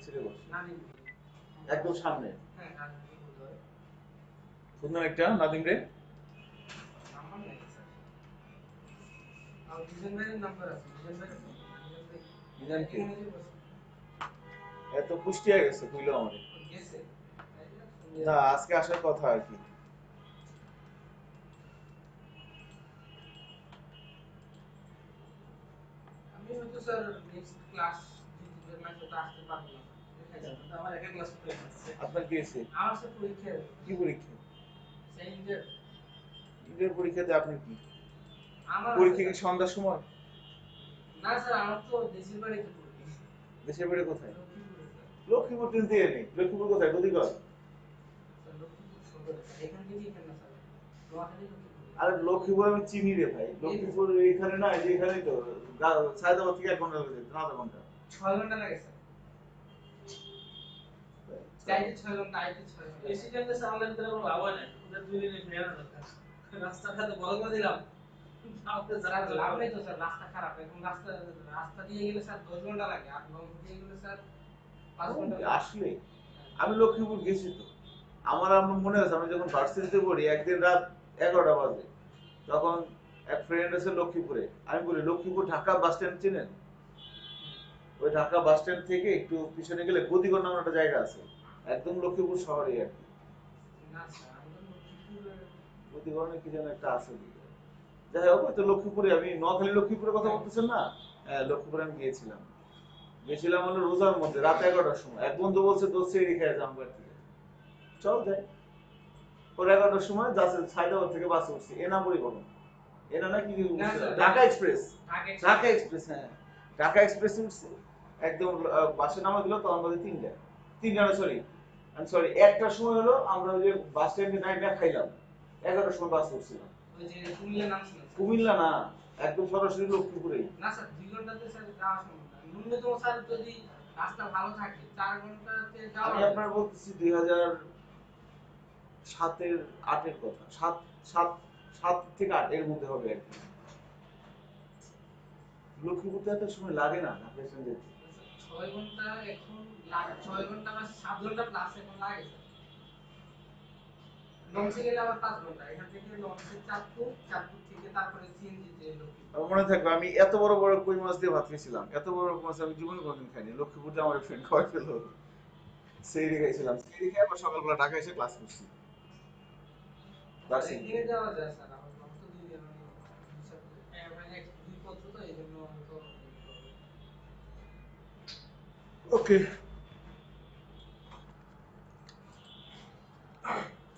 ছেড়ে বসে একদম সামনে। হ্যাঁ নাদিম ধরে সুন্দর একটা নাদিম রে। নাম্বার নাই স্যার আর দুজন ভাইয়ের নাম্বার আছে দুজন ভাই মিজান কে? এখানে যে বসে এত কুষ্টিয়া গেছে কইলো আমারে। গেছে না আজকে আসার কথা আর কি। আমি হয়তো স্যার নেক্সট ক্লাস জিটির ম্যাচে তো আসতে পারবো না আমার একটা ক্লাস হয়ে যাচ্ছে আপনার কি হয়েছে? আমার স্যার পরীক্ষা কি পরীক্ষা? সেকেন্ডের ঈদের পরীক্ষাতে আপনার কি আমার পরীক্ষা? কি সন্ধ্যার সময়? না স্যার আমার তো দেশের বাড়িতে পড়ি দেশের বাড়ি কোথায়? লক্ষ্মীপুরে স্যার লক্ষ্মীপুর ট্রেন দিয়ে নেই। লক্ষ্মীপুর কোথায়? গদিগঞ্জ? স্যার লক্ষ্মীপুর সদর এখান থেকে এখানে না স্যার নোয়াখালী লক্ষ্মীপুর আরে লক্ষ্মীপুর আমি চিনি রে ভাই। লক্ষ্মীপুর এখানে না, যে এখানেই তো সায়দাবাদ থেকে 1 ঘন্টা লাগে, না আধা ঘন্টা। 6 ঘন্টা লাগে স্যার যাইতে 6 ঘন্টা আইতে 6 ঘন্টা বেশি টাইম স্যার আমাদের ভিতরে কোনো লাভ হয় না ওদের 2 দিনে ফেরানো দরকার রাস্তাটা তো বড় করে দিলাম আমাদের স্যার লাভ নেই তো স্যার রাস্তা খারাপ এখন রাস্তা রাস্তা দিয়ে গেলে স্যার 10 ঘন্টা লাগে আর লং দিয়ে গেলে স্যার 5 ঘন্টা লাগে আসলে আমি লক্ষ্মীপুর গেছি তো। আমার মনে আছে আমি যখন ভার্সিটিতে পড়ি একদিন রাত 11টা বাজে, তখন এক ফ্রেন্ড আছে লক্ষ্মীপুরে। আমি বলি লক্ষ্মীপুর ঢাকা বাস স্ট্যান্ড চিনেন? ওই ঢাকা বাস স্ট্যান্ড থেকে একটু পিছনে গেলে গদিগঞ্জ নামে একটা জায়গা আছে, একদম লক্ষ্মীপুর শহরে আর কি। না স্যার আমাদের লক্ষ্মীপুরে গদিগঞ্জে কি যেন একটা আছে দিকে। যাই হোক, তো লক্ষ্মীপুরে আমি নোয়াখালী লক্ষ্মীপুরের কথা বলতেছেন না? হ্যাঁ, লক্ষ্মীপুরে আমি গিয়েছিলাম। গেছিলাম হলো রোজার মধ্যে রাত 11টার সময়। এক বন্ধু বলছে দোস্ত এই রেখে যাম থেকে, চল যাই। ওর 11টার সময় যাচ্ছে সায়দাবাদ থেকে বাসে উঠছি, এনা পরিবহন, এনা না কি ঢাকা এক্সপ্রেস, ঢাকা এক্সপ্রেস, হ্যাঁ ঢাকা এক্সপ্রেস উঠছি। একদম বাসে নামা দিল তখন বাজে 3টা, 3টা না সরি আমি সরি 1টার সময় হলো আমরা ওই যে বাস স্ট্যান্ডে নাইটটা খাইলাম। 11টার সময় বাসে উঠছিলাম। ওই যে কুমিল্লা নামছিল কুমিল্লা না, একদম সরাসরি লক্ষ্মীপুরেই। না স্যার 2 ঘন্টাতে স্যার যাওয়া সম্ভব না ন্যূনতম স্যার যদি রাস্তা ভালো থাকে 4 ঘন্টাতে যাওয়া আমি আপনার বলতেছি 2007-এর 8-এর কথা, 7 থেকে 8 এর মধ্যে হবে আর কি। লক্ষ্মীপুরতে এত সময় লাগে না ঢাকা স্টেশন যেতে। 6 ঘন্টা এখন লাগে 6 ঘন্টা বা 7 ঘন্টা প্লাস এখন লাগে স্যার লঞ্চে গেলে আবার 5 ঘন্টা এখান থেকে লঞ্চে চাঁদপুর থেকে তারপরে সিএনজি তে লক্ষ্মীপুর আমার মনে থাকবে আমি এত বড় বড় কই মাছ দিয়ে ভাত খেয়েছিলাম, এত বড় কই মাছ আমি জীবনে কোনোদিন খাইনি। লক্ষ্মীপুরতে আমার ফ্রেন্ড খাওয়াই ফেললো, সেই খাইছিলাম। সেই খেয়ে আবার সকালবেলা ঢাকা এসে ক্লাস করছি স্যার ভার্সিটিতে। একদিনে যাওয়া যায় স্যার আমার তো 2 দিন মানে এক দুই পত্র তো এই জন্য তো ওকে,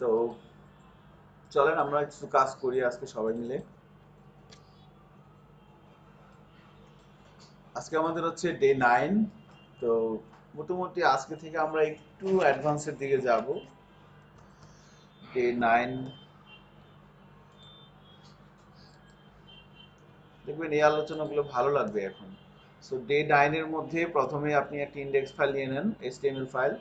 তো চলেন আমরা কিছু কাজ করি আজকে সবাই মিলে। আজকে আমাদের হচ্ছে ডে 9। তো মোটামুটি আজকে থেকে আমরা একটু অ্যাডভান্সের দিকে যাব। ডে 9 দেখবেন এই আলোচনাগুলো ভালো লাগবে এখন। সো ডে 9 এর মধ্যে প্রথমে আপনি একটা ইন্ডেক্স ফাইল নিয়ে নেন, HTML ফাইল।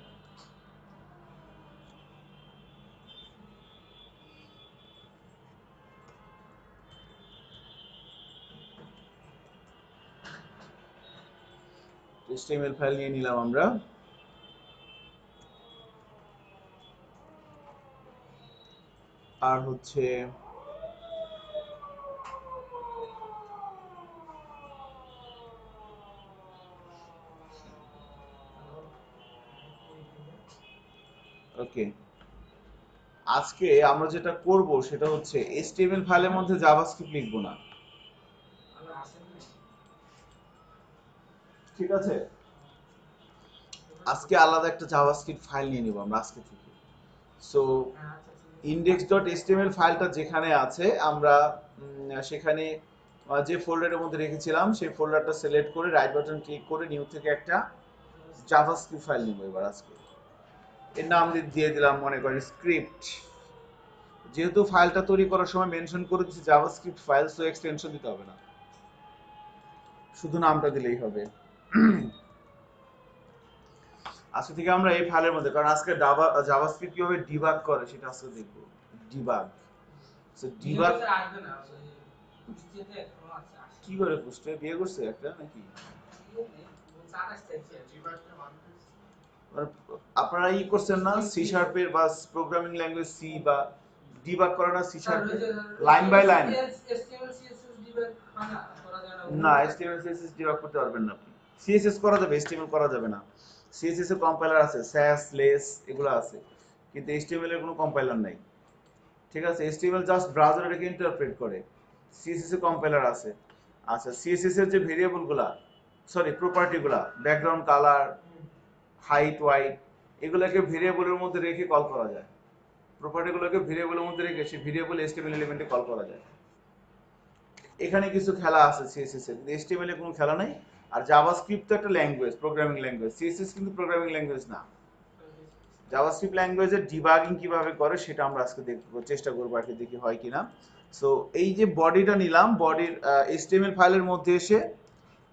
HTML ফাইল নিয়ে নিলাম আমরা। আর হচ্ছে ওকে, আজকে আমরা যেটা করব সেটা হচ্ছে HTML ফাইলের মধ্যে জাভাস্ক্রিপ্ট লিখব না, আবার আসেন না ঠিক আছে? আজকে আলাদা একটা জাভাস্ক্রিপ্ট ফাইল নিয়ে নিব আমরা আজকে থেকে। সো আচ্ছা index.html ফাইলটা যেখানে আছে আমরা সেখানে যে ফোল্ডারের মধ্যে রেখেছিলাম সেই ফোল্ডারটা সিলেক্ট করে রাইট বাটন ক্লিক করে নিউ থেকে একটা জাভাস্ক্রিপ্ট ফাইল নিব এবার আজকে। এর নাম দিয়ে দিলাম মনে করি স্ক্রিপ্ট। যেহেতু ফাইলটা তৈরি করার সময় মেনশন করে দিচ্ছি জাভাস্ক্রিপ্ট ফাইল, সো এক্সটেনশন দিতে হবে না, শুধু নামটা দিলেই হবে। আজকে থেকে আমরা এই ফাইলের মধ্যে, কারণ আজকে জাভাস্ক্রিপ্ট কিভাবে ডিবাগ করে সেটা আজকে দেখবো। ডিবাগ, সো ডিবাগ আসবে না ওই কুষ্টিয়াতে এখনো আছে আসে কি করে? পুষ্টে বিয়ে করছে একটা নাকি? বলছে 28 তারিখে ডিবাগটা 1 আপনারা ই করছেন না সি শার্পের বা প্রোগ্রামিং ল্যাঙ্গুয়েজ সি বা ডিবাগ করে না সি স্যার শার্পে ওই যে line by line? HTML CSS debug হয় না, করা যায় না না, HTML CSS ডিবাগ করতে পারবেন না আপনি। CSS করা যাবে, HTML করা যাবে না। CSS এর কম্পাইলার আছে, SAS, লেস এগুলো আছে, কিন্তু HTML এর কোনো কম্পাইলার নাই। ঠিক আছে, HTML জাস্ট ব্রাউজার এটাকে ইন্টারপ্রেট করে। CSS এর কম্পাইলার আছে। আচ্ছা, CSS এর যে ভেরিয়েবল গুলা, সরি প্রপার্টি গুলা, ব্যাকগ্রাউন্ড কালার, হাইট, ওয়াইট, এগুলোকে ভেরিয়েবলের মধ্যে রেখে কল করা যায়। প্রপার্টি গুলোকে ভেরিয়েবলের মধ্যে রেখে সেই ভেরিয়েবল HTML এলিমেন্টে কল করা যায়। এখানে কিছু খেলা আছে সিএসএস এর, HTML এ কোনো খেলা নাই। আর জাভাস্ক্রিপ্ট তো একটা ল্যাঙ্গুয়েজ, প্রোগ্রামিং ল্যাঙ্গুয়েজ। সিএসএস কিন্তু প্রোগ্রামিং ল্যাঙ্গুয়েজ না। জাভাস্ক্রিপ্ট ল্যাঙ্গুয়েজের ডিবাগিং কিভাবে করে সেটা আমরা আজকে দেখবো, চেষ্টা করবো আর কি, দেখি হয় কিনা। সো এই যে বডিটা নিলাম, বডির HTML ফাইলের মধ্যে এসে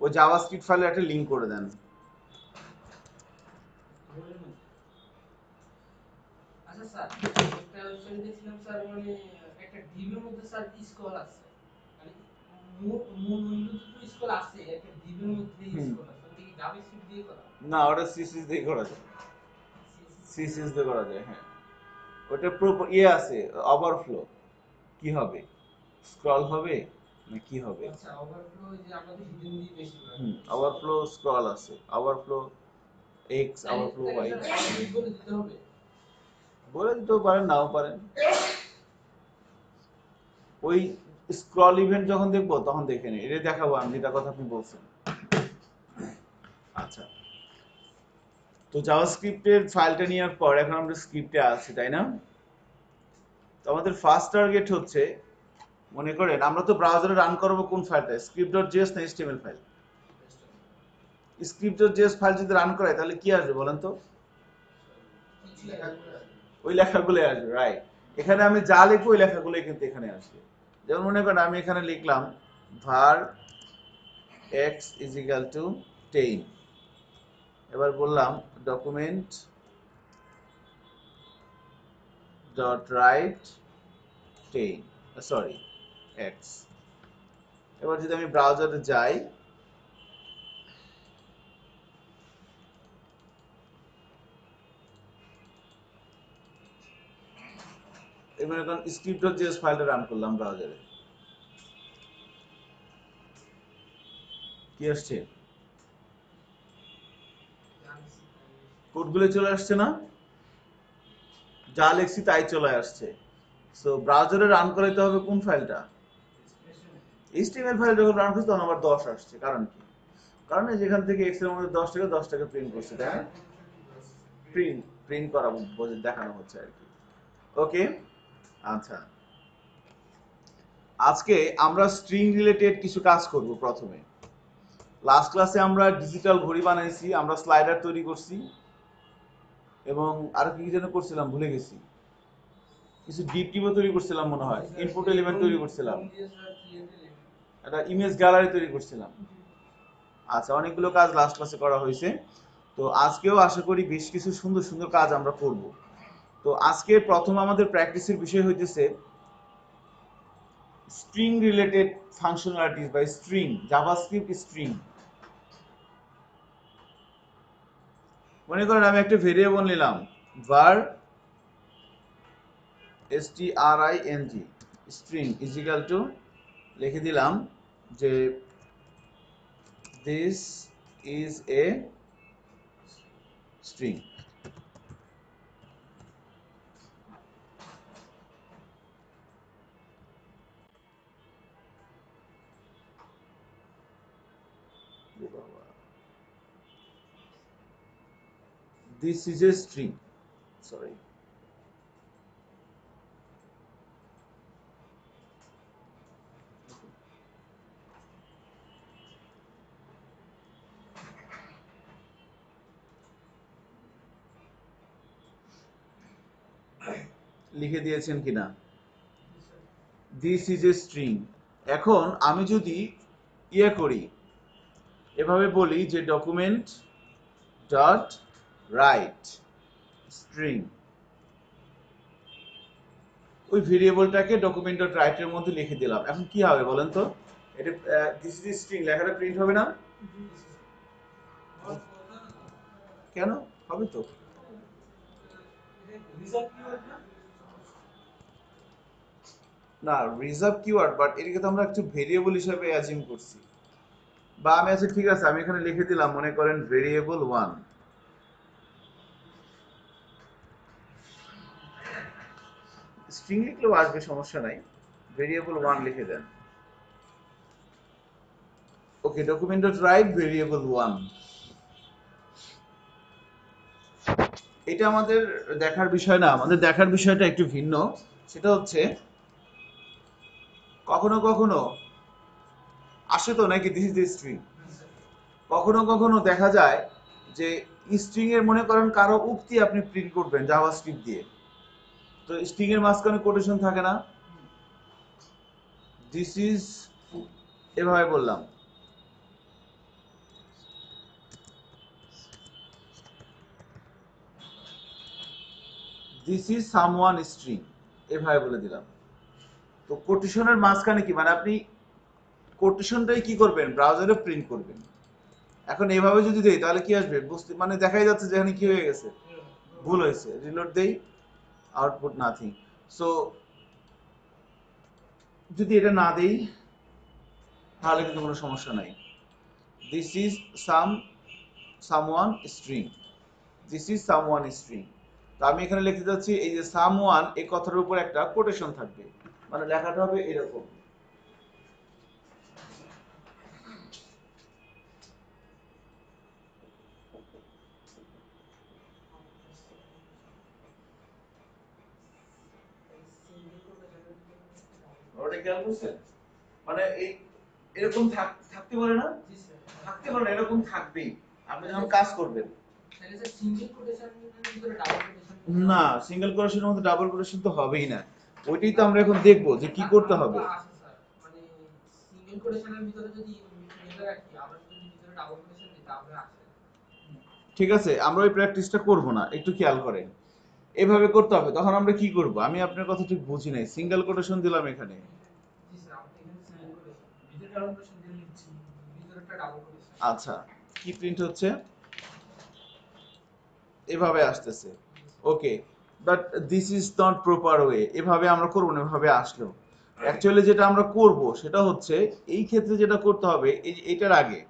ও জাভাস্ক্রিপ্ট ফাইলে একটা লিংক করে দেন। আচ্ছা স্যার, একটা ওয়েবসাইট দেখছিলাম স্যার, মানে একটা ডিবির মধ্যে স্যার স্কল আছে, মানে মূল উইন্ডোতে তো স্কল আছে, একটা ডিবির মধ্যে স্কল আছে, ওটা কি জাভাস্ক্রিপ্ট দিয়ে করা? না, ওটা সিএসএস দিয়ে করা যায়। সিএসএস দিয়ে করা যায়, হ্যাঁ। ওটা ইয়ে আছে, ওভারফ্লো। কি হবে, স্ক্রল হবে না কি হবে? আচ্ছা, ওভারফ্লো যে আমাদের হিডেন দিয়ে বেশি হয়। ওভারফ্লো স্ক্রল আছে, ওভারফ্লো এক্স, ওভারফ্লো ওয়াই। বলে দিতে হবে। বলে দিতেও পারেন, নাও পারেন। ওই স্ক্রল ইভেন্ট যখন দেখবো তখন দেখে নিই, এটা দেখাবো আমি যেটা কথা আপনি বলছেন। আচ্ছা, তো জাভাস্ক্রিপ্টের ফাইলটা নেওয়ার পর এখন আমরা স্ক্রিপ্টে আছি, তাই না? তো আমাদের ফার্স্ট টার্গেট হচ্ছে, মনে করেন আমরা তো ব্রাউজারে রান করবো কোন ফাইলটা, script.js না HTML ফাইল? script.js ফাইল যদি রান করাই তাহলে কি আসবে বলেন তো? ওই লেখাগুলোই আসবে, রাইট। এখানে আমি যা লিখবো ওই লেখাগুলোই কিন্তু এখানে আসবে। যেমন মনে করেন আমি এখানে লিখলাম var x is equal to 10, এবার বললাম document dot right 10, sorry x। এবার যদি আমি ব্রাউজারে যাই, এবার এখন script.js ফাইলটা রান করলাম ব্রাউজারে, কি আসছে? কোডগুলো চলে আসছে না? যা লিখছি তাই চলে আসছে। সো ব্রাউজারে রান করাইতে হবে কোন ফাইলটা? HTML ফাইল যখন রান করছি তখন আবার 10 আসছে, কারণ কি? কারণ যেখান থেকে x এর মধ্যে 10 টাকা প্রিন্ট করছে, তাই না? প্রিন্ট করা বোঝে, দেখানো হচ্ছে আর কি। ওকে, আচ্ছা, আজকে আমরা স্ট্রিং রিলেটেড কিছু কাজ করব। প্রথমে লাস্ট ক্লাসে আমরা ডিজিটাল ঘড়ি বানাইছি, আমরা স্লাইডার তৈরি করছি, এবং আর কি যেন করছিলাম ভুলে গেছি। কিছু ডিপটিভও তৈরি করছিলাম মনে হয়, ইনপুট এলিমেন্ট তৈরি করছিলাম, একটা ইমেজ গ্যালারি তৈরি করছিলাম। আচ্ছা, অনেকগুলো কাজ লাস্ট ক্লাসে করা হয়েছে। তো আজকেও আশা করি বেশ কিছু সুন্দর সুন্দর কাজ আমরা করব। তো আজকে প্রথম আমাদের প্র্যাকটিসের বিষয় হইতেছে স্ট্রিং রিলেটেড ফাংশনালিটিস বা স্ট্রিং, জাভাস্ক্রিপ্ট স্ট্রিং। মনে করেন আমি একটা ভেরিয়েবল নিলাম var string string is equal to, লিখে দিলাম যে this is a string। this is a string, sorry, লিখে দিয়েছেন কিনা? this is a string। এখন আমি যদি ইয়ে করি, এভাবে বলি যে ডকুমেন্ট ডট রাইট স্ট্রিং, ওই ভেরিয়েবলটাকে ডকুমেন্ট ডট রাইট এর মধ্যে লিখে দিলাম। এখন কি হবে বলেন তো? এটা দিস ইজ স্ট্রিং লেখাটা প্রিন্ট হবে না কেন? হবে তো? রিজার্ভ কিওয়ার্ড না? না, রিজার্ভ কিওয়ার্ড, বাট এটাকে তো আমরা একটু ভেরিয়েবল হিসেবে অ্যাজিউম করছি। বা আমি আচ্ছা ঠিক আছে, আমি এখানে লিখে দিলাম, মনে করেন ভেরিয়েবল 1। স্ট্রিং লিখলেও আসবে, সমস্যা নাই। ভেরিয়েবল 1 লিখে দেন। ওকে, ডকুমেন্ট ডট রাইট ভেরিয়েবল 1। এটা আমাদের দেখার বিষয় না, আমাদের দেখার বিষয়টা একটু ভিন্ন। সেটা হচ্ছে কখনো কখনো আসে তো নাকি দিস ইজ দ্য স্ট্রিং, কখনো কখনো দেখা যায় যে স্ট্রিং এর মনে করেন কারো উক্তি আপনি প্রিন্ট করবেন জাভাস্ক্রিপ্ট দিয়ে, তো স্ট্রিং এর মাঝখানে কোটেশন থাকে না, দিস ইজ, এভাবে বললাম, দিস ইজ সামওয়ান স্ট্রিং, এভাবে বলে দিলাম। তো কোটেশনের মাঝখানে কি মানে আপনি কোটেশনটাই কি করবেন, ব্রাউজারে প্রিন্ট করবেন। এখন এভাবে যদি দেই তাহলে কি আসবে, বুঝতে মানে দেখাই যাচ্ছে যে এখানে কি হয়ে গেছে, ভুল হয়েছে। রিলোড দেই, আউটপুট নাথিং। সো যদি এটা না দেই তাহলে কিন্তু কোনো সমস্যা নাই। This is someone string, this is someone string. তো আমি এখানে লিখতে যাচ্ছি এই যে সামওয়ান, এই কথার উপর একটা কোটেশন থাকবে, মানে লেখাটা হবে এরকম। ওটা খেয়াল করছেন? মানে এই এরকম থাকতে পারে না, জি স্যার। থাকতে পারে না, এরকম থাকবেই আপনি যখন কাজ করবেন। তাহলে স্যার সিঙ্গেল কোটেশনের ভিতরে ডাবল কোটেশন না, সিঙ্গেল কোটেশনের মধ্যে ডাবল কোটেশন তো হবেই না। ওইটাই তো আমরা এখন দেখবো যে কি করতে হবে। আছে স্যার, মানে সিঙ্গেল কোটেশনের ভিতরে যদি মিলে রাখি, আমরা যদি ভিতরে ডাবল কোটেশন দিই তাহলে আসে। ঠিক আছে, আমরা ওই প্র্যাকটিসটা করব না, একটু খেয়াল করেন। এভাবে করতে হবে, তখন আমরা কি করব, আমি আপনার কথা ঠিক বুঝি নাই। সিঙ্গেল কোটেশন দিলাম এখানে, জি স্যার, আমরা এখানে সিঙ্গেল কোটেশন ভিতরে ডাবল কোটেশন দিয়ে লিখছি, ভিতরেরটা ডাবল কোটেশন। আচ্ছা, কি প্রিন্ট হচ্ছে, এভাবে আসতেছে। Okay, but this is not proper way, এভাবে আমরা করব না, এভাবে আসলো। অ্যাকচুয়ালি যেটা আমরা করব সেটা হচ্ছে এই ক্ষেত্রে যেটা করতে হবে, এইটার আগে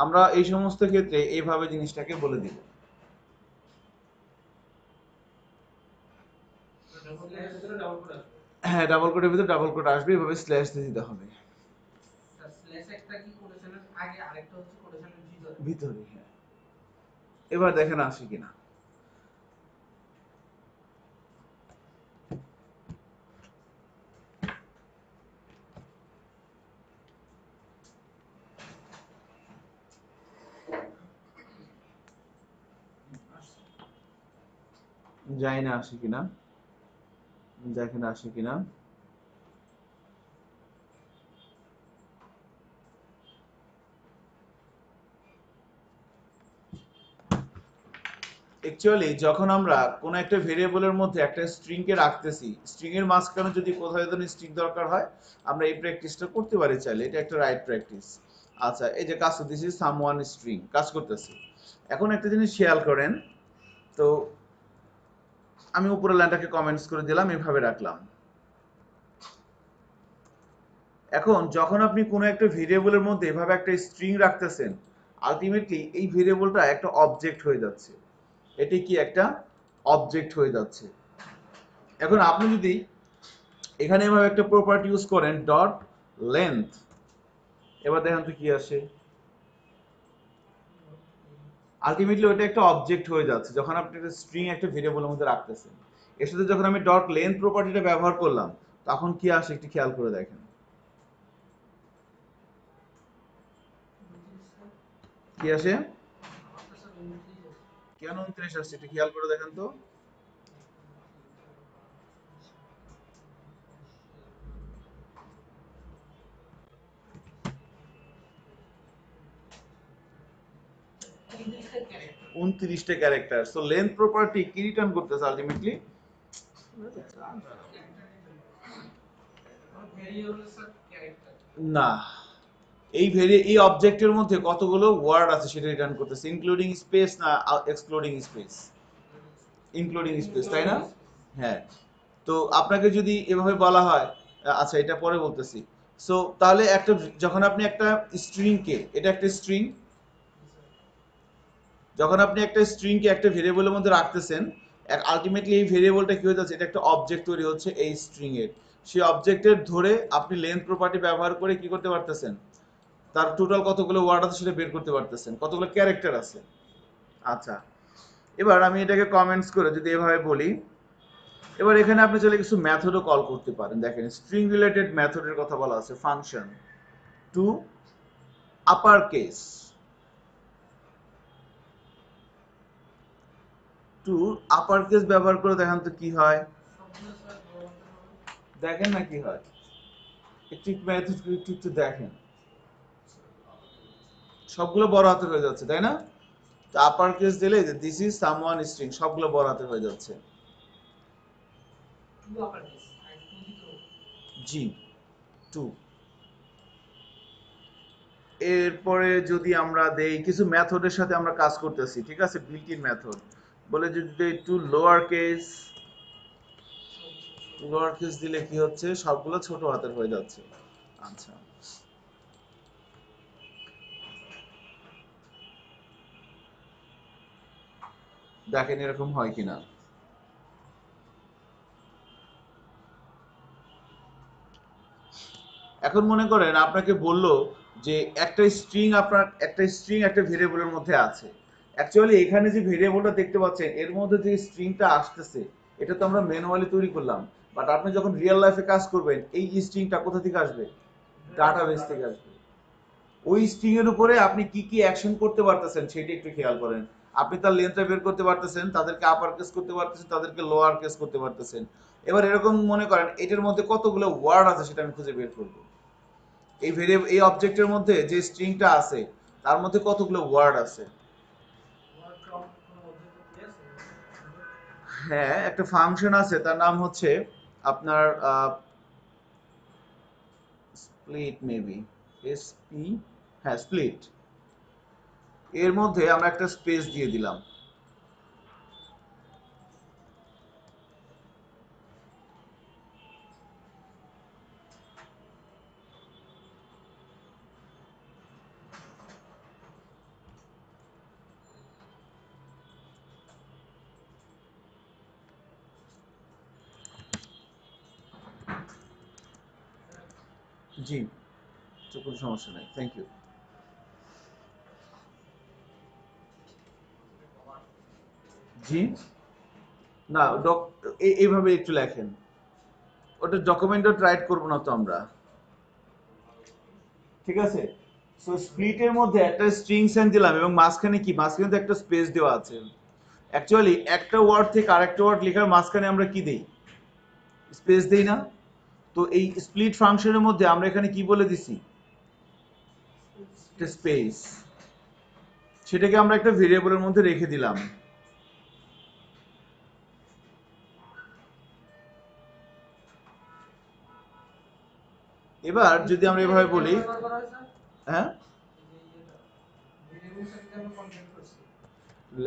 আমরা এই সমস্ত ক্ষেত্রে এইভাবে জিনিসটাকে বলে দিব। স্ল্যাশের ভিতরে ডাবল কোট আসবে। হ্যাঁ, ডাবল কোটের ভিতরে ডাবল কোট আসবে, এভাবে স্ল্যাশ দিয়ে দিতে হবে স্যার স্ল্যাশ একটা কি কোটেশনের আগে, আরেকটা হচ্ছে কোটেশনের ভিতরে। ভিতরে। হ্যাঁ, এবার দেখেন আসে কিনা। জানি না আসে কিনা, দেখেন আসে কিনা। অ্যাকচুয়ালি যখন আমরা কোন একটা ভেরিয়েবলের মধ্যে একটা স্ট্রিং কে রাখতেছি, স্ট্রিং এর মাঝখানে যদি কোথাও যেন স্ট্রিং দরকার হয়, আমরা এই প্র্যাকটিসটা করতে পারি চাইলে, এটা একটা রাইট প্র্যাকটিস। আচ্ছা, এই যে কাজ করতেছি সামওয়ান স্ট্রিং, কাজ করতেছি। এখন একটা জিনিস খেয়াল করেন, তো আমি উপরের লাইনটাকে কমেন্টস করে দিলাম, এভাবে রাখলাম। এখন যখন আপনি কোনো একটা ভেরিয়েবলের মধ্যে এভাবে একটা স্ট্রিং রাখতেছেন, আলটিমেটলি এই ভেরিয়েবলটা একটা অবজেক্ট হয়ে যাচ্ছে। এটি কি একটা অবজেক্ট হয়ে যাচ্ছে। এখন আপনি যদি এখানে এভাবে একটা প্রপার্টি ইউজ করেন ডট লেন্থ, এবার দেখেন তো কি আসে। আলটিমেটলি ওটা একটা অবজেক্ট হয়ে যাচ্ছে যখন আপনি একটা স্ট্রিং একটা ভেরিয়েবলের মধ্যে রাখতেছেন। এর সাথে যখন আমি ডট লেন্থ প্রপার্টিটা ব্যবহার করলাম, তখন কি আসে একটু খেয়াল করে দেখেন। কি আসে? আমারটা স্যার 29 আছে। কেন 29 আসছে একটু খেয়াল করে দেখেন তো। তিনটা ক্যারেক্টার। 29টা ক্যারেক্টার। সো লেন্থ প্রপার্টি কি রিটার্ন করতেছে আলটিমেটলি? Variable sir character. না, এই অবজেক্টের মধ্যে কতগুলো ওয়ার্ড আছে সেটা রিটার্ন করতেছে, ইনক্লুডিং স্পেস না এক্সক্লুডিং স্পেস? ইনক্লুডিং স্পেস, তাই না? হ্যাঁ। তো আপনাকে যদি এভাবে বলা হয়, আচ্ছা এটা পরে বলতেছি। সো তাহলে একটা, যখন আপনি একটা স্ট্রিংকে, এটা একটা স্ট্রিং, যখন আপনি একটা স্ট্রিংকে একটা ভেরিয়েবলের মধ্যে রাখতেছেন, আলটিমেটলি এই ভেরিয়েবলটা কি হয়ে যাচ্ছে, এটা একটা অবজেক্ট তৈরি হচ্ছে এই স্ট্রিং এর। সেই অবজেক্টের ধরে আপনি লেন্থ প্রপার্টি ব্যবহার করে কি করতে পারতেছেন, তার টোটাল কতগুলো ওয়ার্ড আছে সেটা বের করতে পারতেছেন, কতগুলো ক্যারেক্টার আছে। আচ্ছা, এবার আমি এটাকে কমেন্টস করে যদি এভাবে বলি, এবার এখানে আপনি চাইলে কিছু মেথডও কল করতে পারেন। দেখেন স্ট্রিং রিলেটেড মেথডের কথা বলা আছে, function to upper case, to upper case ব্যবহার করে দেখেন তো কি হয়, দেখেন না কি হয়, একটু মেথড একটু দেখেন, সবগুলো বড় হাতের হয়ে যাচ্ছে, তাই না? তো আপার কেস দিলে যে দিস ইজ সামওয়ান স্ট্রিং, সবগুলো বড় হাতের হয়ে যাচ্ছে। জি, টু। এরপরে যদি আমরা দেই কিছু মেথডের সাথে আমরা কাজ করতেছি, ঠিক আছে, বিল্ট ইন মেথড, বলে যদি দেই টু লোয়ার কেস দিলে কি হচ্ছে, সবগুলো ছোট হাতের হয়ে যাচ্ছে। আচ্ছা, দেখেন এরকম হয় কিনা। এখন মনে করেন আপনাকে বলল যে একটা স্ট্রিং একটা ভেরিয়েবলের মধ্যে আছে। অ্যাকচুয়ালি এখানে যে ভেরিয়েবলটা দেখতে পাচ্ছেন এর মধ্যে যে স্ট্রিংটা আসতেছে, এটা তো আমরা ম্যানুয়ালি তৈরি করলাম। বাট আপনি যখন রিয়েল লাইফে কাজ করবেন, এই স্ট্রিংটা কোথা থেকে আসবে? ডাটাবেস থেকে আসবে। ওই স্ট্রিং এর উপরে আপনি কি কি অ্যাকশন করতে পারতেছেন সেটা একটু খেয়াল করেন। আপনি তার লেন্থটা বের করতে পারতেছেন, তাদেরকে আপার কেস করতে পারতেছেন, তাদেরকে লোয়ার কেস করতে পারতেছেন। এবার এরকম মনে করেন এটার মধ্যে কতগুলো ওয়ার্ড আছে সেটা আমি খুঁজে বের করবো। এই অবজেক্টের মধ্যে যে স্ট্রিংটা আছে তার মধ্যে কতগুলো ওয়ার্ড আছে। হ্যাঁ, একটা ফাংশন আছে, তার নাম হচ্ছে আপনার স্প্লিট, মেবি এসপি, হ্যাঁ স্প্লিট। এর মধ্যে আমরা একটা স্পেস দিয়ে দিলাম। জি, তো কোনো সমস্যা নাই, থ্যাংক ইউ। জি, না এইভাবে একটু লেখেন, ওটা ডকুমেন্টও রাইট করবো না তো আমরা, ঠিক আছে? সো স্প্লিটের মধ্যে একটা স্ট্রিং সেন্ড দিলাম এবং মাঝখানে কি, মাঝখানে তো একটা স্পেস দেওয়া আছে। অ্যাকচুয়ালি একটা ওয়ার্ড থেকে আরেকটা ওয়ার্ড লেখার মাঝখানে আমরা কি দেই, স্পেস দেই না? তো এই স্প্লিট ফাংশনের মধ্যে আমরা এখানে কি বলে দিছি, একটা স্পেস, সেটাকে আমরা একটা ভেরিয়েবলের মধ্যে রেখে দিলাম। এবার যদি আমরা এভাবে বলি, হ্যাঁ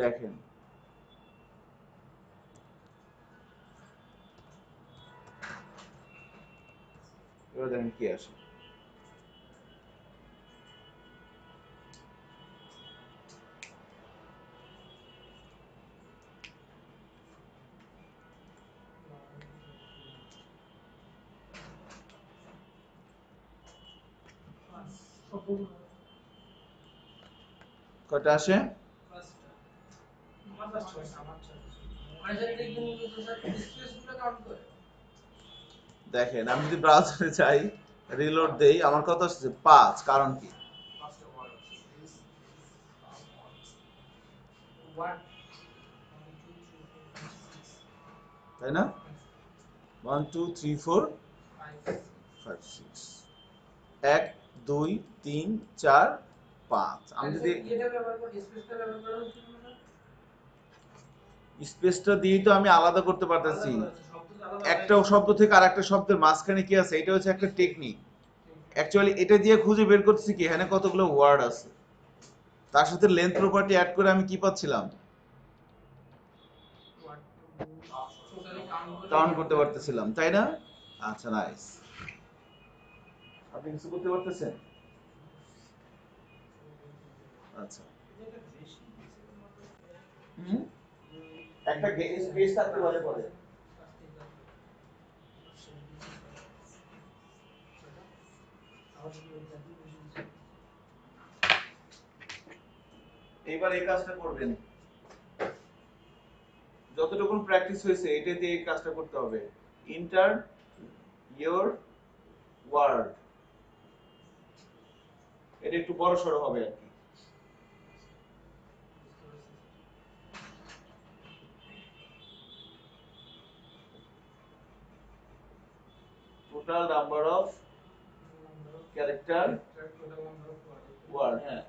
লেখেন, এবার দেখেন কি আসে। কয়টা আসে? দেখেন আমি যদি ব্রাউজারে যাই, রিলোড দেই, আমার কত আসছে? 5। কারণ কি? তাই না? 1 2 3 4 5 6, 1 2 3 4 5। আমি যদি স্পেসটা দিই তো আমি আলাদা করতে পারতেছি, একটা শব্দ থেকে আরেকটা শব্দের মাঝখানে কি আছে, এটা হচ্ছে একটা টেকনিক। অ্যাকচুয়ালি এটা দিয়ে খুঁজে বের করতেছি কি এখানে কতগুলো ওয়ার্ড আছে, তার সাথে লেন্থ প্রপার্টি অ্যাড করে আমি কি পাচ্ছিলাম, টোটালি কাউন্ট কাউন্ট করে করতে পারতেছিলাম, তাই না? আচ্ছা, নাইস। আপনি কিছু করতে পারতেছেন? আচ্ছা। হুম, একটা স্পেস থাকতে পারে পরে। এইবার এই কাজটা করবেন, যতটুকু প্র্যাকটিস হয়েছে এটা দিয়ে এই কাজটা করতে হবে। ইন্টার ইয়োর ওয়ার্ড, এটা একটু বড় সড়ো হবে আর কি। Total number of character word, হ্যাঁ।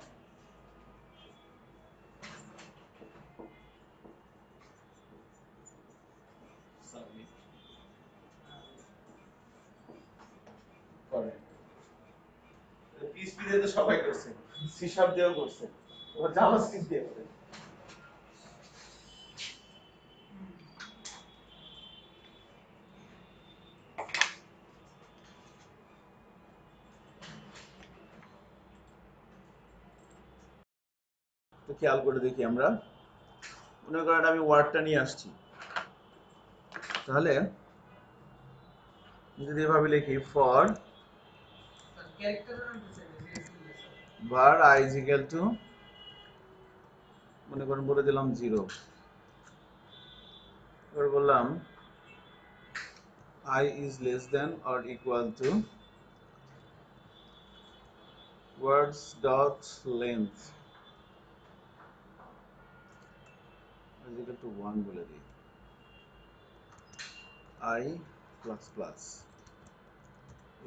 সাবমিট করেন। পিএইচপি দিয়ে তো সবাই করছে, সি শার্প দিয়েও করছে, এবার জাভাস্ক্রিপ্ট দিয়ে করেন। তো খেয়াল করে দেখি আমরা, মনে করেন আমি ওয়ার্ডটা নিয়ে আসছি, তাহলে যদি এভাবে লিখি ফর ক্যারেক্টারের নাম কি sir? var I is equal to, মনে করেন বলে দিলাম 0, এবার বললাম I is less than or equal to words dot length is equal to 1 বলে দিই, I plus plus।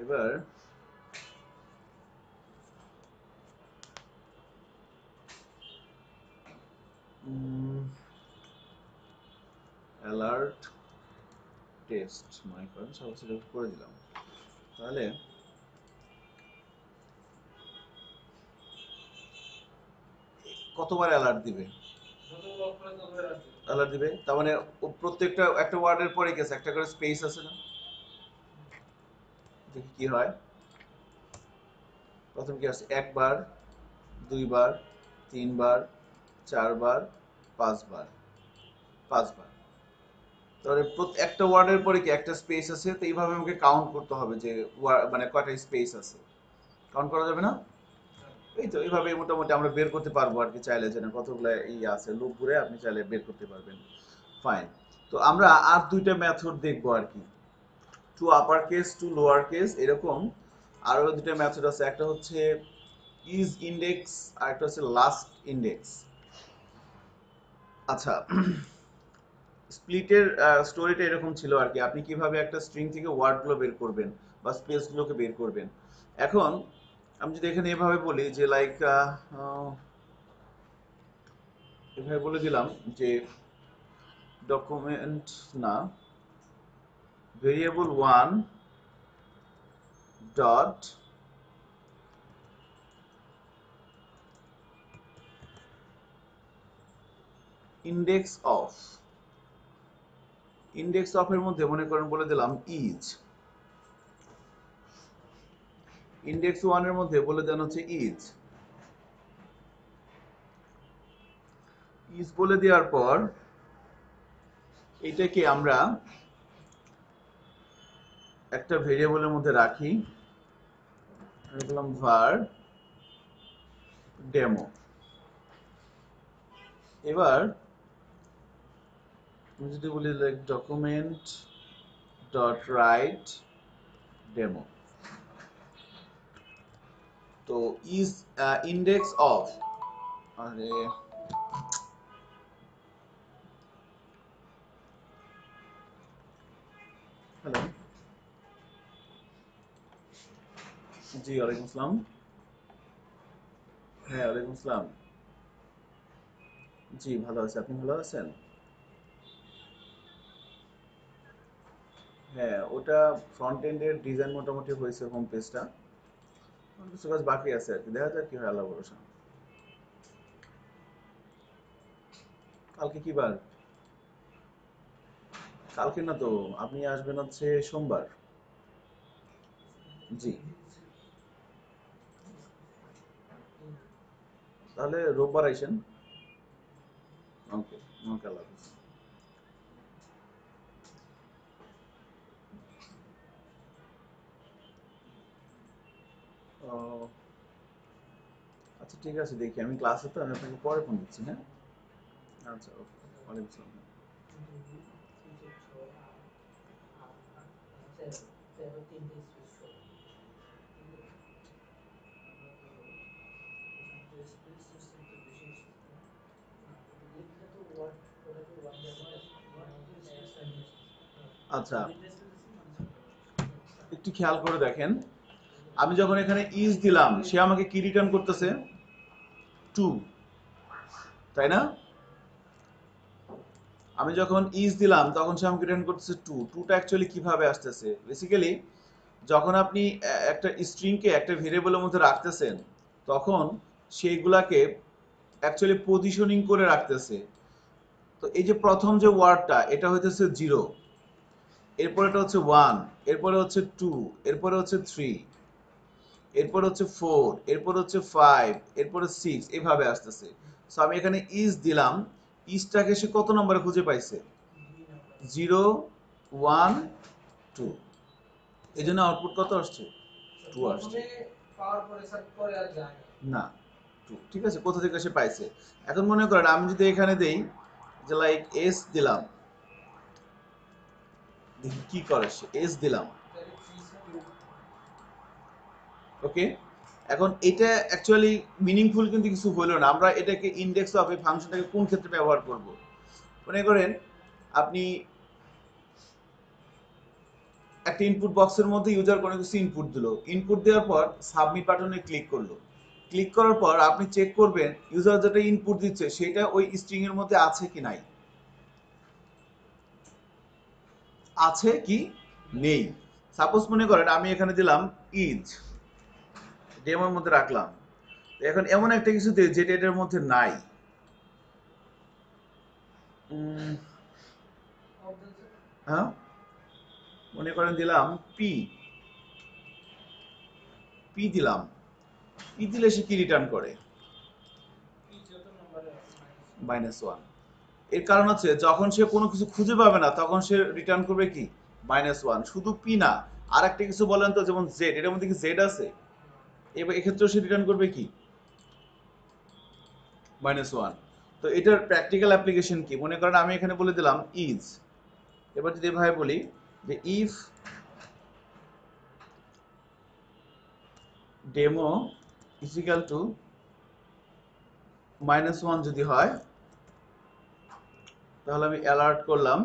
এবার alert test মনে করেন সব সিলেক্ট করে দিলাম, তাহলে কতবার অ্যালার্ট দিবে? অ্যালার্ট দিবে, তার মানে প্রত্যেকটা একটা ওয়ার্ডের পরে গেছে একটা করে স্পেস আছে না, দেখি কি হয়। প্রথম কি আছে, একবার, দুইবার, তিনবার, চারবার, পাঁচবার, পাঁচবার। তাহলে একটা ওয়ার্ডের পরে কি একটা স্পেস আছে, তো এইভাবে আমাকে কাউন্ট করতে হবে যে মানে কয়টা স্পেস আছে, কাউন্ট করা যাবে না? এই তো এইভাবে মোটামুটি আমরা বের করতে পারবো আর কি, চাইলে যে না কতগুলো আছে লুপ ঘুরে আপনি চাইলে বের করতে পারবেন। ফাইন। তো আমরা আর দুইটা মেথড দেখবো আর কি, to upper case to lower case, এরকম আরো দুটো মেথড আছে, একটা হচ্ছে ইজ ইন্ডেক্স আর একটা হচ্ছে লাস্ট ইন্ডেক্স। আচ্ছা, স্প্লিটের স্টোরিটা এরকম ছিল আর কি, আপনি কিভাবে একটা স্ট্রিং থেকে ওয়ার্ডগুলো বের করবেন বা স্পেসগুলোকে বের করবেন। এখন আমি যদি এখানে এভাবে বলি যে লাইক এভাবে বলে দিলাম যে ডকুমেন্ট না, variable one dot index of, index of এর মধ্যে মনে করেন বলে দিলাম ইজ, ইন্ডেক্স ওয়ান এর মধ্যে বলে দেন হচ্ছে ইজ, ইজ বলে দেওয়ার পর এটাকে আমরা একটা ভেরিয়েবলের মধ্যে রাখি, আমি বললাম var ডেমো। এবার আমি যদি বলি like document dot right demo, তো ইজ ইন্ডেক্স অফ, আরে হ্যালো, জি ওয়ালাইকুম আসসালাম, হ্যাঁ ওয়ালাইকুম আসসালাম, জি ভালো আছি, আপনি ভালো আছেন? হ্যাঁ ওটা ফ্রন্ট এন্ডের ডিজাইন মোটামুটি হয়েছে হোম পেজটা, কিছু কাজ বাকি আছে আর কি, দেখা যাক কি হয়, আল্লাহ ভরসা। কালকে কি বার? কালকে না তো, আপনি আসবেন হচ্ছে সোমবার। জি, তাহলে রোববার আইসেন। ওকে, ওকে, আল্লাহ হাফেজ। ও, আচ্ছা ঠিক আছে, দেখি আমি ক্লাসে, তো আমি আপনাকে পরে ফোন দিচ্ছি, হ্যাঁ? আচ্ছা, ওকে, ওয়ালাইকুম আসসালাম। আচ্ছা, একটু খেয়াল করে দেখেন, আমি যখন এখানে ইজ দিলাম, সে আমাকে কি রিটার্ন করতেছে? 2, তাই না? আমি যখন ইজ দিলাম তখন সে আমাকে রিটার্ন করতেছে 2। 2টা অ্যাকচুয়ালি কিভাবে আসতেছে? বেসিক্যালি যখন আপনি একটা স্ট্রিংকে একটা ভেরিয়েবলের মধ্যে রাখতেছেন, তখন সেইগুলাকে অ্যাকচুয়ালি পজিশনিং করে রাখতেছে। তো এই যে প্রথম যে ওয়ার্ডটা, এটা হইতেছে 0, এরপর এটা হচ্ছে 1, এরপরে হচ্ছে 2, এরপরে হচ্ছে 3, এরপর হচ্ছে 4, এরপর হচ্ছে 5, এরপরে 6, এভাবে আসতেছে। সো আমি এখানে ইজ দিলাম, ইজটাকে সে কত নম্বরে খুঁজে পাইছে? 0, 1, 2। এই জন্য আউটপুট কত আসছে? 2 আসছে। পাওয়ার পরে স্যার পরে আর যায় না, 2, ঠিক আছে, কোথা থেকে সে পাইছে? এখন মনে করেন আমি যদি এখানে দেই যে লাইক এস দিলাম, দেখি কি করে সে। এস দিলাম, ওকে। এখন এটা অ্যাকচুয়ালি মিনিংফুল কিন্তু কিছু হলো না। আমরা এটাকে ইনডেক্স অফ এই ফাংশনটাকে কোন ক্ষেত্রে ব্যবহার করব? মনে করেন আপনি একটা ইনপুট বক্সের মধ্যে ইউজার কোনো কিছু ইনপুট দিল, ইনপুট দেওয়ার পর সাবমিট বাটনে ক্লিক করলো। ক্লিক করার পর আপনি চেক করবেন ইউজার যেটা ইনপুট দিচ্ছে সেটা ওই স্ট্রিং এর মধ্যে আছে কি নাই, আছে কি নেই। সাপোজ মনে করেন আমি এখানে দিলাম ইজ, ডেমোর মধ্যে রাখলাম। এখন এমন একটা কিছু দিই যেটা এটার মধ্যে নাই। হ্যাঁ, মনে করেন দিলাম পি, পি দিলাম। পি দিলে সে কি রিটার্ন করে? -1। এর কারণ হচ্ছে যখন সে কোনো কিছু খুঁজে পাবে না তখন সে রিটার্ন করবে কি? -1। শুধু পি না, আর একটা কিছু বলেন তো, যেমন জেড, এটার মধ্যে কি জেড আছে? এবার এক্ষেত্রেও সে রিটার্ন করবে কি? -1। তো এটার প্র্যাকটিক্যাল অ্যাপ্লিকেশন কি? মনে করেন আমি এখানে বলে দিলাম ইজ, এবার যদি এভাবে বলি যে if demo is equal two -1 যদি হয়, তাহলে আমি অ্যালার্ট করলাম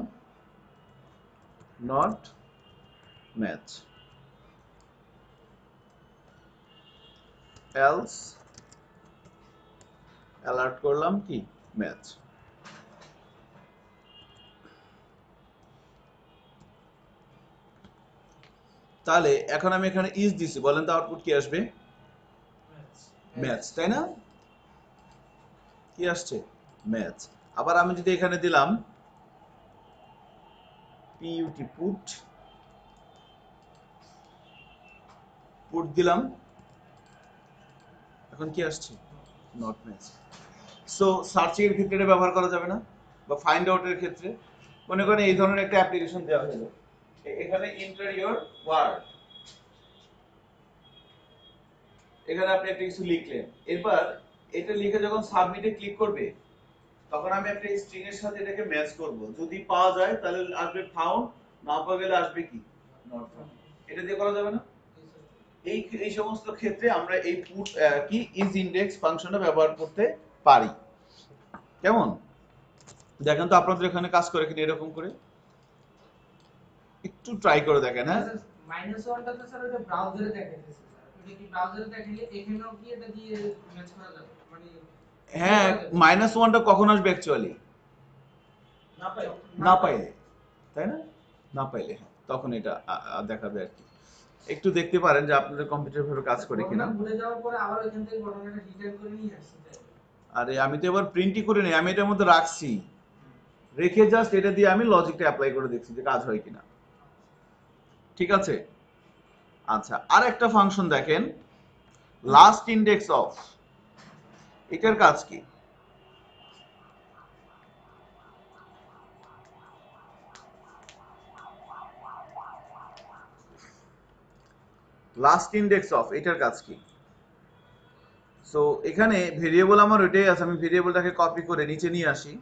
নট ম্যাচ, এলস অ্যালার্ট করলাম কি? ম্যাচ। তাহলে এখন আমি এখানে ইজ দিছি, বলেন তো আউটপুট কি আসবে? ম্যাচ, তাই না? কি আসছে? ম্যাচ। আবার আমি যদি এখানে দিলাম পিইউটি, পুট, পুট দিলাম, এখন কি আসছে? Not match. সো সার্চিং এর ক্ষেত্রে এটা ব্যবহার করা যাবে না, বা ফাইন্ড আউট এর ক্ষেত্রে? মনে করেন এই ধরনের একটা অ্যাপ্লিকেশন দেওয়া হলো, এখানে এন্টার ইওর ওয়ার্ড, এখানে আপনি একটা কিছু লিখলেন, এরপর এটা লিখে যখন সাবমিটে ক্লিক করবে তখন আমি একটা স্ট্রিং এর সাথে এটাকে ম্যাচ করব। যদি পাওয়া যায় তাহলে আসবে ফাউন্ড, না পাওয়া গেলে আসবে কি? Not found. এটা দিয়ে করা যাবে না? এই এই সমস্ত ক্ষেত্রে আমরা এই পুট কি ইজ ইনডেক্স ফাংশনটা ব্যবহার করতে পারি। কেমন? দেখেন তো আপনাদের এখানে কাজ করে কিনা এরকম করে, একটু ট্রাই করে দেখেন। হ্যাঁ, -1টা তো স্যার ওটা ব্রাউজারে দেখাইতেছে স্যার। ওটা কি ব্রাউজারে দেখাইলে এখানেও কি এটা দিয়ে ম্যাচ করা যাবে? মানে হ্যাঁ, -1টা কখন আসবে অ্যাকচুয়ালি? না পাইলে, তাই না? না পাইলে হ্যাঁ, তখন এটা দেখাবে আর কি। একটু দেখতে পারেন যে আপনাদের কম্পিউটার ভাবে কাজ করে কিনা। ঘটনা ভুলে যাওয়ার পরে আবার ওইখান থেকে ঘটনাটা রিটার্ন করে নিয়ে আসছে তাই। আরে আমি তো এবার প্রিন্টই করে নিই, আমি এটার মধ্যে রাখছি, রেখে জাস্ট এটা দিয়ে আমি লজিকটা অ্যাপ্লাই করে দেখছি যে কাজ হয় কিনা। ঠিক আছে, আচ্ছা আর একটা ফাংশন দেখেন, লাস্ট ইন্ডেক্স অফ, এটার কাজ কি? লাস্ট ইন্ডেক্স অফ এটার কাজ কি? সো এখানে ভেরিয়েবল আমার ওইটাই আছে, আমি ভেরিয়েবলটাকে কপি করে নিচে নিয়ে আসি।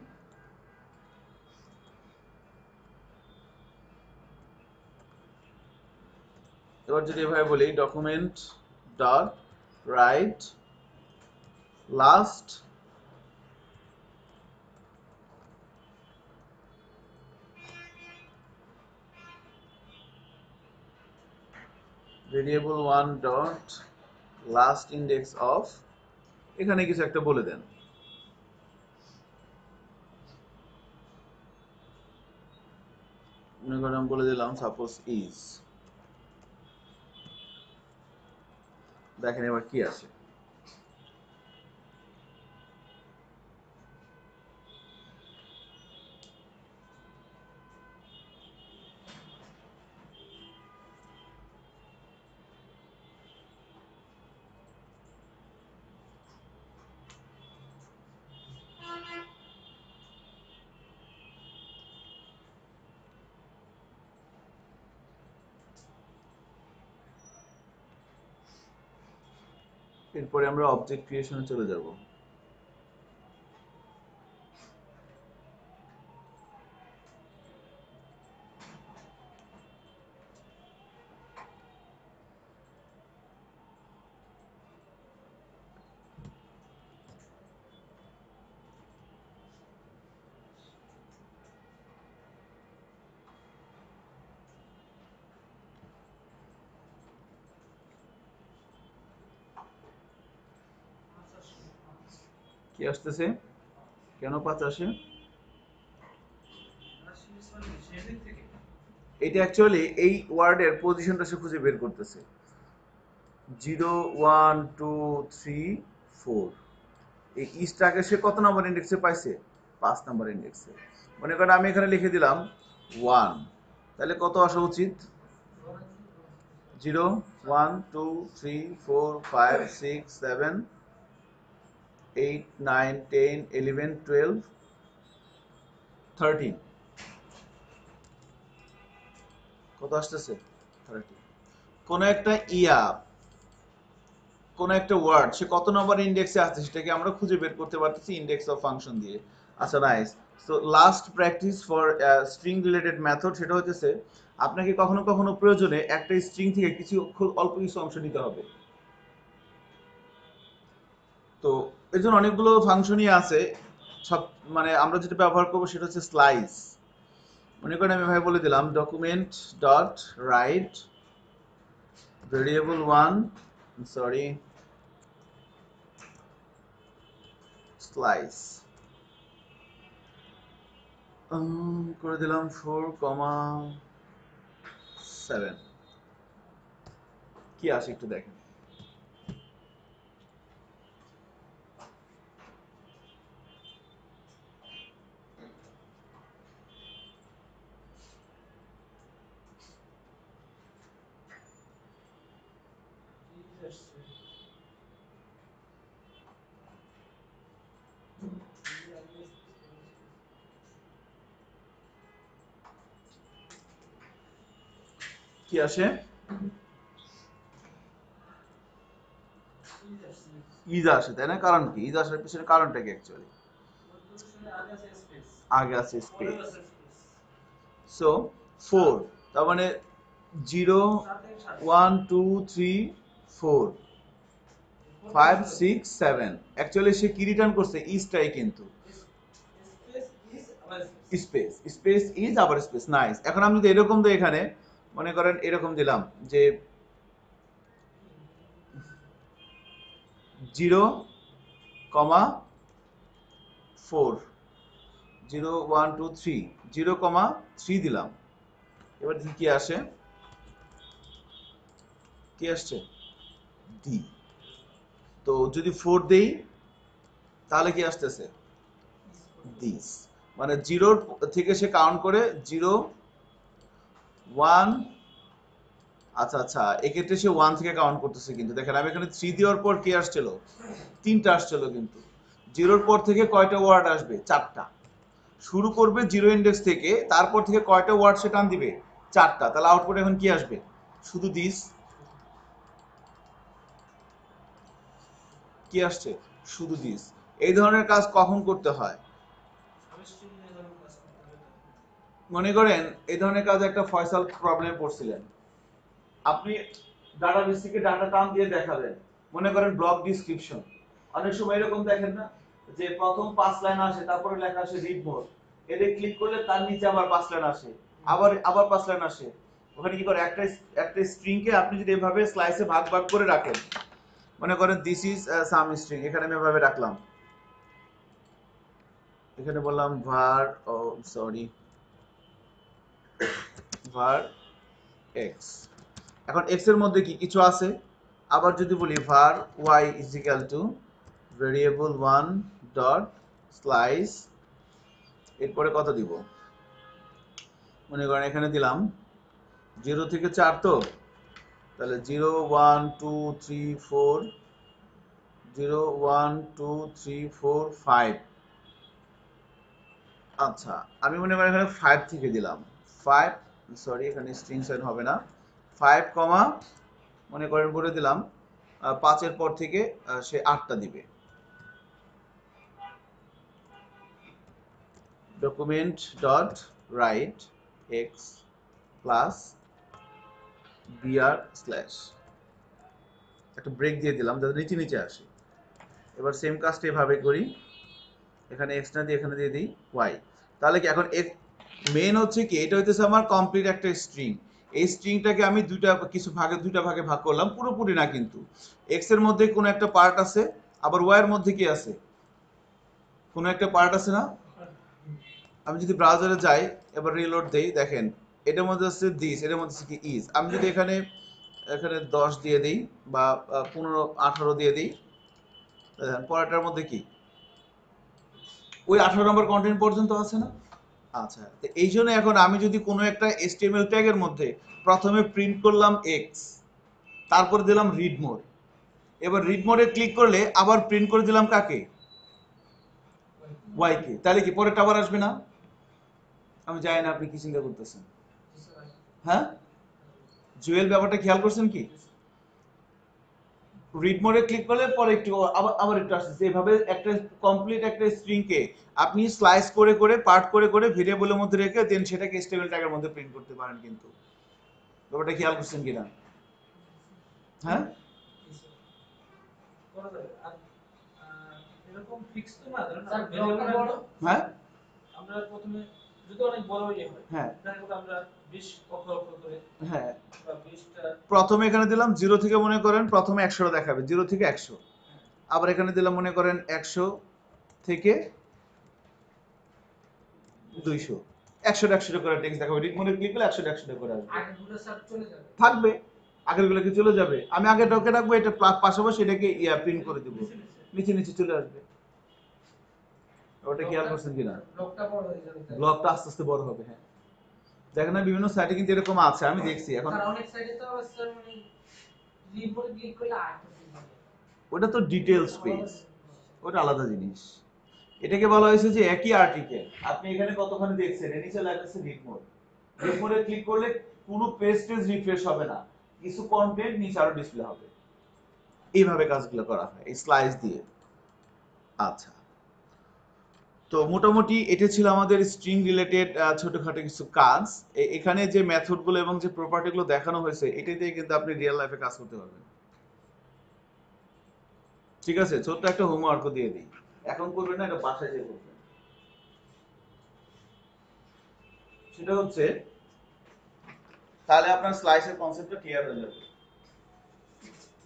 এবার যদি এভাবে বলি document dot right last variable one dot last index of, এখানে কিছু একটা বলে দেন। মনে করেন আমি বলে দিলাম সাপোজ ইজ, দেখেন এবার কি আসে। এরপরে আমরা অবজেক্ট ক্রিয়েশনে চলে যাব। কি আসতেছে? কেন 5 আসে? এটা অ্যাকচুয়ালি এই ওয়ার্ডের পজিশনটা সে খুঁজে বের করতেছে। 0 1 2 3 4, এই ইস্টাকে সে কত নম্বর ইন্ডেক্সে পাইছে? 5 নম্বর ইন্ডেক্সে। মনে করেন আমি এখানে লিখে দিলাম 1, তাহলে কত আসা উচিত? 0 1 2 3 4 5 6 7 8 9 10 11 12 13, কত আসতেছে? 13। কোন একটা কোন একটা ওয়ার্ড সে কত নম্বর ইন্ডেক্সে আছে সেটাকে আমরা খুঁজে বের করতে পারতেছি ইন্ডেক্স অফ ফাংশন দিয়ে। আচ্ছা nice. So last practice for string related method, সেটা হচ্ছে আপনাকে কখনো কখনো প্রয়োজনে একটা স্ট্রিং থেকে কিছু খুব অল্প কিছু অংশ নিতে হবে। তো এর জন্য অনেকগুলো ফাংশনই আছে, সব মানে আমরা যেটা ব্যবহার করবো সেটা হচ্ছে স্লাইস। মনে করেন আমি এভাবে বলে দিলাম document dot right variable one, sorry slice করে দিলাম 4,7, কি আসে একটু দেখেন। কি আসে? ঈদ আসে, তাই না? কারণ কি ঈদ আসার পিছনে কারণটা কি অ্যাকচুয়ালি? আগে আছে স্পেস। সো 4, তার মানে 0 1 2 3 4 5 6 7, অ্যাকচুয়ালি সে কি রিটার্ন করছে? ইজটাই কিন্তু স্পেস, স্পেস ইজ আবার স্পেস। নাইস। এখন আমি যদি এরকম দিই, এখানে মনে করেন এরকম দিলাম যে 0 4 0 1 2 3 0 3 দিলাম, এবার দেখি কি আসে। কি আসছে ডি। তো যদি 4 দেই তাহলে কি আসতেছে দিস, মানে 0 থেকে সে কাউন্ট করে 0 1। আচ্ছা আচ্ছা, এক্ষেত্রে সে 1 থেকে কাউন্ট করতেছে, কিন্তু দেখেন আমি এখানে 3 দেওয়ার পর কি আসছিল, 3টা আসছিল, কিন্তু 0-র পর থেকে কয়টা ওয়ার্ড আসবে, 4টা। শুরু করবে 0 ইন্ডেক্স থেকে, তারপর থেকে কয়টা ওয়ার্ড সে টান দিবে, 4টা। তাহলে আউটপুট এখন কি আসবে, শুধু দিস। কি আসছে, শুধু দিস। এই ধরনের কাজ কখন করতে হয়, সাবস্ট্রিং নিয়ে যখন কাজ করতে হবে তখন। মনে করেন এই ধরনের কাজ একটা ফয়সাল প্রবলেম পড়ছিলেন, আপনি ডাটাবেস থেকে ডাটা টার্ম দিয়ে দেখাবেন, মনে করেন ব্লক ডিসক্রিপশন। অনেক সময় এরকম দেখেন না, যে প্রথম 5 লাইন আসে, তারপরে লেখা আসে রিড মোর, এতে ক্লিক করলে তার নিচে আবার 5 লাইন আসে, আবার আবার 5 লাইন আসে। ওখানে কি করে, একটা একটা স্ট্রিং কে আপনি যদি এভাবে স্লাইসে ভাগ ভাগ করে রাখেন, মনে করেন দিস ইজ সাম স্ট্রিং, এখানে আমি এভাবে রাখলাম, এখানে বললাম var, ও সরি, var x। এখন x এর মধ্যে কি কিছু আছে, আবার যদি বলি var y is equal to variable 1 dot slice, এরপরে কত দিব, মনে করেন এখানে দিলাম 0 থেকে 4, তো তাহলে 0 1 2 3 4, 0 1 2 3 4 5। আচ্ছা, আমি মনে করি এখানে 5 থেকে দিলাম, 5, সরি এখানে স্ট্রিং সাইন হবে না, 5 কমা মনে করেন বলে দিলাম 5 এর পর থেকে সে 8টা দিবে। Document dot write X plus BR slash, একটা ব্রেক দিয়ে দিলাম যাতে নিচে নিচে আসে। এবার সেম কাজটা এভাবে করি, এখানে এক্স না দিয়ে এখানে দিয়ে দিই ওয়াই। তাহলে কি এখন মেন হচ্ছে কি, এটা হইতেছে আমার কমপ্লিট একটা স্ট্রিং। এই স্ট্রিংটাকে আমি দুইটা ভাগে ভাগ করলাম, পুরোপুরি না কিন্তু। এক্স এর মধ্যে কোনো একটা পার্ট আছে, আবার ওয়াই এর মধ্যে কি আছে, কোনো একটা পার্ট আছে না। আমি যদি ব্রাউজারে যাই, এবার রিলোড দেই, দেখেন এটার মধ্যে আছে দিস, এটার মধ্যে আছে কি ইজ। আমি যদি এখানে এখানে 10 দিয়ে দিই বা 15 18 দিয়ে দিই, দেখেন পরেরটার মধ্যে কি ওই 18 নম্বর কন্টেন্ট পর্যন্ত আছে না। আচ্ছা, তো এই জন্য এখন আমি যদি কোনো একটা HTML ট্যাগের মধ্যে প্রথমে প্রিন্ট করলাম এক্স, তারপর দিলাম রিড মোড, এবার রিড মোডে ক্লিক করলে আবার প্রিন্ট করে দিলাম কাকে, ওয়াই কে, তাহলে কি পরেরটা আবার আসবে না। আমি জানি না আপনি কি চিন্তা করতেছেন। হ্যাঁ, জুয়েল ব্যাপারটা খেয়াল করছেন কি, রিড মোডে ক্লিক করলে পরে একটু আবার আবার একটু আসছে, এভাবে একটা কমপ্লিট একটা স্ট্রিং কে আপনি স্লাইস করে করে পার্ট করে করে ভেরিয়েবলের মধ্যে রেখে দেন সেটাকে HTML ট্যাগের মধ্যে প্রিন্ট করতে পারেন, কিন্তু ব্যাপারটা খেয়াল করছেন কিনা। হ্যাঁ, করা যাবে। আর এরকম ফিক্স তো না, ধরুন স্যার, ভেরিয়েবল ব্লকটা বড়। হ্যাঁ, আমরা প্রথমে যদি অনেক বড় ইয়ে হয়, হ্যাঁ, দেখা গেল আমরা 20 অক্ষর অক্ষর করে হ্যাঁ, বা 20টা, প্রথমে এখানে দিলাম 0 থেকে, মনে করেন প্রথমে 100 দেখাবে, 0 থেকে 100। আবার এখানে দিলাম মনে করেন 100 থেকে 200, 100 করে টেক্সট দেখাবে, রিড মোডে ক্লিক করলে 100 করে আসবে, আগেরগুলো স্যার চলে যাবে। থাকবে আগের গুলো কি চলে যাবে, আমি আগে ঢোকে রাখবো, এটা পাশাপাশি এটাকে প্রিন্ট করে দিব, নিচে নিচে চলে আসবে। ওটা খেয়াল করছেন কিনা, ব্লকটা বড় হয়ে যাবে। ব্লকটা আস্তে আস্তে বড় হবে। হ্যাঁ, দেখেন না বিভিন্ন সাইটে কিন্তু এরকম আছে, আমি দেখছি। এখন স্যার অনেক সাইডে তো স্যার মানে রিপোর্ট ক্লিক করলে আরেকটা পেজ হবে। ওটা তো ডিটেইলস পেজ, ওটা আলাদা জিনিস। এটাকে বলা হয়েছে যে একই আর্টিকেল আপনি এখানে কতখানি দেখছেন, এর নিচে লেখা আছে রিড মোড, রিড মোডে ক্লিক করলে পুরো পেজ রিফ্রেশ হবে না, কিছু কন্টেন্ট নিচে আরো ডিসপ্লে হবে। এইভাবে কাজগুলো করা হয় এই স্লাইস দিয়ে। আচ্ছা, তো মোটামুটি এটা ছিল আমাদের স্ট্রিং রিলেটেড ছোটখাটো কিছু কাজ। এখানে যে মেথডগুলো এবং যে প্রপার্টিগুলো দেখানো হয়েছে, এটা দিয়ে কিন্তু আপনি রিয়েল লাইফে কাজ করতে পারবেন। ঠিক আছে, ছোট্ট একটা হোমওয়ার্কও দিয়ে দিই, এখন করবেন না, এটা বাসায় যেয়ে করবেন। সেটা হচ্ছে, তাহলে আপনার স্লাইসের কনসেপ্টটা ক্লিয়ার হয়ে যাবে।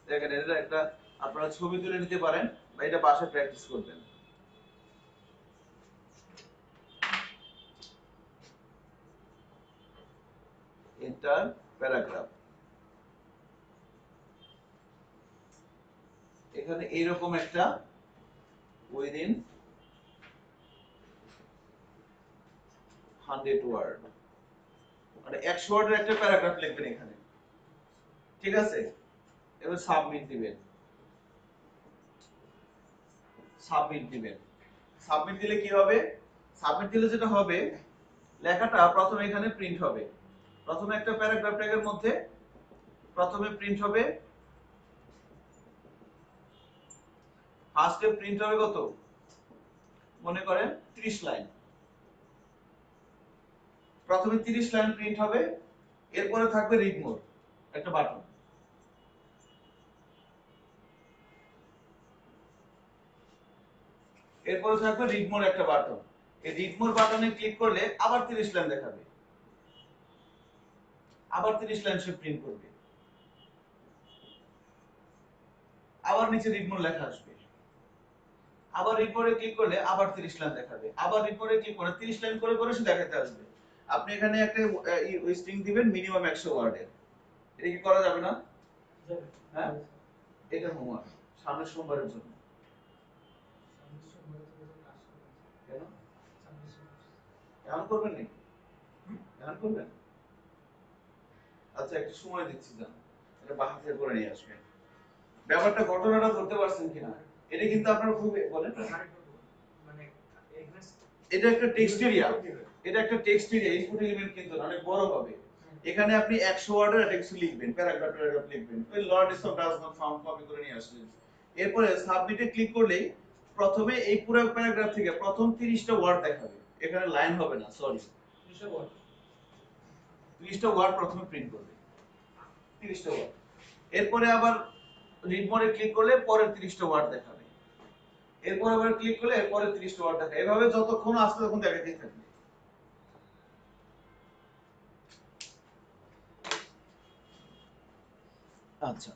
দেখেন এটা একটা আপনারা ছবি তুলে নিতে পারেন বা এটা বাসায় প্র্যাকটিস করবেন। এন্টার প্যারাগ্রাফ, এখানে এইরকম একটা উইদিন 100 ওয়ার্ড, মানে 100 ওয়ার্ডের একটা প্যারাগ্রাফ লিখবেন এখানে, ঠিক আছে? এবার সাবমিট দিবেন, সাবমিট দিবেন। সাবমিট দিলে কি হবে? সাবমিট দিলে যেটা হবে, লেখাটা প্রথমে এখানে প্রিন্ট হবে। প্রথমে একটা প্যারাগ্রাফ ট্যাগের মধ্যে প্রথমে প্রিন্ট হবে, ফার্স্টে প্রিন্ট হবে কত, মনে করেন 30 লাইন। প্রথমে 30 লাইন প্রিন্ট হবে, এরপরে থাকবে রিড মোর একটা বাটন। এরপরে থাকবে রিড মোর একটা বাটন। এই রিড মোর বাটনে ক্লিক করলে আবার 30 লাইন দেখাবে, আবার 30 লাইন সে প্রিন্ট করবে, আবার নিচে রিড মোর লেখা আসবে, আবার রিড মোরে ক্লিক করলে আবার 30 লাইন দেখাবে, আবার রিড মোরে ক্লিক করে 30 লাইন করে করে সে দেখাতে আসবে। আপনি এখানে একটা স্ট্রিং দিবেন মিনিমাম 100 ওয়ার্ডের। এটা কি করা যাবে না? হ্যাঁ, এটা হোমওয়ার্ক সামনের সোমবারের জন্য। কেন এখন করবেন নাকি? এখন করবেন? আচ্ছা, একটু সময় দিচ্ছি, যান এটা বাসা থেকে করে নিয়ে আসবেন। ব্যাপারটা ঘটনাটা ধরতে পারছেন কিনা? এটা কিন্তু আপনার খুব বলেন, মানে এটা একটা টেক্সট এরিয়া, এটা একটা টেক্সট এরিয়া, ইনপুট এলিমেন্ট কিন্তু না, অনেক বড় হবে। এখানে আপনি 100 ওয়ার্ডের একটা কিছু লিখবেন, প্যারাগ্রাফ প্যারাগ্রাফ লিখবেন, ওই Lord is of does not found copy করে নিয়ে আসলেন। এরপরে সাবমিটে ক্লিক করলেই প্রথমে এই পুরো প্যারাগ্রাফ থেকে প্রথম 30টা ওয়ার্ড দেখাবে, এখানে লাইন হবে না, সরি, 30টা ওয়ার্ড প্রথমে প্রিন্ট করবে, 30টা ওয়ার্ড। এরপরে আবার রিড মোরে ক্লিক করলে পরের 30টা ওয়ার্ড দেখাবে, এরপর আবার ক্লিক করলে এরপরে 30টা ওয়ার্ড দেখাবে, এভাবে যতক্ষণ আসবে তখন দেখাতেই থাকবে। আচ্ছা,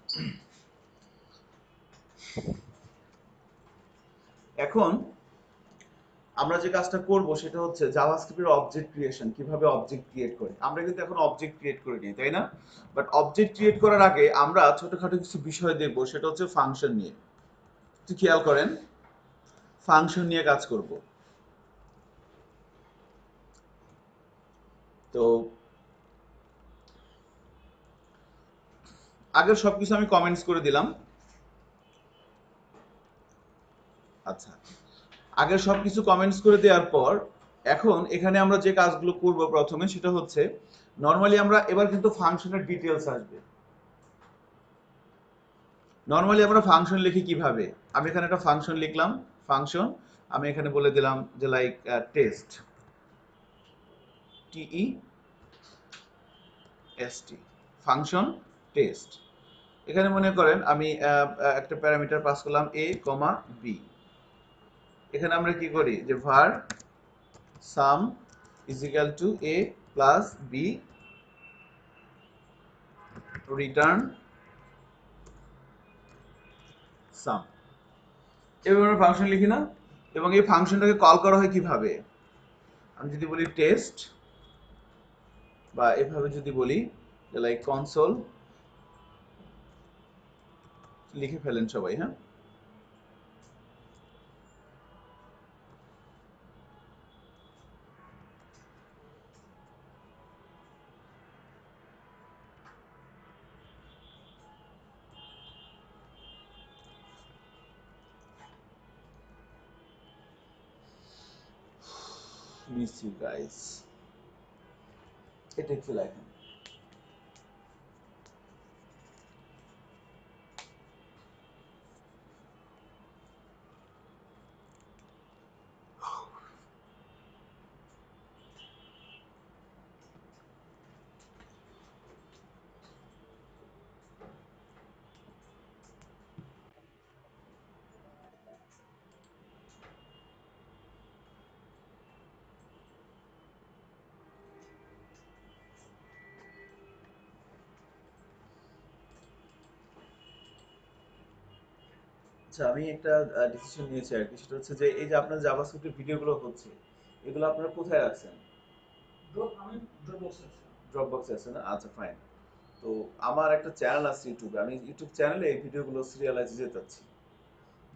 এখন আমরা যে কাজটা করব সেটা হচ্ছে জাভাস্ক্রিপ্টের অবজেক্ট ক্রিয়েশন, কিভাবে অবজেক্ট ক্রিয়েট করে। আমরা কিন্তু এখন অবজেক্ট ক্রিয়েট করে নিই, তাই না? বাট অবজেক্ট ক্রিয়েট করার আগে আমরা ছোটখাটো কিছু বিষয় দেখব, সেটা হচ্ছে ফাংশন নিয়ে। একটু খেয়াল করেন, ফাংশন নিয়ে কাজ করব। তো আগের সবকিছু আমি কমেন্টস করে দিলাম। আচ্ছা, আগের সবকিছু কমেন্টস করে দেওয়ার পর এখন এখানে আমরা যে কাজগুলো করব প্রথমে সেটা হচ্ছে, নরমালি আমরা এবার কিন্তু ফাংশনের ডিটেইলস আসবে। নরমালি আমরা ফাংশন লিখি কিভাবে? আমি এখানে একটা ফাংশন লিখলাম, ফাংশন আমি এখানে বলে দিলাম যে লাইক টেস্ট, টিই এসটি, ফাংশন টেস্ট। এখানে মনে করেন আমি একটা প্যারামিটার পাস করলাম a, b। এখানে আমরা কি করি যে var sum is equal to a plus b, return sum। এভাবে আমরা ফাংশন লিখি না? এবং এই ফাংশনটাকে কল করা হয় কিভাবে? আমি যদি বলি টেস্ট, বা এভাবে যদি বলি যে লাইক কনসোল, লিখে ফেলেন সবাই, হ্যাঁ? Miss you guys, এটা একটু লেখেন। আচ্ছা, আমি একটা ডিসিশন নিয়েছি আর কি, সেটা হচ্ছে যে এই যে আপনার জাভাস্ক্রিপ্টের ভিডিওগুলো হচ্ছে, এগুলো আপনারা কোথায় রাখছেন? আমি ড্রপবক্সে আছি। ড্রপবক্সে আছে না? আচ্ছা, ফাইন। তো আমার একটা চ্যানেল আছে ইউটিউবে, আমি ইউটিউব চ্যানেলে এই ভিডিওগুলো সিরিয়ালাইজে যেতে চাচ্ছি।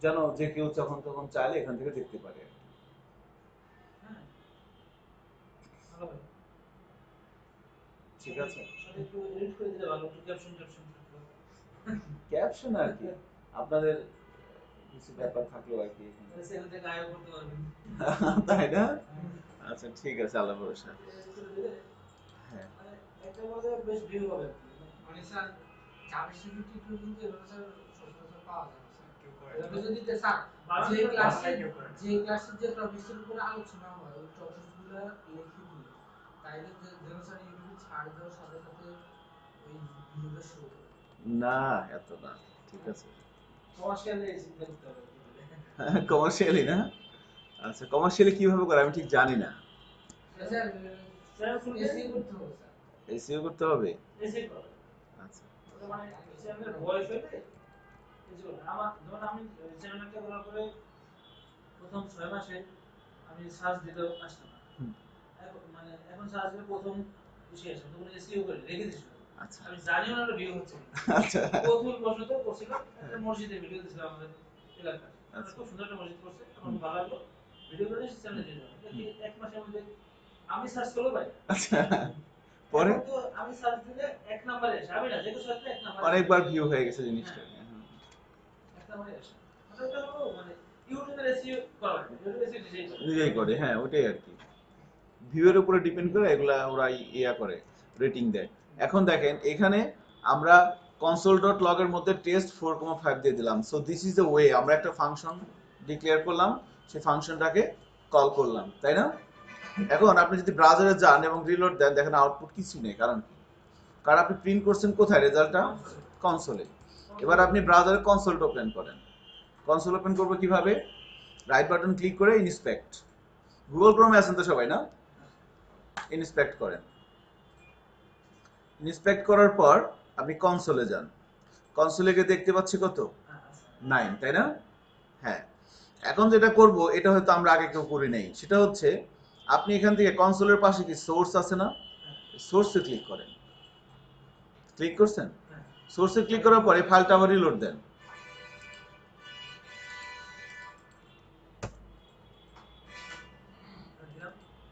যেন যে কেউ যখন তখন চাইলে এখান থেকে দেখতে পারে। হ্যাঁ ভালো ভাই। ঠিক আছে, সাথে একটু এডিট করে দিলে ভালো, একটু ক্যাপশন ট্যাপশন থাকলো। ক্যাপশন আর কি আপনাদের কিছু ব্যাপার থাকলো আর কি এখানে। তাহলে সেখান থেকে আয়ও করতে পারবেন। তাই না? আচ্ছা ঠিক আছে, আল্লাহ ভরসা। edit করে দিলে হ্যাঁ মানে একটা বলতে বেশ ভিউ হবে আর কি। মানে স্যার জাভাস্ক্রিপ্ট টুল কিন্তু এভাবে স্যার সচরাচর পাওয়া যায় না স্যার। কেউ করে এভাবে যদি স্যার বানানো যে যাবে, ক্লাসে বাংলায় কেউ করে না। যে টপিকসের উপরে আলোচনা হয় ওই টপিকসগুলো লিখে দিলে তাইলে যেন স্যার ইউটিউবে ছাড় দেওয়ার সাথে সাথে ওই ভিডিওটা শো করে। না, এত না, ঠিক আছে। কমার্শিয়াল এই চিন্তা করতে হবে। কমার্শিয়ালি না? আচ্ছা কমার্শিয়ালি কিভাবে করে আমি ঠিক জানি না। স্যার চ্যানেল খুলবে, এসিও করতে হবে স্যার। এসইও করতে হবে? এসে করবে। আচ্ছা ওটা মানে চ্যানেলের ভয়েস হইলে এই যে আমার যেমন আমি চ্যানেল একটা করার পরে প্রথম 6 মাসে আমি সার্চ দিতেও আসতাম না। হুম। মানে এখন সার্চ দিলে প্রথম এসে আসে, তখন এসইও করে রেখে দিয়েছিল। আচ্ছা আমি জানিও না ভিউ হচ্ছে না। আচ্ছা প্রথম বছর তো করছিলাম একটা মসজিদে ভিডিও দিয়েছিলাম আমাদের এলাকায়। আচ্ছা। খুব সুন্দর একটা মসজিদ করছে, আমার হুম। খুব ভালো লাগলো। ভিডিও করে চ্যানেলে দিয়ে দিলাম। হুম। এক মাসের মধ্যে আমি সার্চ করলো ভাই। আচ্ছা পরে এখন তো আমি সার্চ দিলে এক নম্বরে আসে, আমি না যে কিছু একটা এক নম্বরে অনেকবার ভিউ হয়ে গেছে জিনিসটা। এক নম্বরে আসে। মানে ওটা হলো মানে ইউটিউবের এসইও করা লাগে, ইউটিউব এসইও ডিজাইন করে। নিজেই করে, হ্যাঁ ওটাই আর কি। ভিউয়ের উপরে ডিপেন্ড করে এগুলা ওরা ইয়া করে, রেটিং দেয়। এখন দেখেন এখানে আমরা console.log এর মধ্যে test 4.5 দিয়ে দিলাম। So this is the way আমরা একটা ফাংশন ডিক্লেয়ার করলাম, সেই ফাংশনটাকে কল করলাম, তাই না? এখন আপনি যদি ব্রাউজারে যান এবং রিলোড দেন, দেখেন আউটপুট কিছুই নেই। কারণ কি? কারণ আপনি প্রিন্ট করছেন কোথায় রেজাল্টটা? কনসোলে। এবার আপনি ব্রাউজারে কনসোলটা ওপেন করেন। কনসোল ওপেন করবো কিভাবে? রাইট বাটন ক্লিক করে ইন্সপেক্ট। গুগল ক্রোমে আছেন তো সবাই না? ইন্সপেক্ট করেন। ইন্সপেক্ট করার পর আপনি কনসোলে যান। কনসোলে গিয়ে দেখতে পাচ্ছি কত? 9, তাই না? হ্যাঁ। এখন যেটা করব এটা হয়তো আমরা আগে কেউ করি নাই। সেটা হচ্ছে আপনি এখান থেকে কনসোলের পাশে কি সোর্স আছে না? সোর্সে ক্লিক করেন। ক্লিক করছেন? সোর্সে ক্লিক করার পরে ফাইলটা আবার রিলোড দেন।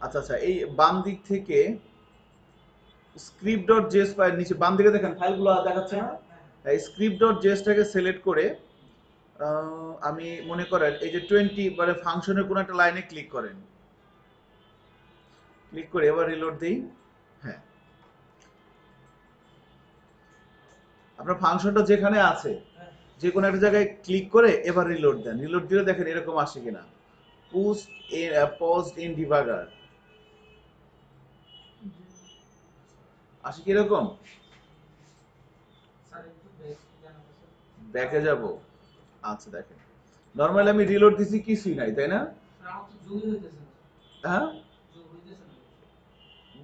আচ্ছা আচ্ছা, এই বাম দিক থেকে script.js ফাইল নিচে বাম দিকে দেখেন ফাইলগুলো দেখাচ্ছে না? এই script.js-টাকে সিলেক্ট করে আমি মনে করেন এই যে 20 মানে ফাংশনের কোন একটা লাইনে ক্লিক করেন। ক্লিক করে এবার রিলোড দেই। হ্যাঁ, আপনার ফাংশনটা যেখানে আছে যে কোনো একটা জায়গায় ক্লিক করে এবার রিলোড দেন। রিলোড দিলে দেখেন এরকম আসে কিনা। পজ ইন ডিবাগার আসে কি এরকম? স্যার একটু বেস্ট জানাবো স্যার। ব্যাকে যাব। আচ্ছা দেখেন নরমালি আমি রিলোড দিছি কিছুই নাই, তাই না? স্যার আমার তো জোই হইতেছে না স্যার। হ্যাঁ জো হইতেছে না।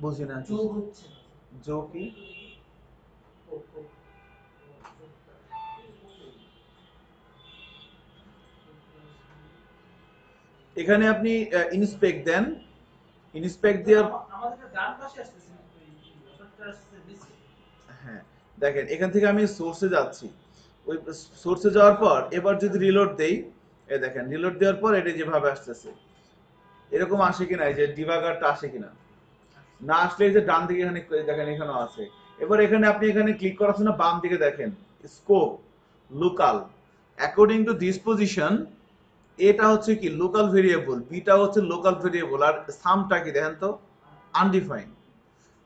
বুঝি না জো হচ্ছে না। জো কি? ও ও এখানে আপনি ইন্সপেক্ট দেন। ইন্সপেক্ট দেওয়ার আমাদের ডান পাশে আসতেছে ব্যাপারটা আসছে নিচে। হ্যাঁ দেখেন এখান থেকে আমি সোর্সে যাচ্ছি। ওই সোর্সে যাওয়ার পর এবার যদি রিলোড দেই, এই দেখেন রিলোড দেওয়ার পর এটা যেভাবে আসতেছে এরকম আসে কিনা, এই যে ডিবাগারটা আসে কিনা। না আসলে এই যে ডান দিকে এখানে দেখেন এখানেও আছে। এবার এখানে আপনি এখানে ক্লিক করাচ্ছেন না, বাম দিকে দেখেন scope local according to this position. এটা হচ্ছে কি লোকাল ভেরিয়েবল, বিটা হচ্ছে লোকাল ভেরিয়েবল, আর সামটা কি দেখেন তো আনডিফাইন্ড।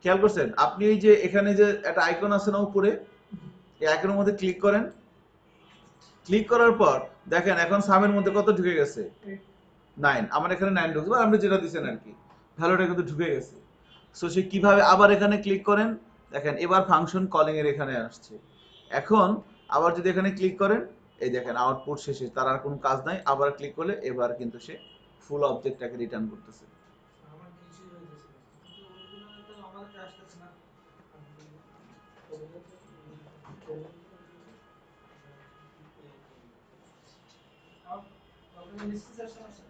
খেয়াল করছেন আপনি এই যে এখানে যে একটা আইকন আছে না উপরে, এই আইকনের মধ্যে ক্লিক করেন। ক্লিক করার পর দেখেন এখন সামের মধ্যে কত ঢুকে গেছে? 9। আমার এখানে 9 ঢুকবে, আপনি যেটা দিচ্ছেন আর কি ভ্যালুটা কিন্তু ঢুকে গেছে। সো সে কিভাবে আবার এখানে ক্লিক করেন, দেখেন এবার ফাংশন কলিং এর এখানে আসছে। এখন আবার যদি এখানে ক্লিক করেন, এই দেখেন আউটপুট শেষে, তার আর কোনো কাজ নাই। আবার ক্লিক করলে এবার কিন্তু সে ফুল অবজেক্টটাকে রিটার্ন করতেছে। আমার কিছুই হইতেছে না। কিন্তু ওইগুলো তো আমাদের আসতেছে না। আপনাদের নিশ্চিত সমস্যা।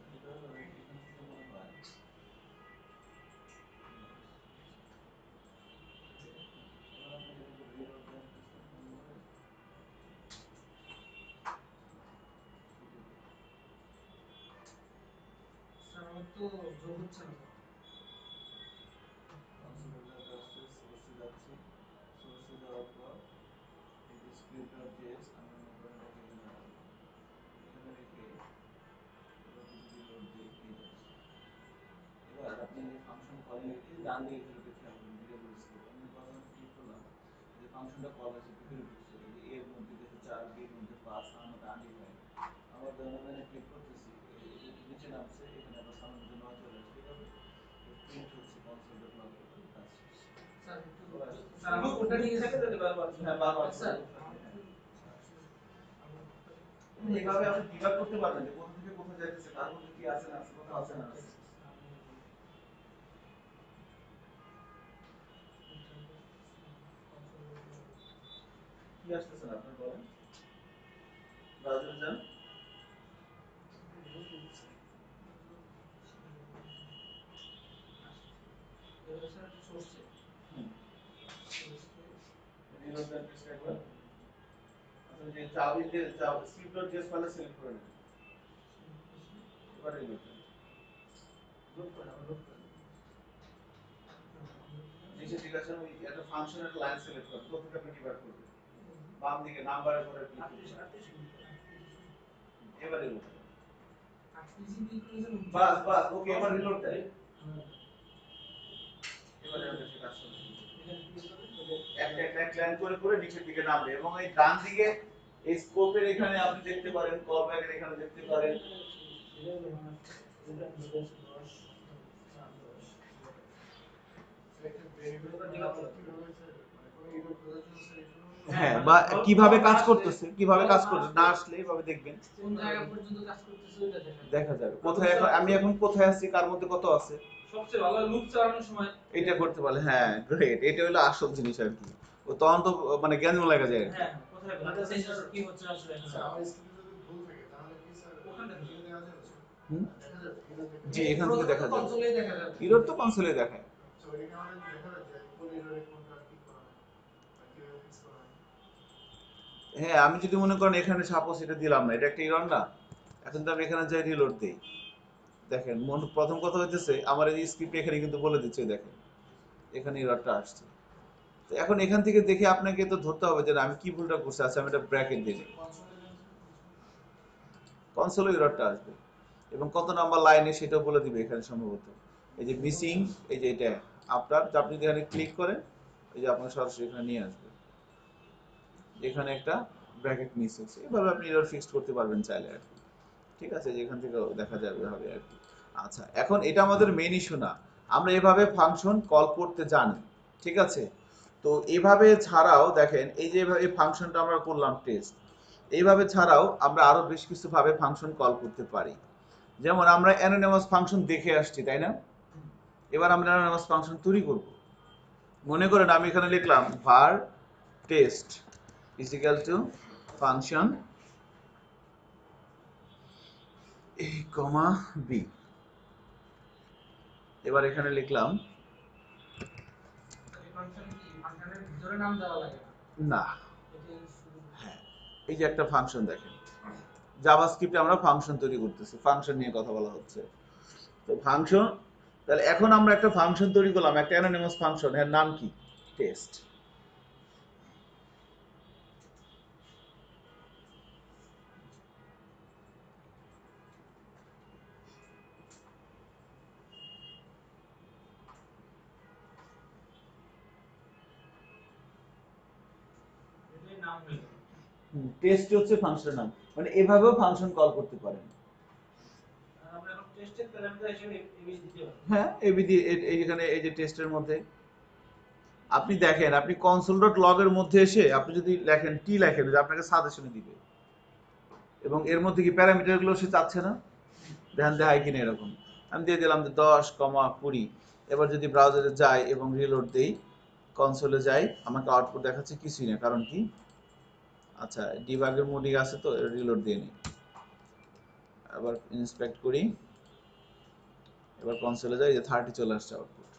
তো যোগ হচ্ছে না তো। কনসোলের কাছে সোর্সে যাচ্ছি, সোর্সে যাওয়ার পর এই যে script.js আমি মনে করেন এটাকে এখানে রাখলাম, এখানে রেখে এবার যদি লোড দিই এই যাচ্ছে। এবার আপনি যে ফাংশন কল লিখে ডান দিকে ফেরতে খেয়াল করুন, দিকে লোড স্ক্রিপ্ট আমি প্রথমে ক্লিক করলাম, যে ফাংশনটা কল হয়েছে ভিতরে ঢুকছে, এই যে এর মধ্যে দেখে 4 বি এর মধ্যে 5 আমাদের আনডিফাইন্ড, আবার জনগণে ক্লিক করতেছি এই যে নিচে নামছে, এখানে আবার সামনের মধ্যে নয় চলে আসছে, এভাবে প্রিন্ট হচ্ছে কনসোল.লগ এর কাজ শেষ। স্যার একটু স্যার আমার কোডটা ঠিক আছে তো বারবার হ্যাঁ বারবার স্যার এইভাবে আপনি ডিবাগ করতে পারবেন যে কোথা থেকে কোথায় যাইতেছে, কার মধ্যে কি আছে না আছে, কোথাও আছে না আছে। কি আসতেছে না আপনার বলেন, ব্রাউজারে যান। হুম, রিলোড দেন টেস্ট একবার। আচ্ছা যে চাবি যে script.js ফাইলে সিলেক্ট করে নেন, এবার রিলোড দেন। নিচে ঠিক আছে, ওই একটা ফাংশনের লাইন সিলেক্ট করুন, কোথা থেকে আপনি ডিবাগ করবেন, বাম দিকে নাম্বারের পরে ক্লিক করুন, এবার রিলোড দেন। বাস বাস ওকে, এবার রিলোড দেন। এবার আমাদের কাজ শুরু করুন। একটা একটা ক্লান করে করে নিচের দিকে নামবে, এবং এই ডান দিকে এই স্কোপের এখানে আপনি দেখতে পারেন, কল ব্যাকের এখানে দেখতে পারেন। হ্যাঁ, বা কিভাবে কাজ করতেছে, কিভাবে কাজ করতেছে না আসলে এভাবে দেখবেন, কোন জায়গা পর্যন্ত কাজ করতেছে ওইটা দেখা যাবে কোথায় এখন আমি এখন কোথায় আছি, কার মধ্যে কত আছে। সবচেয়ে ভালো লুপ চালানোর সময় এটা করতে পারলে হ্যাঁ গ্রেট, এটা হলো আসল জিনিস আর কি। ও তখন তো মানে জ্ঞান লাগা যায় আর কি। হ্যাঁ কোথায় কি হচ্ছে আসলে আমার স্ক্রিপ্টে যদি ভুল থাকে তাহলে কি স্যার ওখান থেকে ভিউ দেওয়া যাবে হুম, দেখা যাবে জি এখান থেকে দেখা যাবে, কনসোলেই দেখা যাবে এরর তো কনসোলে দেখায়। সো এটা আমাদের দেখা যাবে যে কোন এররে কোনটা ঠিক করা হয় বা কিভাবে ফিক্স করা হয়। হ্যাঁ আমি যদি মনে করেন এখানে সাপোজ এটা দিলাম না, এটা একটা এরর না, এখন তো আমি এখানে যাই রিলোড দেই, দেখেন প্রথম কথা হইতেছে আমার এই স্ক্রিপ্ট এখানে কিন্তু বলে দিচ্ছে, দেখেন এখানে এররটা আসছে। তো এখন এখান থেকে দেখে আপনাকে তো ধরতে হবে যে না, আমি কি ভুলটা করছি, আচ্ছা আমি এটা ব্র্যাকেট দিই, কনসোলে দেন কনসোলে এররটা আসবে, এবং কত নাম্বার লাইনে সেটাও বলে দিবে এখানে সম্ভবত। এই যে মিসিং, এই যে এটা আপনার, আপনি যদি এখানে ক্লিক করেন এই যে আপনার সরাসরি এখানে নিয়ে আসবে, এখানে একটা ব্র্যাকেট মিস হচ্ছে, এভাবে আপনি এরর ফিক্সড করতে পারবেন চাইলে আর কি। ঠিক আছে, যেখান থেকে দেখা যাবে হবে আর কি। আচ্ছা এখন এটা আমাদের মেইন ইস্যু না, আমরা এভাবে ফাংশন কল করতে জানি, ঠিক আছে। তো এভাবে ছাড়াও দেখেন এই যে এই ফাংশনটা আমরা করলাম টেস্ট, এইভাবে ছাড়াও আমরা আরো বেশ কিছু ভাবে ফাংশন কল করতে পারি। যেমন আমরা অ্যানোনিমাস ফাংশন দেখে আসছি তাই না, এবার আমরা অ্যানোনিমাস ফাংশন তৈরি করব। মনে করেন আমি এখানে লিখলাম var test is equal to function a comma b, এবার এখানে লিখলাম এই ফাংশন কি ফাংশনের ভিতরে নাম দেওয়া লাগে না, না এটা শুধু হ্যাঁ এই যে একটা ফাংশন দেখেন, জাভাস্ক্রিপ্টে আমরা ফাংশন তৈরি করতেছি, ফাংশন নিয়ে কথা বলা হচ্ছে। তো ফাংশন, তাহলে এখন আমরা একটা ফাংশন তৈরি করলাম, একটা অ্যানোনিমাস ফাংশন, এর নাম কি টেস্ট। এটাই নাম হয়ে গেল। টেস্ট হচ্ছে ফাংশনের নাম, মানে এভাবেও ফাংশন কল করতে পারেন। আমরা এখন টেস্টের প্যারামিটার হিসেবে এবিসি দিতে পারি। হ্যাঁ এবি দিয়ে এইখানে এই যে টেস্টের মধ্যে আপনি দেখেন, আপনি console.log এর মধ্যে এসে আপনি যদি লেখেন টি লেখেন, যে আপনাকে সাজেশনে দিবে, এবং এর মধ্যে কি প্যারামিটার গুলো সে চাচ্ছে না, ধ্যান দেয় কিনা এরকম। আমি দিয়ে দিলাম যে 10,20, এবার যদি ব্রাউজারে যাই এবং রিলোড দেই, কনসোলে যাই, আমাকে আউটপুট দেখাচ্ছে কিছুই না, কারণ কি, আচ্ছা ডিবাগের মোডে আছে তো রিলোড দিয়ে নিই, আবার ইন্সপেক্ট করি, এবার কনসোলে যাই, যে 30 চলে আসছে আউটপুট।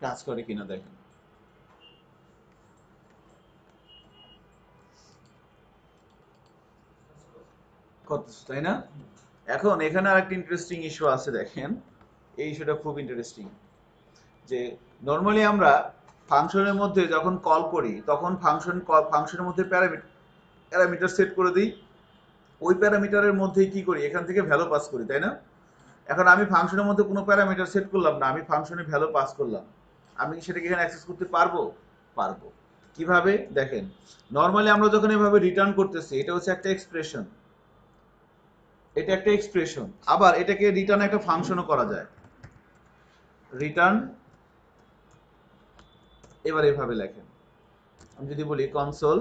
কাজ করে কিনা দেখেন। করতেছো, তাই না? এখন এখানে আরেকটা ইন্টারেস্টিং ইস্যু আছে, দেখেন এই ইস্যুটা খুব ইন্টারেস্টিং। যে নর্মালি আমরা ফাংশনের মধ্যে যখন কল করি তখন ফাংশনের মধ্যে প্যারামিটার সেট করে দিই, ওই প্যারামিটারের মধ্যেই কি করি, এখান থেকে ভ্যালু পাস করি, তাই না? এখন আমি ফাংশনের মধ্যে কোনো প্যারামিটার সেট করলাম না, আমি ফাংশনে ভ্যালু পাস করলাম, আমি কি সেটাকে এখানে অ্যাক্সেস করতে পারবো? পারবো। কিভাবে দেখেন, নর্মালি আমরা যখন এভাবে রিটার্ন করতেছি, এটা হচ্ছে একটা এক্সপ্রেশন, এটা একটা এক্সপ্রেশন, আবার এটাকে রিটার্ন একটা ফাংশনও করা যায়। রিটার্ন এবার এভাবে লেখেন, আমি যদি বলি কনসোল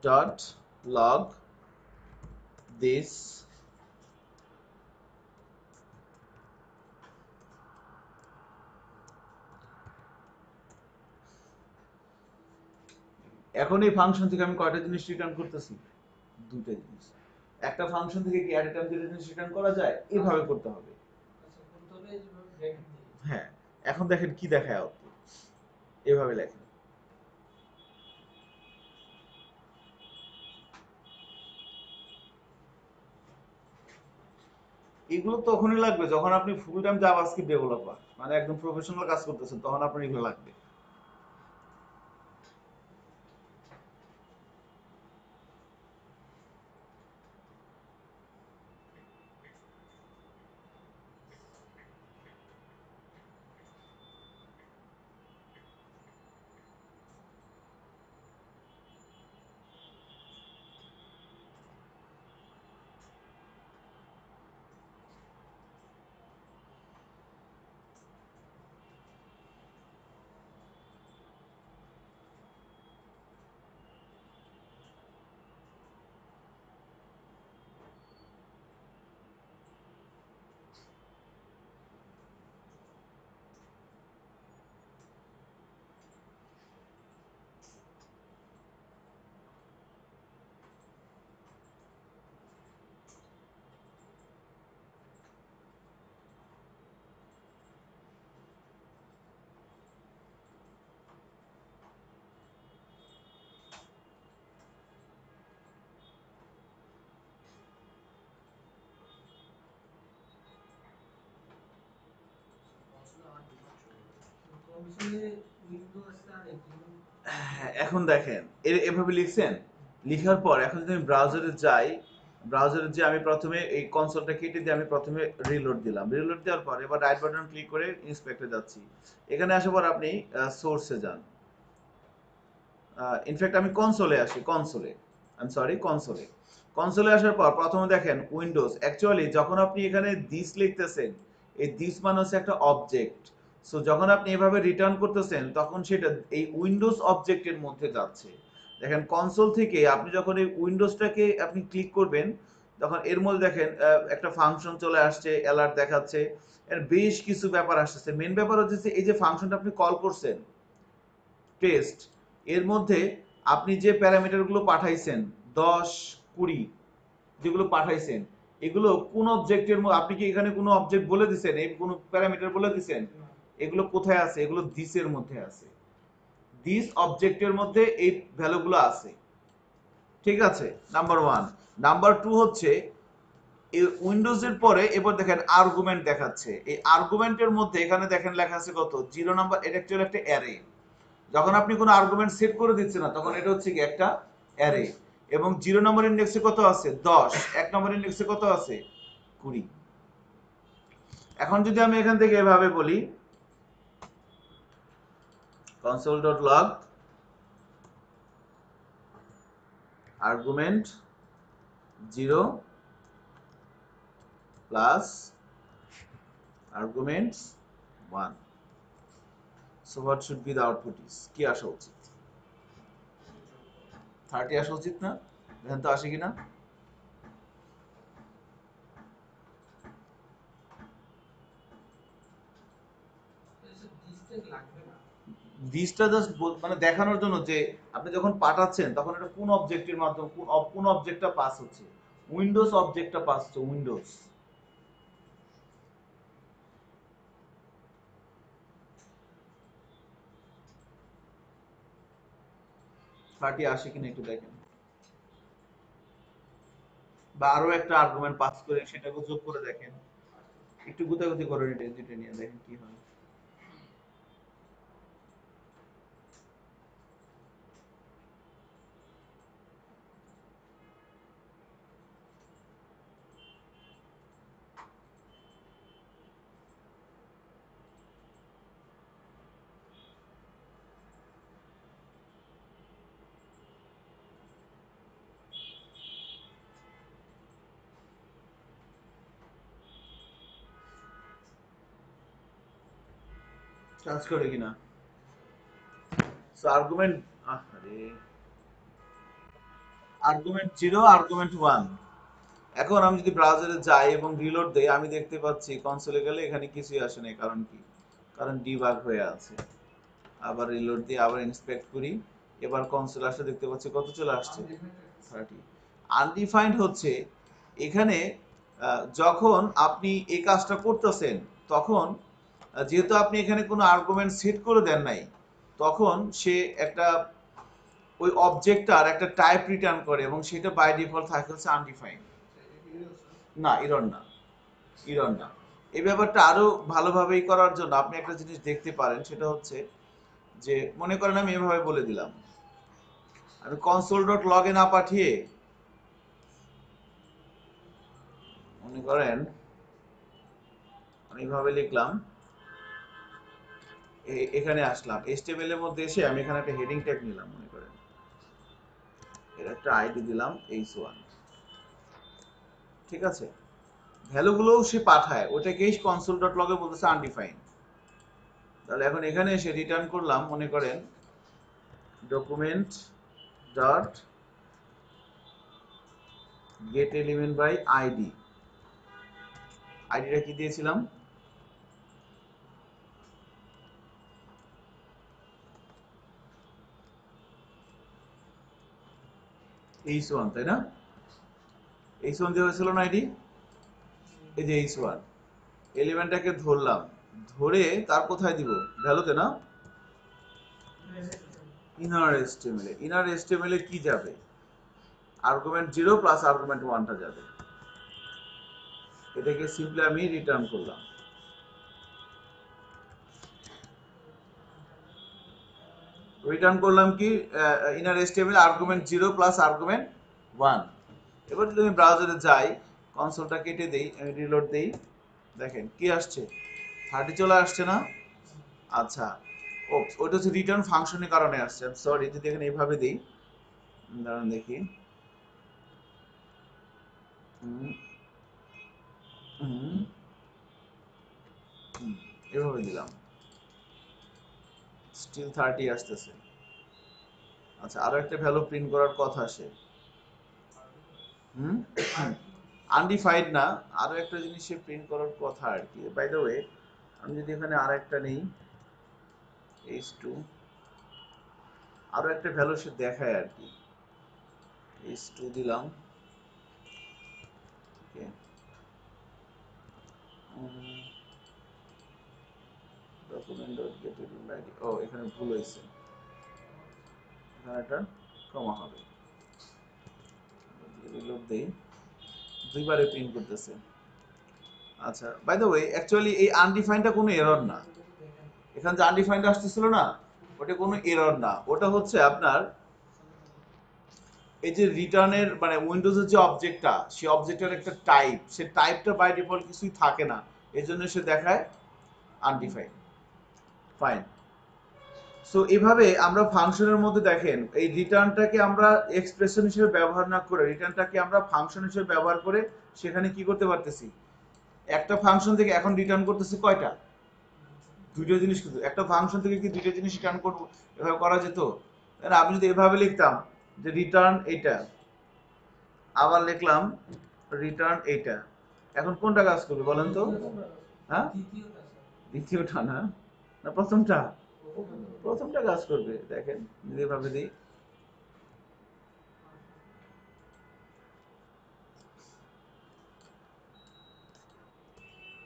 ডট লগ দিস, এখন এই ফাংশন থেকে আমি কয়টা জিনিস রিটার্ন করতেছি? দুইটা জিনিস। একটা ফাংশন থেকে কি অ্যাট এ টাইম দুইটা জিনিস রিটার্ন করা যায়? এভাবে করতে হবে। আচ্ছা করতে হলে যেভাবে ব্র্যাকেট দিয়ে হ্যাঁ, এখন দেখেন কি দেখায় আউটপুট, এভাবে লেখেন। এগুলো তখনই লাগবে যখন আপনি ফুল টাইম জাভাস্ক্রিপ্ট ডেভেলপার, মানে একদম প্রফেশনাল কাজ করতেছেন, তখন আপনার এগুলো লাগবে। কনসোলে উইন্ডোজটা নেই। হ্যাঁ, এখন দেখেন এভাবে লিখছেন, লিখার পর এখন যদি আমি ব্রাউজারে যাই, ব্রাউজারে যে আমি প্রথমে এই কনসোলটা কেটে দিয়ে আমি প্রথমে রিলোড দিলাম, রিলোড দেওয়ার পর এবার রাইট বাটন ক্লিক করে ইন্সপেক্টরে যাচ্ছি। এখানে আসার পর আপনি সোর্সে যান, ইনফ্যাক্ট আমি কনসোলে আসি, কনসোলে কনসোলে আসার পর প্রথমে দেখেন উইন্ডোজ, অ্যাকচুয়ালি যখন আপনি এখানে দিস লিখতেছেন, এই দিস মানে হচ্ছে একটা অবজেক্ট। সো যখন আপনি এভাবে রিটার্ন করতেছেন তখন সেটা এই উইন্ডোজ অবজেক্টের মধ্যে যাচ্ছে। দেখেন কনসোল থেকে আপনি যখন এই উইন্ডোজটাকে আপনি ক্লিক করবেন, তখন এর মধ্যে দেখেন একটা ফাংশন চলে আসছে, অ্যালার্ট দেখাচ্ছে, এর বেশ কিছু ব্যাপার আসছে। মেন ব্যাপার হচ্ছে এই যে ফাংশনটা আপনি কল করছেন টেস্ট, এর মধ্যে আপনি যে প্যারামিটারগুলো পাঠাইছেন 10 20 যেগুলো পাঠাইছেন, এগুলো কোন অবজেক্টের মধ্যে, আপনি কি এখানে কোনো অবজেক্ট বলে দিছেন, এই কোনো প্যারামিটার বলে দিছেন? এগুলো কোথায় আছে? এগুলো দিসের মধ্যে আছে, দিস অবজেক্টের মধ্যে এই ভ্যালুগুলো আছে। ঠিক আছে, নাম্বার 1। নাম্বার 2 হচ্ছে এই উইন্ডোজের পরে এবার দেখেন আর্গুমেন্ট দেখাচ্ছে, এই আর্গুমেন্টের মধ্যে এখানে দেখেন লেখা আছে কত, 0 নাম্বার। এটা অ্যাকচুয়ালি একটা অ্যারে। যখন আপনি কোনো আর্গুমেন্ট সেট করে দিচ্ছেন না, তখন এটা হচ্ছে কি একটা অ্যারে। এবং 0 নম্বর ইন্ডেক্সে কত আছে? 10। 1 নম্বর ইন্ডেক্সে কত আছে? 20। এখন যদি আমি এখান থেকে এভাবে বলি console.log argument 0 plus arguments 1, so what should be the output is, কি আসা উচিত? 30 আসা উচিত না? দেখেন তো আসে কিনা। ডিসটেক লাগবে না। দিসটা জাস্ট মানে দেখানোর জন্য যে আপনি যখন পাঠাচ্ছেন তখন এটা কোন অবজেক্টের মাধ্যমে, কোন অবজেক্টটা পাস হচ্ছে, উইন্ডোজ অবজেক্টটা পাস হচ্ছে, উইন্ডোজ। 30 আসে কিনা একটু দেখেন, বা আরো একটা আর্গুমেন্ট পাস করে সেটাকে যোগ করে দেখেন, একটু গুতাগুতি করে এটা দুটো নিয়ে দেখেন কি হয়। কাজ করে কিনা। সো আর্গুমেন্ট, আরে আর্গুমেন্ট 0 আর্গুমেন্ট 1। এখন আমি যদি ব্রাউজারে যাই এবং রিলোড দেই, আমি দেখতে পাচ্ছি কনসোলে গেলে এখানে কিছুই আসে নাই। কারণ কি? কারণ ডিবাগ হয়ে আছে। আবার রিলোড দিয়ে আবার ইন্সপেক্ট করি, এবার কনসোল আসলে দেখতে পাচ্ছি কত চলে আসছে, 30। আনডিফাইন্ড হচ্ছে এখানে যখন আপনি এই কাজটা করতেছেন তখন যেহেতু আপনি এখানে কোনো আর্গুমেন্ট সেট করে দেন নাই, তখন সে একটা ওই অবজেক্টটার একটা টাইপ রিটার্ন করে এবং সেটা বাই ডিফল্ট থাকে হচ্ছে আনডিফাইন্ড। না, এরর না, এরর না। এই ব্যাপারটা আরো ভালোভাবেই করার জন্য আপনি একটা জিনিস দেখতে পারেন, সেটা হচ্ছে যে মনে করেন আমি এভাবে বলে দিলাম, আমি কনসোল ডট লগে না পাঠিয়ে মনে করেন আমি এভাবে লিখলাম, এখানে আসলাম HTML এর মধ্যে এসে আমি এখানে একটা হেডিং ট্যাগ নিলাম, মনে করেন এর একটা আইডি দিলাম h1, ঠিক আছে। ভ্যালুগুলোও সে পাঠায়, ওটাকেই কনসোল ডট লগে বলতেছে আনডিফাইন্ড। তাহলে এখন এখানে এসে রিটার্ন করলাম, মনে করেন document dot get element by ID. আইডিটা কি দিয়েছিলাম, h1, তাই না? h1 দেওয়া হয়েছিল না আইডি, এই যে h1 এলিমেন্টটাকে ধরলাম, ধরে তার কোথায় দিব, ভ্যালুতে না, ইনার এস্টিমেলে। ইনার এস্টিমেলে কি যাবে, আর্গুমেন্ট 0 প্লাস আর্গুমেন্ট 1টা যাবে। এটাকে সিম্পলি আমি রিটার্ন করলাম। রিটার্ন করলাম কি, inner HTML argument 0 plus argument 1। এবার যদি আমি ব্রাউজারে যাই, কনসোলটা কেটে দেই, আমি রিলোড দেই, দেখেন কি আসছে, 30 চলে আসছে না? আচ্ছা, ও ওটা হচ্ছে রিটার্ন ফাংশনের কারণে আসছে। সরি, যদি এখানে এইভাবে দেই, দাঁড়ান দেখি, হুম, হুম, হুম, এভাবে দিলাম, স্টিল 30 আসতেছে। আচ্ছা, আরো একটা ভ্যালু প্রিন্ট করার কথা আসে, হুম, আনডিফাইন্ড না, আরো একটা জিনিস সে প্রিন্ট করার কথা আর কি। বাই দ্য ওয়ে, আমি যদি এখানে আরেকটা নেই h2, আরো একটা ভ্যালু সে দেখায় আর কি, h2 দিলাম, okay, document dot get element ID, ও এখানে ভুল হয়েছে, এখানে একটা কমা হবে, রিলোড দেই, দুইবারে প্রিন্ট করতেছে। আচ্ছা, বাই দ্য ওয়ে, অ্যাকচুয়ালি এই আনডিফাইন্ডটা কোনো এরর না, এখানে যে আনডিফাইন্ড আসতেছিল না, ওটা কোনো এরর না, ওটা হচ্ছে আপনার এই যে রিটার্নের মানে উইন্ডোজের যে অবজেক্টটা, সেই অবজেক্টের একটা টাইপ, সে টাইপটা বাই ডিফল্ট কিছুই থাকে না, এই জন্য সে দেখায় আনডিফাইন্ড। ফাইন। সো এভাবে আমরা ফাংশনের মধ্যে দেখেন এই রিটার্নটাকে আমরা এক্সপ্রেশন হিসেবে ব্যবহার না করে, রিটার্নটাকে আমরা ফাংশন হিসেবে ব্যবহার করে সেখানে কি করতে পারতেছি, একটা ফাংশন থেকে এখন রিটার্ন করতেছি কয়টা, দুইটা জিনিস। কিন্তু একটা ফাংশন থেকে কি দুইটা জিনিস রিটার্ন করবো, এভাবে করা যেত? আমি যদি এভাবে লিখতাম যে রিটার্ন এইটা, আবার লিখলাম রিটার্ন এইটা, এখন কোনটা কাজ করবে বলেন তো? হ্যাঁ, দ্বিতীয়টা স্যার। দ্বিতীয়টা না, না প্রথমটা? প্রথমটা কাজ করবে। দেখেন যদি এভাবে দিই,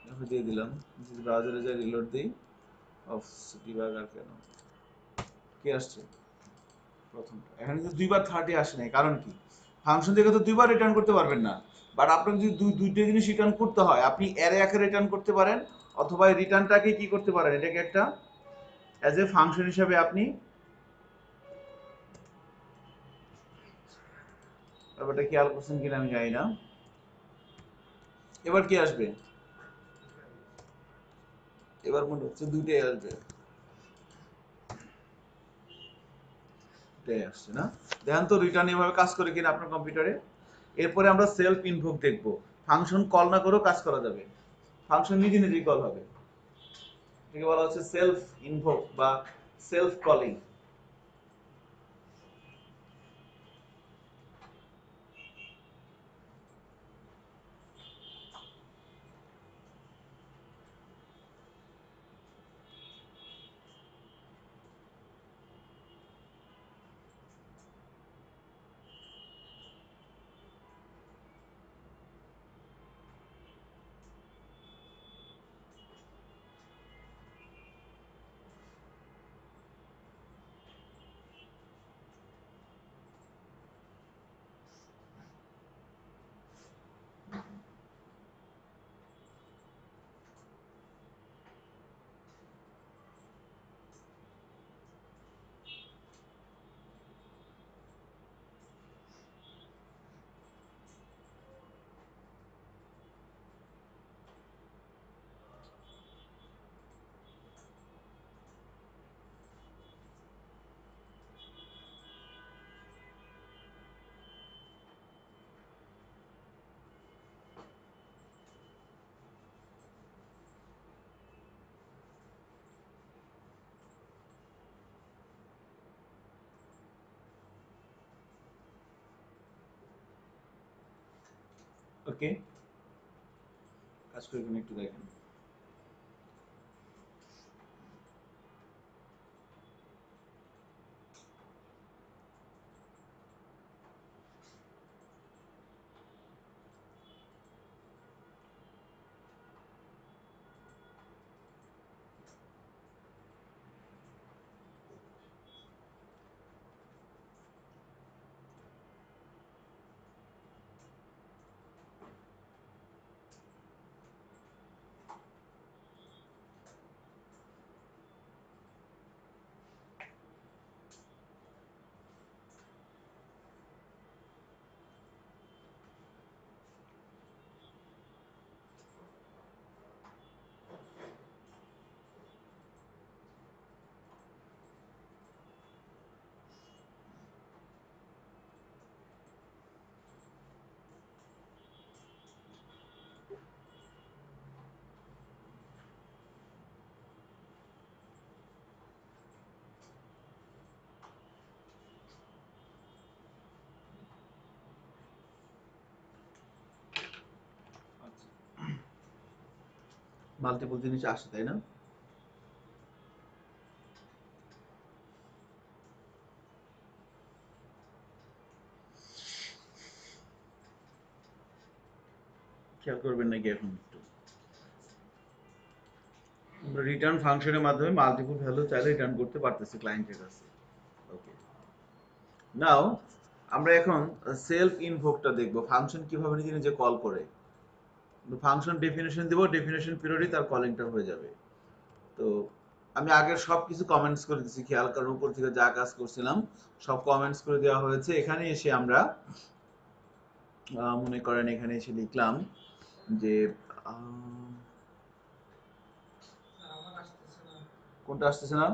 এভাবে দিয়ে দিলাম, যদি ব্রাউজারে যাই রিলোড দিই, অফ ডিবাগার কেন কি আসছে, প্রথমটা এখানে কিন্তু দুইবার 30 আসে নাই, কারণ কি? ফাংশন থেকে তো দুইবার রিটার্ন করতে পারবেন না, বাট আপনাকে যদি দুইটা জিনিস রিটার্ন করতে হয়, আপনি অ্যারে আকারে রিটার্ন করতে পারেন, অথবা এই রিটার্নটাকে কি করতে পারেন, এটাকে একটা অ্যাজ এ ফাংশন হিসাবে আপনি, ব্যাপারটা খেয়াল করছেন কিনা আমি জানি না। এবার কি আসবে? এবার মনে হচ্ছে দুইটাই আসবে, দুইটাই আসছে না? দেখেন তো রিটার্ন এভাবে কাজ করে কিনা আপনার কম্পিউটারে। এরপরে আমরা সেলফ ইনভোক দেখব। ফাংশন কল না করেও কাজ করা যাবে, ফাংশন নিজে নিজেই কল হবে, এটাকে বলা হচ্ছে সেলফ ইনভোক বা সেলফ কলিং। ওকে, কাজ করে কিনা একটু দেখেন। মাল্টিপল জিনিস আসে, তাই না? খেয়াল করবেন নাকি এখন একটু? আমরা রিটার্ন ফাংশনের মাধ্যমে মাল্টিপল ভ্যালু চাইলে রিটার্ন করতে পারতেছি ক্লায়েন্টের কাছে। ওকে, নাও আমরা এখন সেলফ ইনভোকটা দেখব, ফাংশন কিভাবে নিজে নিজে কল করে। ফাংশন ডেফিনেশন দিব, ডেফিনেশন পিরিয়ডে তার কলিংটা হয়ে যাবে। তো আমি আগের সব কিছু কমেন্টস করে দিচ্ছি, খেয়াল করার উপর থেকে যা কাজ করছিলাম সব কমেন্টস করে দেওয়া হয়েছে। এখানে এসে আমরা মনে করেন এখানে এসে লিখলাম যে স্যার আমার আসতেছে না। কোনটা আসতেছে না?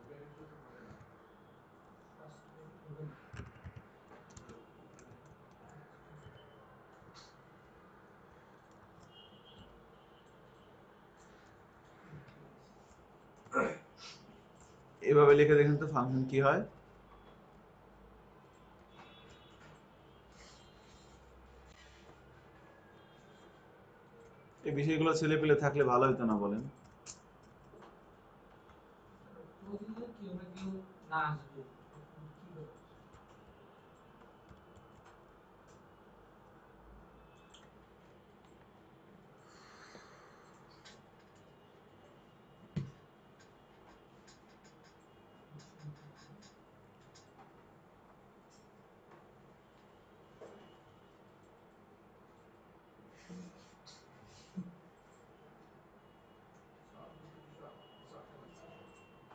এটা এটা শেষ করতে হবে। কাজ হবে না। এভাবে লিখে দেখেন তো ফাংশন কি হয়। এই বিষয়গুলো ছেলে পেলে থাকলে ভালো হতো না বলেন? প্রতিদিন কেউ না কেউ না আসবে, তখন কি হবে?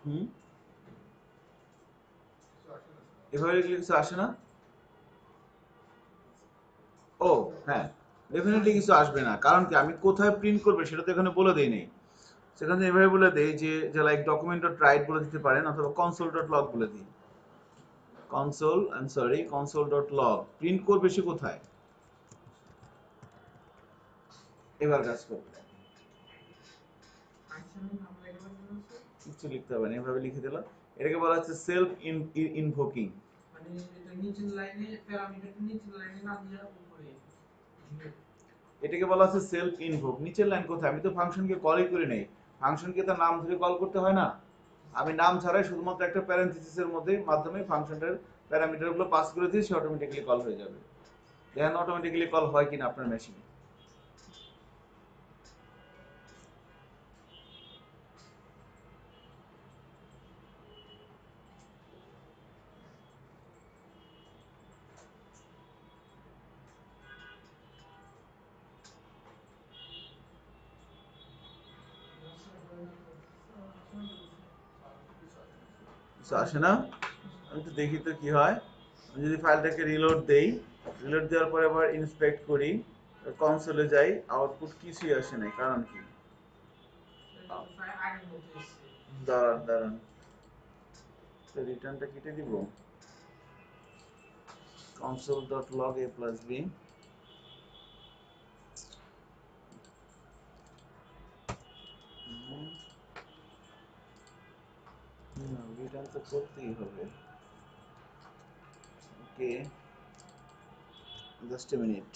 হুম, এভাবে লিখলে কিছু আসে না। ও হ্যাঁ, ডেফিনেটলি কিছু আসবে না, কারণ কি আমি কোথায় প্রিন্ট করবে সেটা তো এখানে বলে দেই নেই। সেখানে এভাবে বলে দেই যে লাইক ডকুমেন্ট ডট রাইট বলে দিতে পারেন, অথবা কনসোল ডট লগ বলে দিই। কনসোল ডট লগ প্রিন্ট করবে সে কোথায়, এবার কাজ করবে। ফাংশনের নাম লেখার জন্য আছে, কিছু লিখতে হবে না, এভাবে লিখে দিলাম। এটাকে বলা হচ্ছে সেলফ ইনভোকিং। মানে এটা নিচের লাইনে প্যারামিটারটা নিচের লাইনে না দিয়ে উপরে দিবে। এটাকে বলা হচ্ছে সেলফ ইনভোক। নিচের লাইন কোথায়, আমি তো ফাংশনকে কলই করি নাই। ফাংশনকে তার নাম ধরে কল করতে হয় না। আমি নাম ছাড়াই শুধুমাত্র একটা প্যারেনথেসিসের মধ্যে মাধ্যমে ফাংশনটার প্যারামিটারগুলো পাস করে দিয়ে সে অটোমেটিক্যালি কল হয়ে যাবে। দেখেন অটোমেটিক্যালি কল হয় কিনা আপনার মেশিনে। কিছু আসে না। আমি তো দেখি তো কি হয়। আমি যদি ফাইলটাকে রিলোড দেই, রিলোড দেওয়ার পরে আবার ইন্সপেক্ট করি, কনসোলে যাই, আউটপুট কিছুই আসে নাই, কারণ কি? এটা তো প্রায় আগের মতো এসছে। দাঁড়ান দাঁড়ান, রিটার্নটা কেটে দিব। console.log a plus b, return তো করতেই হবে। ওকে, জাস্ট এ মিনিট।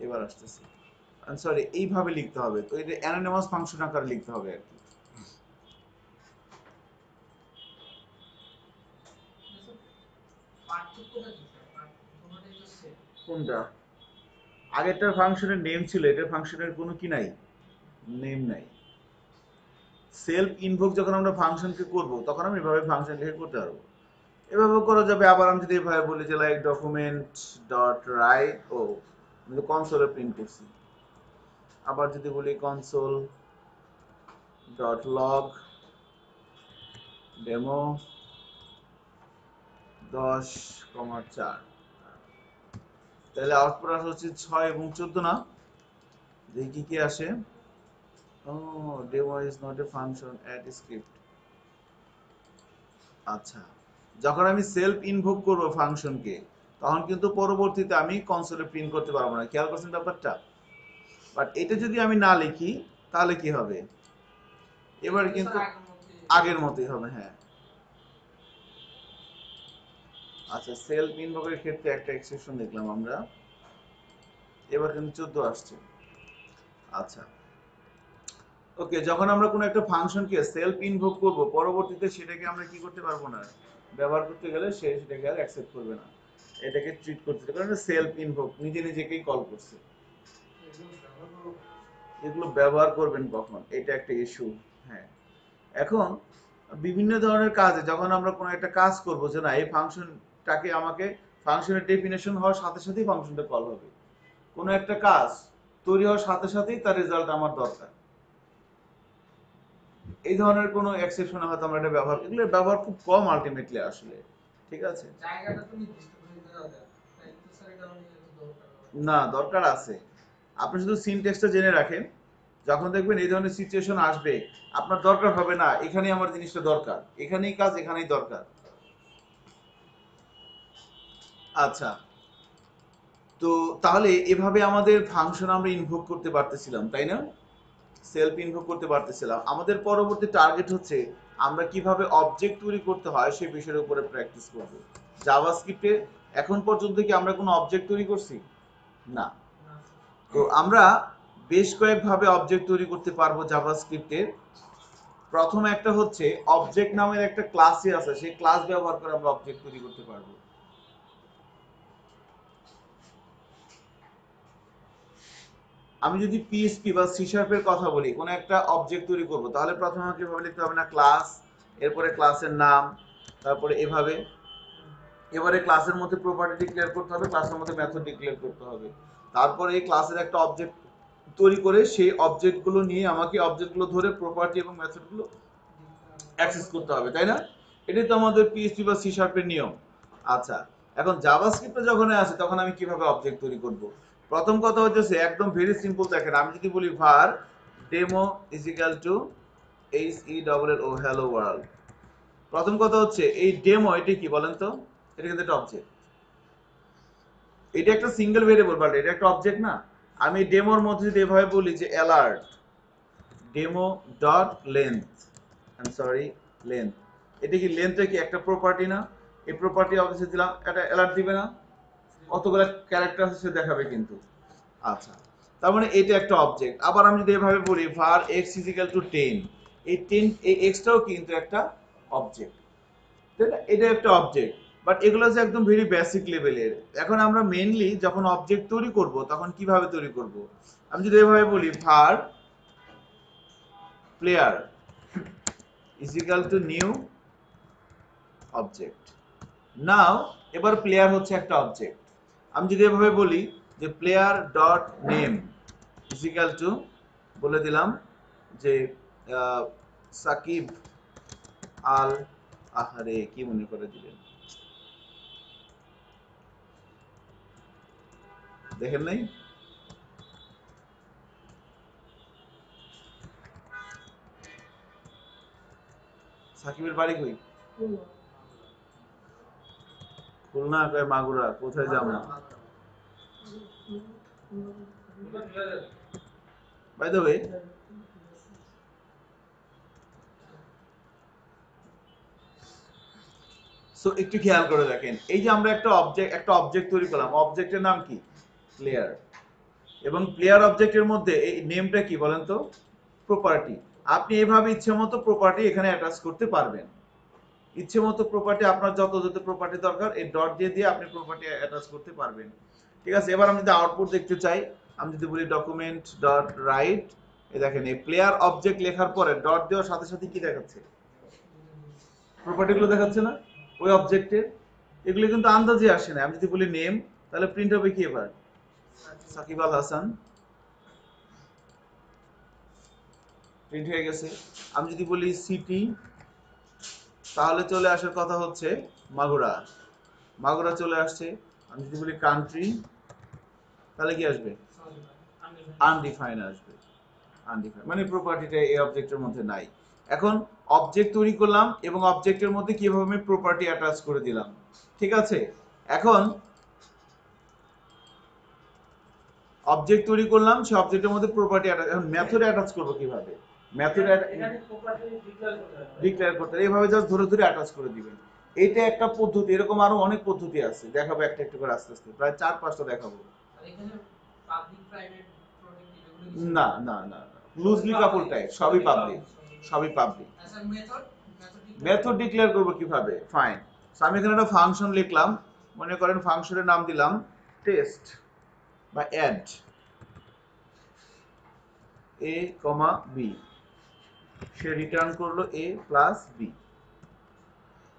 এবার আসতেছে। সরি, এইভাবে লিখতে হবে, তো এটা অ্যানোনিমাস ফাংশন আকারে লিখতে হবে আর কি। পার্থক্যটা কি স্যার? দুটোটাই তো সেম। কোনটা? আগেরটার ফাংশনের নেম ছিল, এটার ফাংশনের কোনো কি নাই, নেম নাই। সেলফ ইনভোক যখন আমরা ফাংশনকে করব তখন আমি এভাবে ফাংশন লিখে করতে পারবো। এভাবে করা যাবে। আবার আমি যদি এভাবে বলি যে লাইক ডকুমেন্ট ডট রাইট, ও আমি তো কনসোলে প্রিন্ট করছি। আবার যদি বলি কনসোল ডট লগ ডেমো 10,4, তাহলে আউটপুট আসা হচ্ছে 6 এবং 14 না? দেখি কি কি আসে। Oh, demo is not a function add script. আচ্ছা, যখন আমি সেলফ ইনভোক করব ফাংশনকে, তখন কিন্তু পরবর্তীতে আমি কনসোলে প্রিন্ট করতে পারবো না, খেয়াল করছেন ব্যাপারটা? বাট এটা যদি আমি না লিখি তাহলে কি হবে? এবার এটা তো কিন্তু স্যার আগের মতোই। আগের মতোই হবে, হ্যাঁ। আচ্ছা, সেলফ ইনভোকের ক্ষেত্রে একটা এক্সেপশন দেখলাম আমরা, এবার কিন্তু 14 আসছে। আচ্ছা, ওকে, যখন আমরা কোনো একটা ফাংশনকে সেলফ ইনভোক করব, পরবর্তীতে সেটাকে আমরা কি করতে পারবো না, ব্যবহার করতে গেলে সে সেটাকে আর অ্যাকসেপ্ট করবে না, এটাকে ট্রিট করতে, কারণ সেলফ ইনভোক নিজে নিজেকেই কল করছে। এগুলো ব্যবহার করবেন কখন, এটা একটা ইস্যু। হ্যাঁ, এখন বিভিন্ন ধরনের কাজে যখন আমরা কোনো একটা কাজ করব, যে না এই ফাংশনটাকে আমাকে, ফাংশনের ডেফিনেশন হওয়ার সাথে সাথেই ফাংশনটা কল হবে। কোনো একটা কাজ তৈরি হওয়ার সাথে সাথেই তার রেজাল্ট আমার দরকার, এই ধরনের কোনো এক্সেপশনে হয়তো আমরা এটা ব্যবহার, এগুলোর ব্যবহার খুব কম আলটিমেটলি আসলে। ঠিক আছে, জায়গাটা তো নির্দিষ্ট করে দেওয়া যায়, তাই তো স্যার এটা অনেক দরকার হয়। না দরকার আছে। আপনি শুধু সিনট্যাক্সটা জেনে রাখেন, যখন দেখবেন এই ধরনের সিচুয়েশন আসবে, আপনার দরকার হবে না এখানেই আমার জিনিসটা দরকার, এখানেই কাজ এখানেই দরকার। আচ্ছা, তো তাহলে এভাবে আমাদের ফাংশন আমরা ইনভোক করতে পারতেছিলাম, তাই না? সেলফ ইনভোক করতে পারতেছিলাম। আমাদের পরবর্তী টার্গেট হচ্ছে আমরা কিভাবে অবজেক্ট তৈরি করতে হয় সেই বিষয়ের উপরে প্র্যাকটিস করব। জাভাস্ক্রিপ্টে এখন পর্যন্ত কি আমরা কোনো অবজেক্ট তৈরি করছি? না। তো আমরা বেশ কয়েকভাবে অবজেক্ট তৈরি করতে পারবো জাভাস্ক্রিপ্টের। প্রথম একটা হচ্ছে অবজেক্ট নামের একটা ক্লাসই আছে, সেই ক্লাস ব্যবহার করে আমরা অবজেক্ট তৈরি করতে পারবো। আমি যদি পিএইচপি বা সি শার্পের কথা বলি, কোনো একটা অবজেক্ট তৈরি করব, তাহলে প্রথমে আমাকে এভাবে লিখতে হবে না, ক্লাস, এরপরে ক্লাসের নাম, তারপরে এভাবে, এবারে ক্লাসের মধ্যে প্রপার্টি ডিক্লেয়ার করতে হবে, ক্লাসের মধ্যে মেথড ডিক্লেয়ার করতে হবে, তারপরে এই ক্লাসের একটা অবজেক্ট তৈরি করে সেই অবজেক্টগুলো নিয়ে আমাকে অবজেক্টগুলো ধরে প্রপার্টি এবং মেথডগুলো অ্যাক্সেস করতে হবে, তাই না? এটাই তো আমাদের পিএইচপি বা সি শার্পের নিয়ম। আচ্ছা, এখন জাভাস্ক্রিপ্টে যখন আসে তখন আমি কিভাবে অবজেক্ট তৈরি করব? প্রথম কথা হচ্ছে একদম ভেরি সিম্পল। দেখেন, আমি যদি বলি var demo is equal to HELLO hello world, প্রথম কথা হচ্ছে এই ডেমো এটা কি বলেন তো? এটা কিন্তু একটা অবজেক্ট, এটা একটা সিঙ্গেল ভেরিয়েবল, বাট এটা একটা অবজেক্ট না? আমি ডেমোর মধ্যে যদি এভাবে বলি যে alert demo dot length, I am sorry, length, এটা কি লেন্থটা কি একটা প্রপার্টি না? এই প্রপার্টি অবজেক্ট দিলাম, এটা অ্যালার্ট দিবে না? কতগুলো ক্যারেক্টার সে দেখাবে কিন্তু। আচ্ছা, তার মানে এটা একটা অবজেক্ট। আবার আমি যদি এভাবে বলি var x is equal to 10, এই 10 এই এক্সটাও কিন্তু একটা অবজেক্ট, তাই না? এটা একটা অবজেক্ট। বাট এগুলো যে একদম ভেরি বেসিক লেভেলের। এখন আমরা মেইনলি যখন অবজেক্ট তৈরি করব তখন কিভাবে তৈরি করব? আমি যদি এভাবে বলি var player is equal to new object, নাও এবার প্লেয়ার হচ্ছে একটা অবজেক্ট। আমি যদি এভাবে বলি যে player dot name is equal two, বলে দিলাম যে সাকিব আল, আহারে কি মনে করে দিলেন, দেখেন নাই? সাকিবের বাড়ি কই? খুলনা কয় মাগুরা, কোথায় যাবো? বাই দ্য ওয়ে, সো একটু খেয়াল করে দেখেন, এই যে আমরা একটা অবজেক্ট তৈরি করলাম, অবজেক্টের নাম কি? প্লেয়ার। এবং প্লেয়ার অবজেক্টের মধ্যে এই নেমটা কি বলেন তো? প্রপার্টি। আপনি এভাবে ইচ্ছে মতো প্রপার্টি এখানে অ্যাটাচ করতে পারবেন। ইচ্ছে মতো প্রপার্টি, আপনার যত যত প্রপার্টি দরকার এই ডট দিয়ে দিয়ে আপনি প্রপার্টি অ্যাটাচ করতে পারবেন। ঠিক আছে, এবার আমি যদি আউটপুট দেখতে চাই, আমি যদি বলি ডকুমেন্ট ডট রাইট, এই দেখেন এই প্লেয়ার অবজেক্ট লেখার পরে ডট দেওয়ার সাথে সাথে কি দেখাচ্ছে? প্রপার্টিগুলো দেখাচ্ছে না ওই অবজেক্টের? এগুলো কিন্তু আন্দাজে আসে না। আমি যদি বলি নেম, তাহলে প্রিন্ট হবে কি এবার? সাকিব আল হাসান, প্রিন্ট হয়ে গেছে। আমি যদি বলি সিটি, তাহলে চলে আসার কথা হচ্ছে মাগুরা, মাগুরা চলে আসছে। আমি যদি বলি কান্ট্রি, তাহলে কি আসবে? আনডিফাইন আসবে, আনডিফাইন, মানে প্রপার্টিটা এই অবজেক্টের মধ্যে নাই। এখন অবজেক্ট তৈরি করলাম এবং অবজেক্টের মধ্যে কিভাবে আমি প্রপার্টি অ্যাটাচ করে দিলাম, ঠিক আছে? এখন অবজেক্ট তৈরি করলাম, সেই অবজেক্টের মধ্যে প্রপার্টি অ্যাটাচ, এখন মেথড অ্যাটাচ করব কিভাবে? মেথড এখানে প্রপার্টি ডিক্লেয়ার করতে হবে। ডিক্লেয়ার করতে এইভাবে জাস্ট ধরে ধরে অ্যাটাচ করে দিবেন। এটা একটা পদ্ধতি, এরকম আরো অনেক পদ্ধতি আছে, দেখাবো একটা একটা করে আস্তে আস্তে, প্রায় 4-5টা দেখাবো। আর এখানে পাবলিক প্রাইভেট প্রোটেক্টেড এগুলো না না না, লুজলি কাপল টাইপ, সবই পাবলিক, সবই পাবলিক। আচ্ছা মেথড মেথড ডিক্লেয়ার করব কিভাবে? ফাইন, আমি এখানে একটা ফাংশন লিখলাম, মনে করেন ফাংশনের নাম দিলাম টেস্ট বা অ্যাড এ কমা বি, সে রিটার্ন করলো এ প্লাস বি,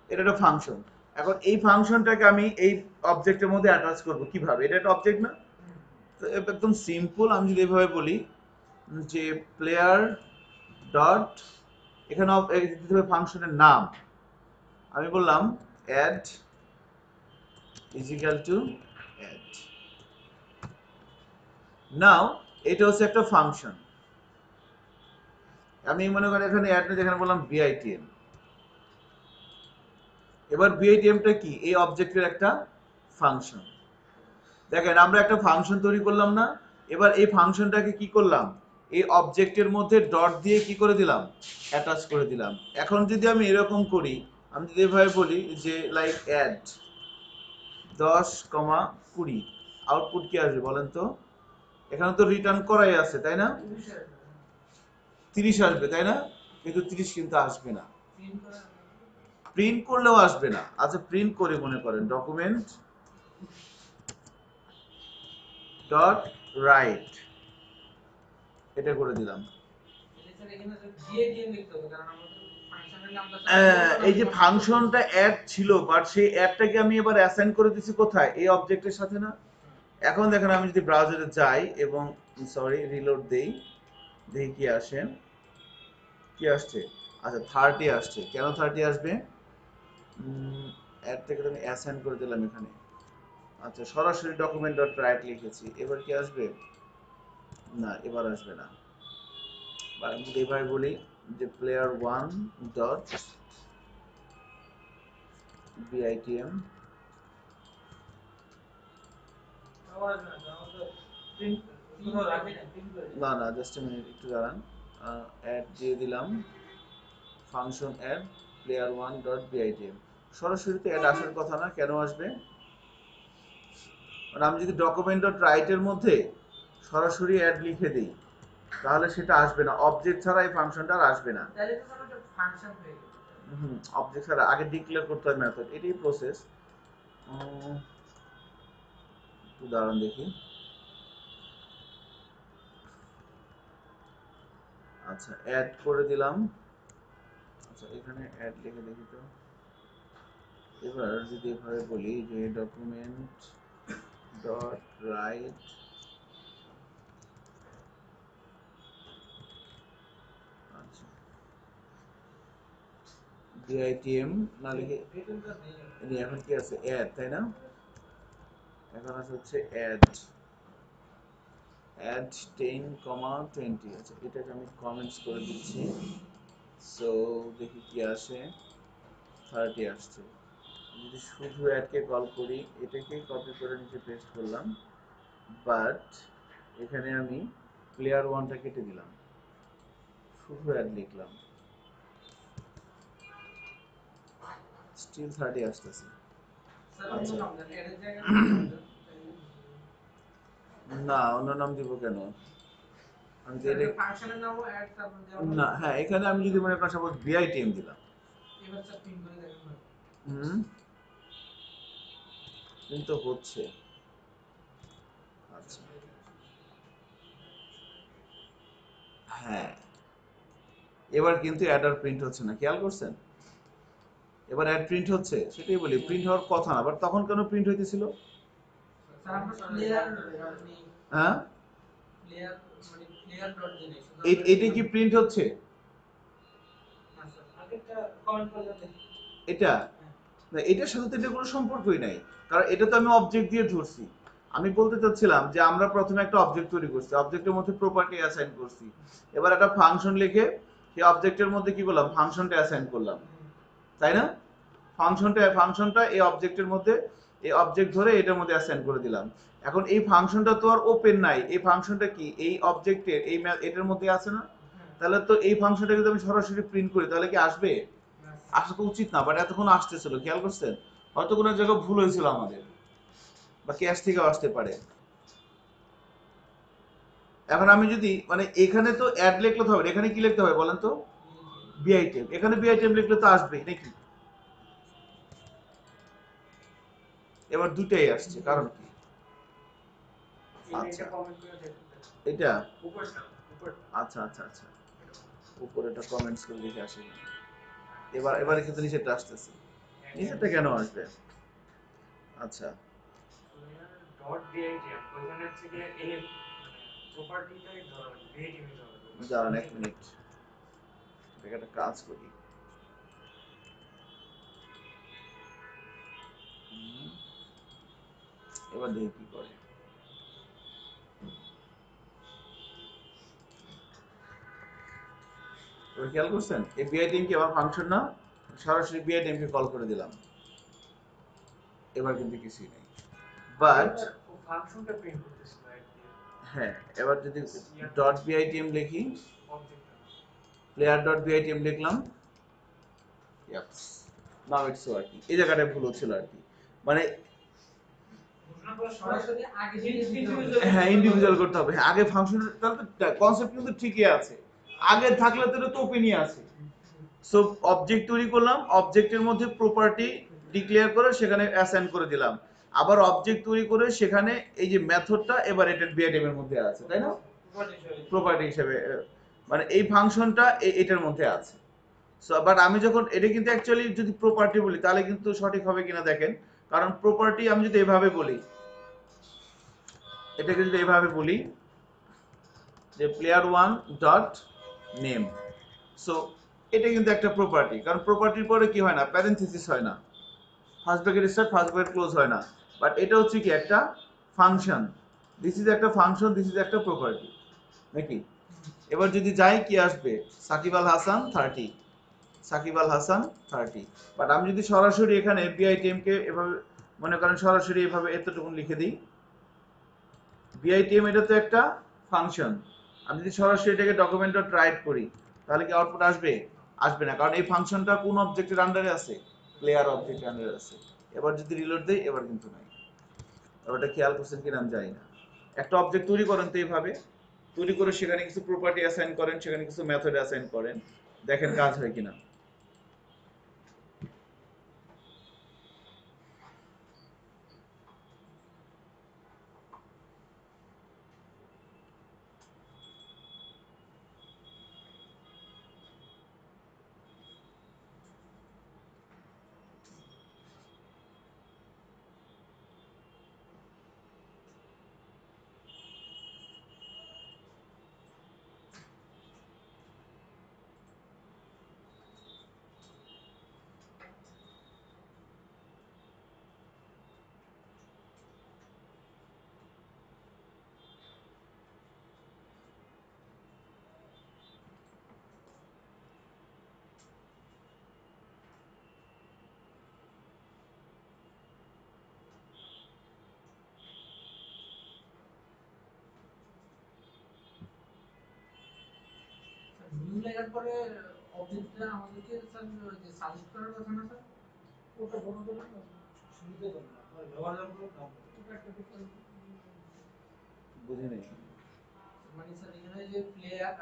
এটা একটা ফাংশন। এখন এই ফাংশনটাকে আমি এই অবজেক্টের মধ্যে অ্যাটাচ করব কিভাবে? এটা একটা অবজেক্ট না? তো একদম সিম্পল, আমি যদি এভাবে বলি যে প্লেয়ার ডট, এখানে দিতে হবে ফাংশনের নাম, আমি বললাম add is equal to add. Now এটা হচ্ছে একটা ফাংশন, আমি মনে করি এখানে অ্যাড না, যেখানে বললাম বিআইটিএম। এবার বিআইটিএমটা কি? এই অবজেক্টের একটা ফাংশন। দেখেন আমরা একটা ফাংশন তৈরি করলাম না, এবার এই ফাংশনটাকে কি করলাম, এই অবজেক্টের মধ্যে ডট দিয়ে কি করে দিলাম, অ্যাটাচ করে দিলাম। এখন যদি আমি এরকম করি, আমি যদি এভাবে বলি যে লাইক অ্যাড 10,20, আউটপুট কি আসবে বলেন তো? এখানে তো রিটার্ন করাই আছে তাই না, 30 আসবে তাই না, কিন্তু 30 কিন্তু আসবে না, প্রিন্ট করা প্রিন্ট করলেও আসবে না। আচ্ছা প্রিন্ট করে মনে করেন ডকুমেন্ট ডট রাইট, এটা করে দিলাম। স্যার এখানে দিয়ে দিয়ে লিখতে হবে, কারণ আমাদের ফাংশনের নামটা এই যে ফাংশনটা অ্যাড ছিল, বাট সেই অ্যাডটাকে আমি এবার অ্যাসাইন করে দিছি কোথায়, এই অবজেক্টের সাথে না। এখন দেখেন আমি যদি ব্রাউজারে যাই এবং সরি রিলোড দেই, দেখি কি আসে, কি আসছে, আচ্ছা 30 আসছে। কেন 30 আসবে, অ্যাডটাকে আমি অ্যাসাইন করে দিলাম এখানে। আচ্ছা সরাসরি ডকুমেন্ট ডট রাইট লিখেছি, এবার কি আসবে, না এবার আসবে না। বা আমি যদি এবার বলি যে প্লেয়ার 1 ডট bitm, আওয়াজ না আমাদের প্রিন্ট কোনো রাখি না, প্রিন্ট করে না না জাস্ট এ মিনিট একটু দাঁড়ান, অ্যাড দিয়ে দিলাম function add player 1 dot bitm, সরাসরি তো অ্যাড আসার কথা না, কেন আসবে, মানে আমি যদি ডকুমেন্ট ডট রাইট এর মধ্যে সরাসরি অ্যাড লিখে দিই তাহলে সেটা আসবে না, অবজেক্ট ছাড়া এই ফাংশনটা আর আসবে না। তাহলে তো একটা ফাংশন হয়ে গেল। অবজেক্ট ছাড়া আগে ডিক্লেয়ার করতে হয় মেথড, এটাই প্রসেস। উদাহরণ দেখি, আচ্ছা অ্যাড করে দিলাম, আচ্ছা এখানে অ্যাড লিখে দেখি তো, এবার যদি এভাবে বলি যে ডকুমেন্ট ডট রাইট, আচ্ছা bitm না লিখে রিটার্নটা দিয়ে এই এখন কি আছে অ্যাড তাই না, এখন আছে হচ্ছে অ্যাড 10,20, আচ্ছা এটাকে আমি কমেন্টস করে দিচ্ছি। সো দেখি কি আসে, 30 আসছে। যদি শুধু অ্যাডকে কল করি, এটাকে কপি করে নিচে পেস্ট করলাম, বাট এখানে আমি প্লেয়ার 1টা কেটে দিলাম, শুধু অ্যাড লিখলাম, স্টিল 30 আসতেছে। স্যার অন্য আচ্ছা নাম দেন, এর জায়গায় অন্য নাম দেন। না অন্য নাম দিব কেন, আমি তো এটা ফাংশনের নামও অ্যাড তারপর দেওয়া হলো। না, হ্যাঁ এখানে আমি যদি মনে করেন সাপোজ bitm দিলাম, এবার স্যার প্রিন্ট করে দেখেন ভাই। হুম কিন্তু হচ্ছে, আচ্ছা হ্যাঁ এবার কিন্তু অ্যাড আর প্রিন্ট হচ্ছে না, খেয়াল করছেন, এবার অ্যাড প্রিন্ট হচ্ছে, সেটাই বলি প্রিন্ট হওয়ার কথা না, বাট তখন কেন প্রিন্ট হইতেছিল, স্যার আমরা প্লেয়ার মানে হ্যাঁ প্লেয়ার মানে প্লেয়ার ডট জিনিস এটা কি প্রিন্ট হচ্ছে, না স্যার আগেরটা কমেন্ট করে দেন। এটা না, এটার সাথে তো এটা কোনো সম্পর্কই নাই, কারণ এটা তো আমি অবজেক্ট দিয়ে ধরছি। আমি বলতে চাচ্ছিলাম যে আমরা প্রথমে একটা অবজেক্ট তৈরি করছি, অবজেক্টের মধ্যে প্রপার্টি অ্যাসাইন করছি, এবার একটা ফাংশন লিখে সেই অবজেক্টের মধ্যে কি করলাম, ফাংশনটা অ্যাসাইন করলাম, তাই না, ফাংশনটা এই অবজেক্টের মধ্যে, এই অবজেক্ট ধরে এটার মধ্যে অ্যাসাইন করে দিলাম। এখন এই ফাংশনটা তো আর ওপেন নাই, এই ফাংশনটা কি এই অবজেক্টের এই এটার মধ্যে আছে না, তাহলে তো এই ফাংশনটা যদি আমি সরাসরি প্রিন্ট করি তাহলে কি আসবে, আসা তো উচিত না, বাট এতক্ষণ আসতেছিল, খেয়াল করছেন, হয়তো কোনো জায়গায় ভুল হয়েছিল আমাদের, বা ক্যাশ থেকেও আসতে পারে। এখন আমি যদি মানে এখানে তো অ্যাড লিখলে তো হবে, এখানে কি লিখতে হবে বলেন তো, bitm, এখানে bitm লিখলে তো আসবেই নাকি, এবার দুটাই আসছে, কারণ কি, আচ্ছা এটা কমেন্ট করে দেখেন। এটা উপরটা উপর আচ্ছা আচ্ছা আচ্ছা উপরে একটা কমেন্টস করে লিখে আসি, এবারে কিন্তু নিচেরটা আসতেছে, নিচেরটা কেন আসবে, আচ্ছা ডট বিআইটিএম ওখানে হচ্ছে গিয়ে এই প্রপার্টিটাই ধরো বিআইটিএম ধরো। দাঁড়ান 1 মিনিট, এটাকে একটা কাজ করি, এবার দেখি কি করে, এবার খেয়াল করছেন এই bitm কি আমার ফাংশন না, সরাসরি bitm কে কল করে দিলাম, এবার কিন্তু কিছুই নেই, বাট ফাংশনটা প্রিন্ট করতেছিল অ্যাড দিয়ে হ্যাঁ, এবার যদি ডট বিআইটিএম লিখি, অবজেক্টটা প্লেয়ার ডট বিআইটিএম লিখলাম, ইয়াপস, নাও ইটস ওয়ার্কিং। এই জায়গাটায় ভুল হচ্ছিল আর কি, মানে ঘোষণা করে সরাসরি আগে হ্যাঁ ইন্ডিভিজুয়াল করতে হবে। হ্যাঁ, আগে ফাংশন, তাহলে তো কনসেপ্ট কিন্তু ঠিকই আছে, আগে থাকলে তো এটা তো ওপেনই আছে। সো অবজেক্ট তৈরি করলাম, অবজেক্টের মধ্যে প্রপার্টি ডিক্লেয়ার করে সেখানে অ্যাসাইন করে দিলাম, আবার অবজেক্ট তৈরি করে সেখানে এই যে মেথডটা এবার এটা বিআইটিএম এর মধ্যে আছে, তাই না? প্রপার্টি হিসেবে মানে এই ফাংশনটা এটার মধ্যে আছে। সো বাট আমি যখন এটা কিন্তু অ্যাকচুয়ালি যদি প্রপার্টি বলি তাহলে কিন্তু সঠিক হবে কিনা দেখেন, কারণ প্রপার্টি আমি যদি এভাবে বলি, এটাকে যদি এভাবে বলি যে player one dot name, so এটা কিন্তু একটা প্রপার্টি, কারণ প্রপার্টির পরে কি হয় না, প্যারেনথেসিস হয় না, first bracket start first bracket close হয় না, বাট এটা হচ্ছে কি একটা ফাংশন, দিস ইজ একটা ফাংশন, দিস ইজ একটা প্রপার্টি নাকি? এবার যদি যাই কি আসবে, সাকিব আল হাসান 30, সাকিব আল হাসান 30, বাট আমি যদি সরাসরি এখানে বিআইটিএম কে এভাবে মনে করেন সরাসরি এভাবে এতটুকু লিখে দিই, বিআইটিএম এটা তো একটা ফাংশন, আমি যদি সরাসরি এটাকে ডকুমেন্ট ডট রাইট করি তাহলে কি আউটপুট আসবে? আসবে না, কারণ এই ফাংশনটা কোন অবজেক্টের আন্ডারে আছে, প্লেয়ার অবজেক্টের আন্ডারে আছে। এবার যদি রিলোড দেই এবার কিন্তু নাই, ওটা খেয়াল করছেন কিনা আমি জানি না। একটা অবজেক্ট তৈরি করেন তো এইভাবে, তৈরি করে সেখানে কিছু প্রপার্টি অ্যাসাইন করেন, সেখানে কিছু মেথড অ্যাসাইন করেন, দেখেন কাজ হয় কিনা। নিউ লেখার পরে অবজেক্টটা আমাদেরকে স্যার ওই যে সাজেস্ট করার কথা না স্যার, ওটা বড় করে শুরুতে করব না ব্যবহার করে কাজ ওটা একটা ডিফারেন্ট বুঝি নাই মানে স্যার এখানে যে প্লেয়ার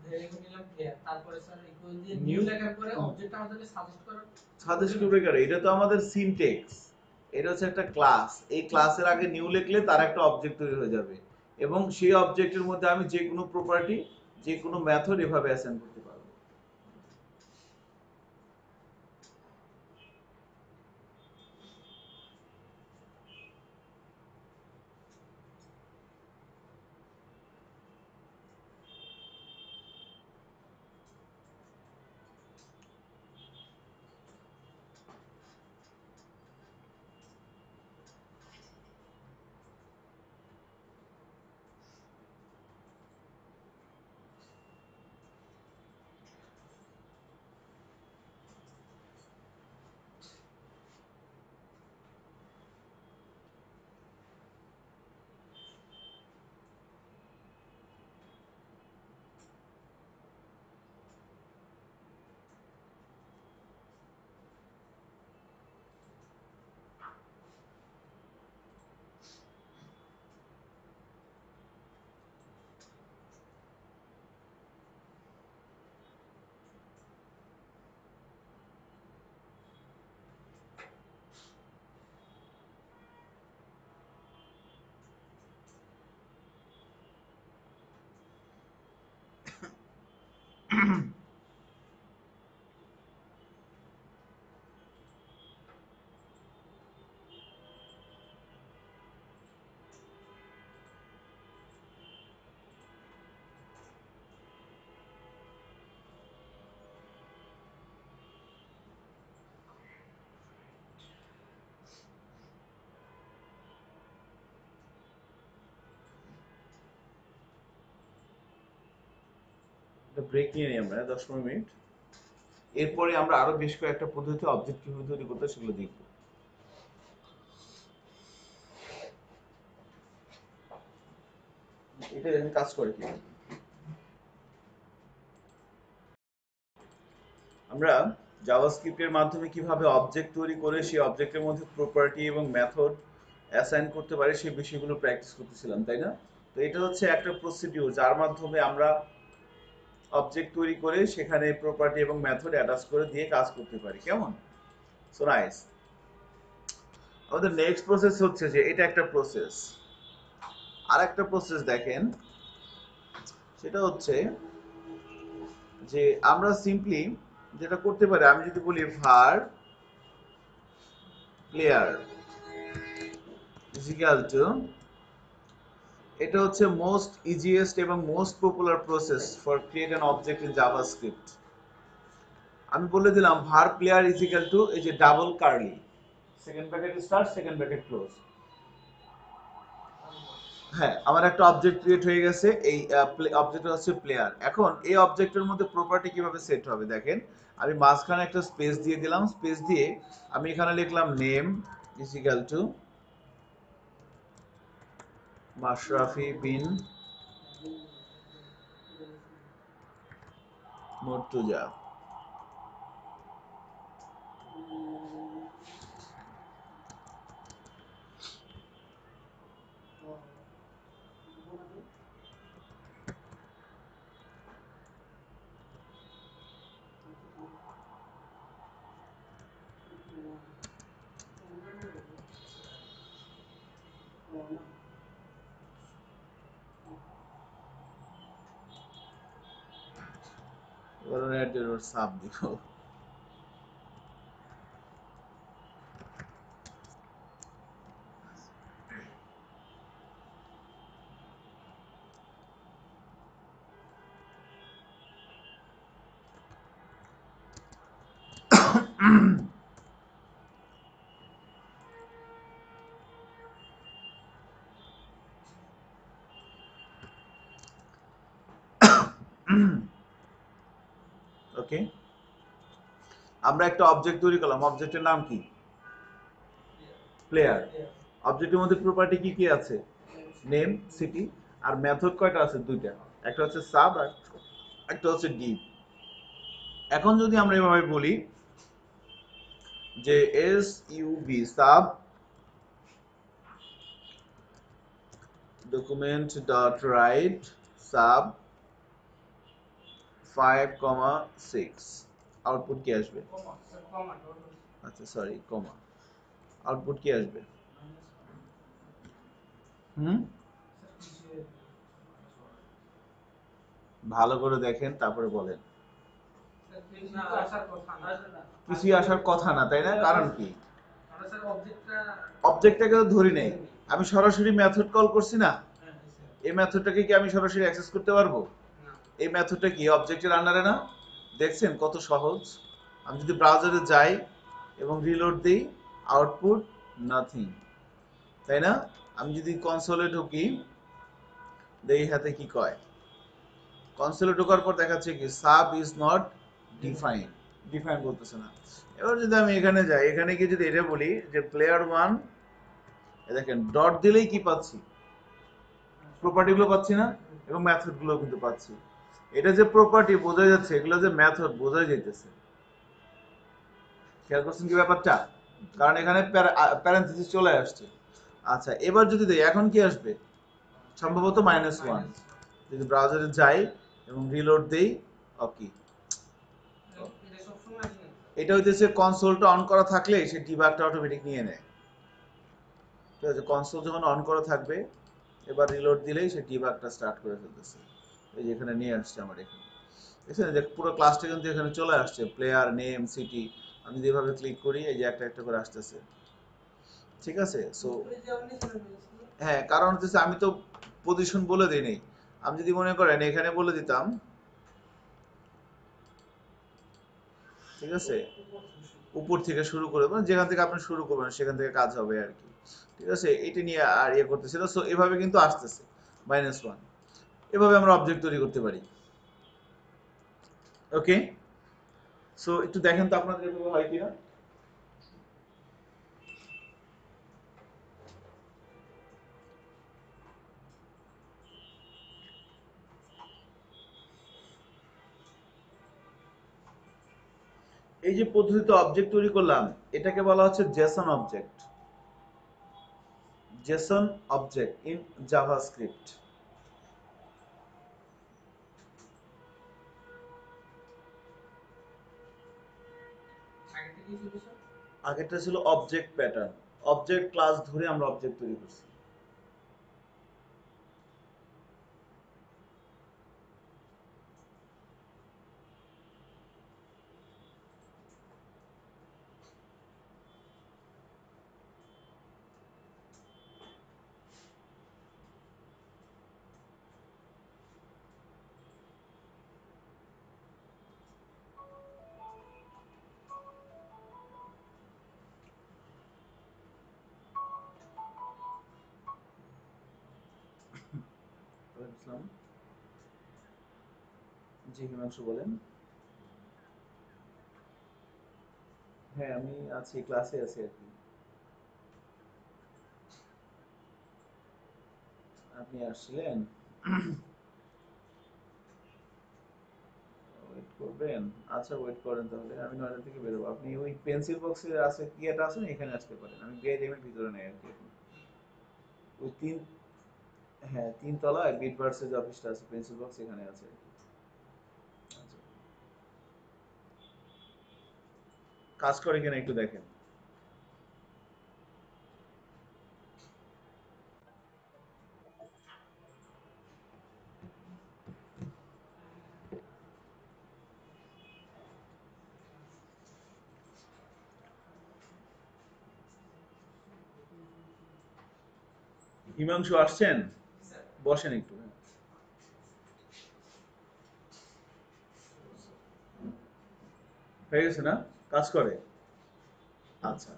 ভেরিয়েবল নিলাম প্লেয়ার, তারপরে স্যার ইকুয়াল দিয়ে New- নিউ লেখার পরে অবজেক্ট আমাদেরকে সাজেস্ট করার সাজেস্ট করবে কারে? এটা তো আমাদের সিনটেক্স, এটা হচ্ছে একটা ক্লাস, এই ক্লাসের আগে নিউ লিখলে তার একটা অবজেক্ট তৈরি হয়ে যাবে, এবং সেই অবজেক্টের মধ্যে আমি যে কোনো প্রপার্টি, যে কোনো মেথড এভাবে অ্যাসাইন করতে পারবো। ব্রেক নিয়ে নিই আমরা 10-15 মিনিট, এরপরে আমরা আরো বেশ কয়েকটা পদ্ধতিতে অবজেক্ট কিভাবে তৈরি করতে হয় সেগুলো দেখবো। এটা এখানে কাজ করে কি আমরা জাভাস্ক্রিপ্টের মাধ্যমে কিভাবে অবজেক্ট তৈরি করে সেই অবজেক্টের মধ্যে প্রপার্টি এবং মেথড অ্যাসাইন করতে পারি সেই বিষয়গুলো প্র্যাকটিস করতেছিলাম, তাই না? তো এটা হচ্ছে একটা প্রসিডিউর যার মাধ্যমে আমরা অবজেক্ট তৈরি করে সেখানে প্রপার্টি এবং মেথড অ্যাটাচ করে দিয়ে কাজ করতে পারি। কেমন? So nice. আমাদের নেক্সট প্রসেস হচ্ছে যে এটা একটা প্রসেস, আর একটা প্রসেস দেখেন, সেটা হচ্ছে যে আমরা সিম্পলি যেটা করতে পারি, আমি যদি বলি var player is equal to, এটা হচ্ছে মোস্ট ইজিয়েস্ট এবং most popular process for create an object in JavaScript. আমি বলে দিলাম var player is equal to এই যে double curly, second bracket start second bracket close. হ্যাঁ, আমার একটা অবজেক্ট ক্রিয়েট হয়ে গেছে, এই অবজেক্টটা হচ্ছে প্লেয়ার। এখন এই অবজেক্টের মধ্যে প্রপার্টি কিভাবে সেট হবে দেখেন, আমি মাঝখানে একটা স্পেস দিয়ে দিলাম, স্পেস দিয়ে আমি এখানে লিখলাম name is equal to Mashrafe bin Mortaza. এবার সাব দিব। ওকে, আমরা একটা অবজেক্ট তৈরি করলাম, অবজেক্টের নাম কি? প্লেয়ার। অবজেক্টের মধ্যে প্রপার্টি কি কি আছে? নেম, সিটি, আর মেথড কয়টা আছে? দুইটা, একটা হচ্ছে সাব আর একটা হচ্ছে ডিভ। এখন যদি আমরা এভাবে বলি যে S U B sub document dot write sub 5,6, output কি আসবে? আচ্ছা সরি, কমা, আউটপুট কি আসবে? ভালো করে দেখেন তারপরে বলেন। কিছুই আসার কথা না, তাই না? কারণ কি? অবজেক্টটাকে তো ধরি নেই, আমি সরাসরি মেথড কল করছি না। এই মেথডটাকে কি আমি সরাসরি অ্যাক্সেস করতে পারবো? এই মেথডটা কি অবজেক্টের আন্ডারে না? দেখছেন কত সহজ। আমি যদি ব্রাউজারে যাই এবং রিলোড দিই, আউটপুট নাথিং, তাই না? আমি যদি কনসোলে ঢুকি, দেখি হাতে কি কয়। কনসোলে ঢোকার পর দেখাচ্ছে কি sub is not define, define বলতেছে না। এবার যদি আমি এখানে যাই, এখানে গিয়ে যদি এটা বলি যে প্লেয়ার 1, দেখেন ডট দিলেই কি পাচ্ছি? প্রপার্টি গুলো পাচ্ছি না, এবং মেথড গুলো কিন্তু পাচ্ছি। এটা যে প্রপার্টি বোঝা যাচ্ছে, এগুলো যে মেথড বোঝা যাইতেছে। খেয়াল করছেন কি ব্যাপারটা? কারণ এখানে প্যারেনথেসিস চলে আসছে। আচ্ছা, এবার যদি দেই, এখন কি আসবে? সম্ভবত -1। যদি ব্রাউজারে যাই এবং রিলোড দেই, ওকে, এটা হইতেছে কনসোলটা অন করা থাকলে সে ডিবাগটা অটোমেটিক নিয়ে নেয়। ঠিক আছে, কনসোল যখন অন করা থাকবে, এবার রিলোড দিলেই সে ডিবাগটা স্টার্ট করে ফেলতেছে। এই যে এখানে নিয়ে আসছে আমার এখানে, দেখছেন যে পুরো ক্লাসটা কিন্তু এখানে চলে আসছে, প্লেয়ার, নেম, সিটি। আমি যেভাবে ক্লিক করি, এই যে একটা একটা করে আসতেছে। ঠিক আছে, সো হ্যাঁ, কারণ হচ্ছে আমি তো পজিশন বলে দিই নাই। আমি যদি মনে করেন এখানে বলে দিতাম, ঠিক আছে, উপর থেকে শুরু করে, মানে যেখান থেকে আপনি শুরু করবেন সেখান থেকে কাজ হবে আর কি। ঠিক আছে, এটা নিয়ে আর ইয়ে করতেছিল। সো এভাবে কিন্তু আসতেছে -1। এভাবে আমরা অবজেক্ট তৈরি করতে পারি। ওকে, সো একটু দেখেন তো আপনাদের এভাবে হয় কিনা। এই যে পদ্ধতিতে অবজেক্ট তৈরি করলাম, এটাকে বলা হচ্ছে Jason object. Jason object in JavaScript. আগে থেকেই ছিল স্যার। আগেরটা ছিল অবজেক্ট প্যাটার্ন, অবজেক্ট ক্লাস ধরে আমরা অবজেক্ট তৈরি করছি। ইসলাম, জি হিমাংশু বলেন। হ্যাঁ আমি আছি, ক্লাসে আছি আর কি। আপনি আসছিলেন, ওয়েট করবেন? আচ্ছা ওয়েট করেন তাহলে, আমি 9টা থেকে বেরোবো। আপনি ওই পেন্সিল বক্সে আছে কি এটা আছে না, এখানে আসতে পারেন। আমি বিআইডিএম ভিতরে নেই আর কি এখন। ওই তিন, হ্যাঁ 3 তলায় বিটবার্সের যে অফিসটা আছে, পেন্সিল বক্স এখানে আছে আর কি। আচ্ছা, কাজ করে কিনা একটু দেখেন। হিমাংশু আসছেন? স্যার বসেন একটু। হয়ে গেছে না? কাজ করে? আচ্ছা।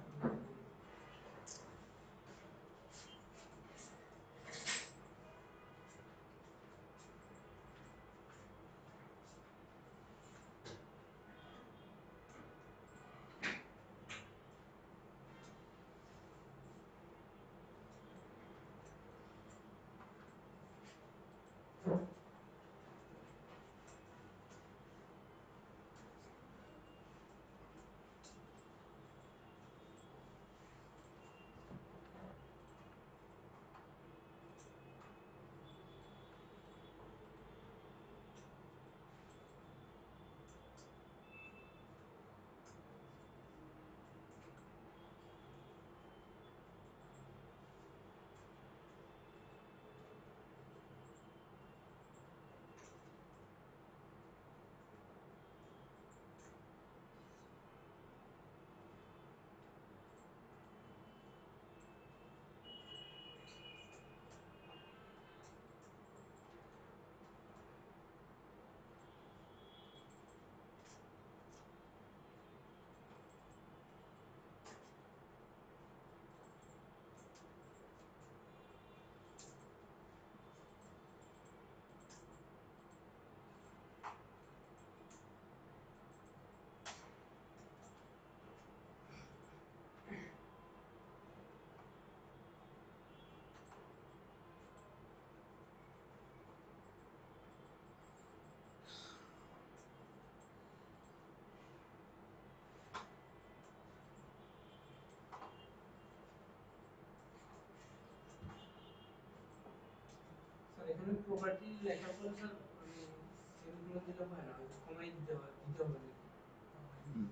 স্যার এখানে প্রপার্টি লেখার পরে স্যার সেলগুলো দিলে হয় না, কমাই দিতে হয়, দিতে হবে নাকি? হুম।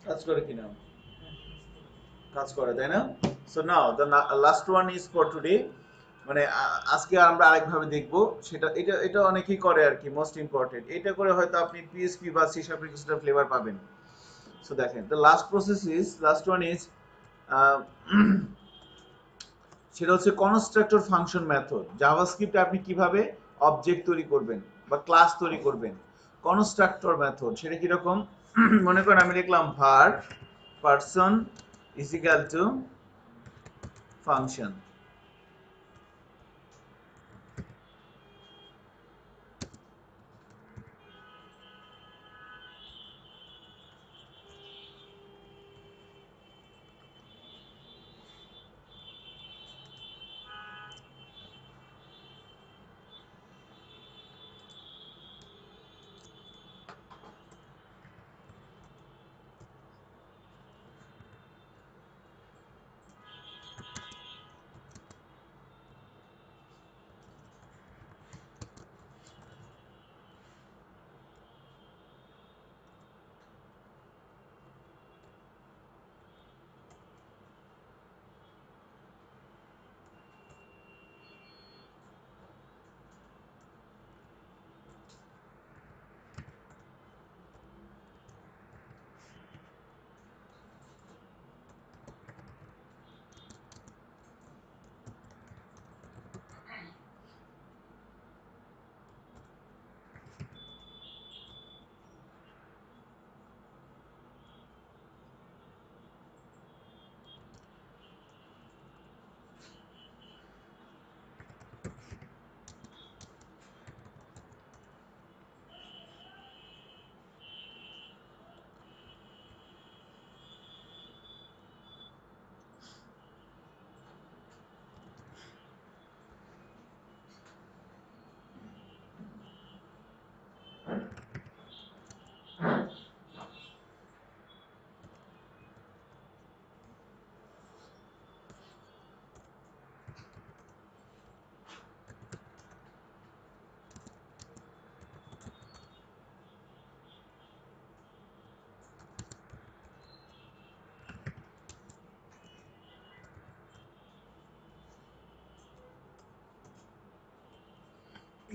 কাজ করে কিনা? কাজ করে, তাই না? So now the last one is for today. মানে আজকে আমরা আরেকভাবে দেখব, সেটা এটা এটা অনেকেই করে আর কি, মোস্ট ইম্পর্টেন্ট। এটা করে হয়তো আপনি পিএসপি বা সি শার্পের কিছুটা ফ্লেভার পাবেন। সো দেখেন, the last process is, last one is, সেটা হচ্ছে কনস্ট্রাক্টর ফাংশন মেথড। জাভাস্ক্রিপ্টে আপনি কিভাবে অবজেক্ট তৈরি করবেন বা ক্লাস তৈরি করবেন। কনস্ট্রাক্টর মেথড সেটা কিরকম? মনে করেন আমি লিখলাম var person is equal to function।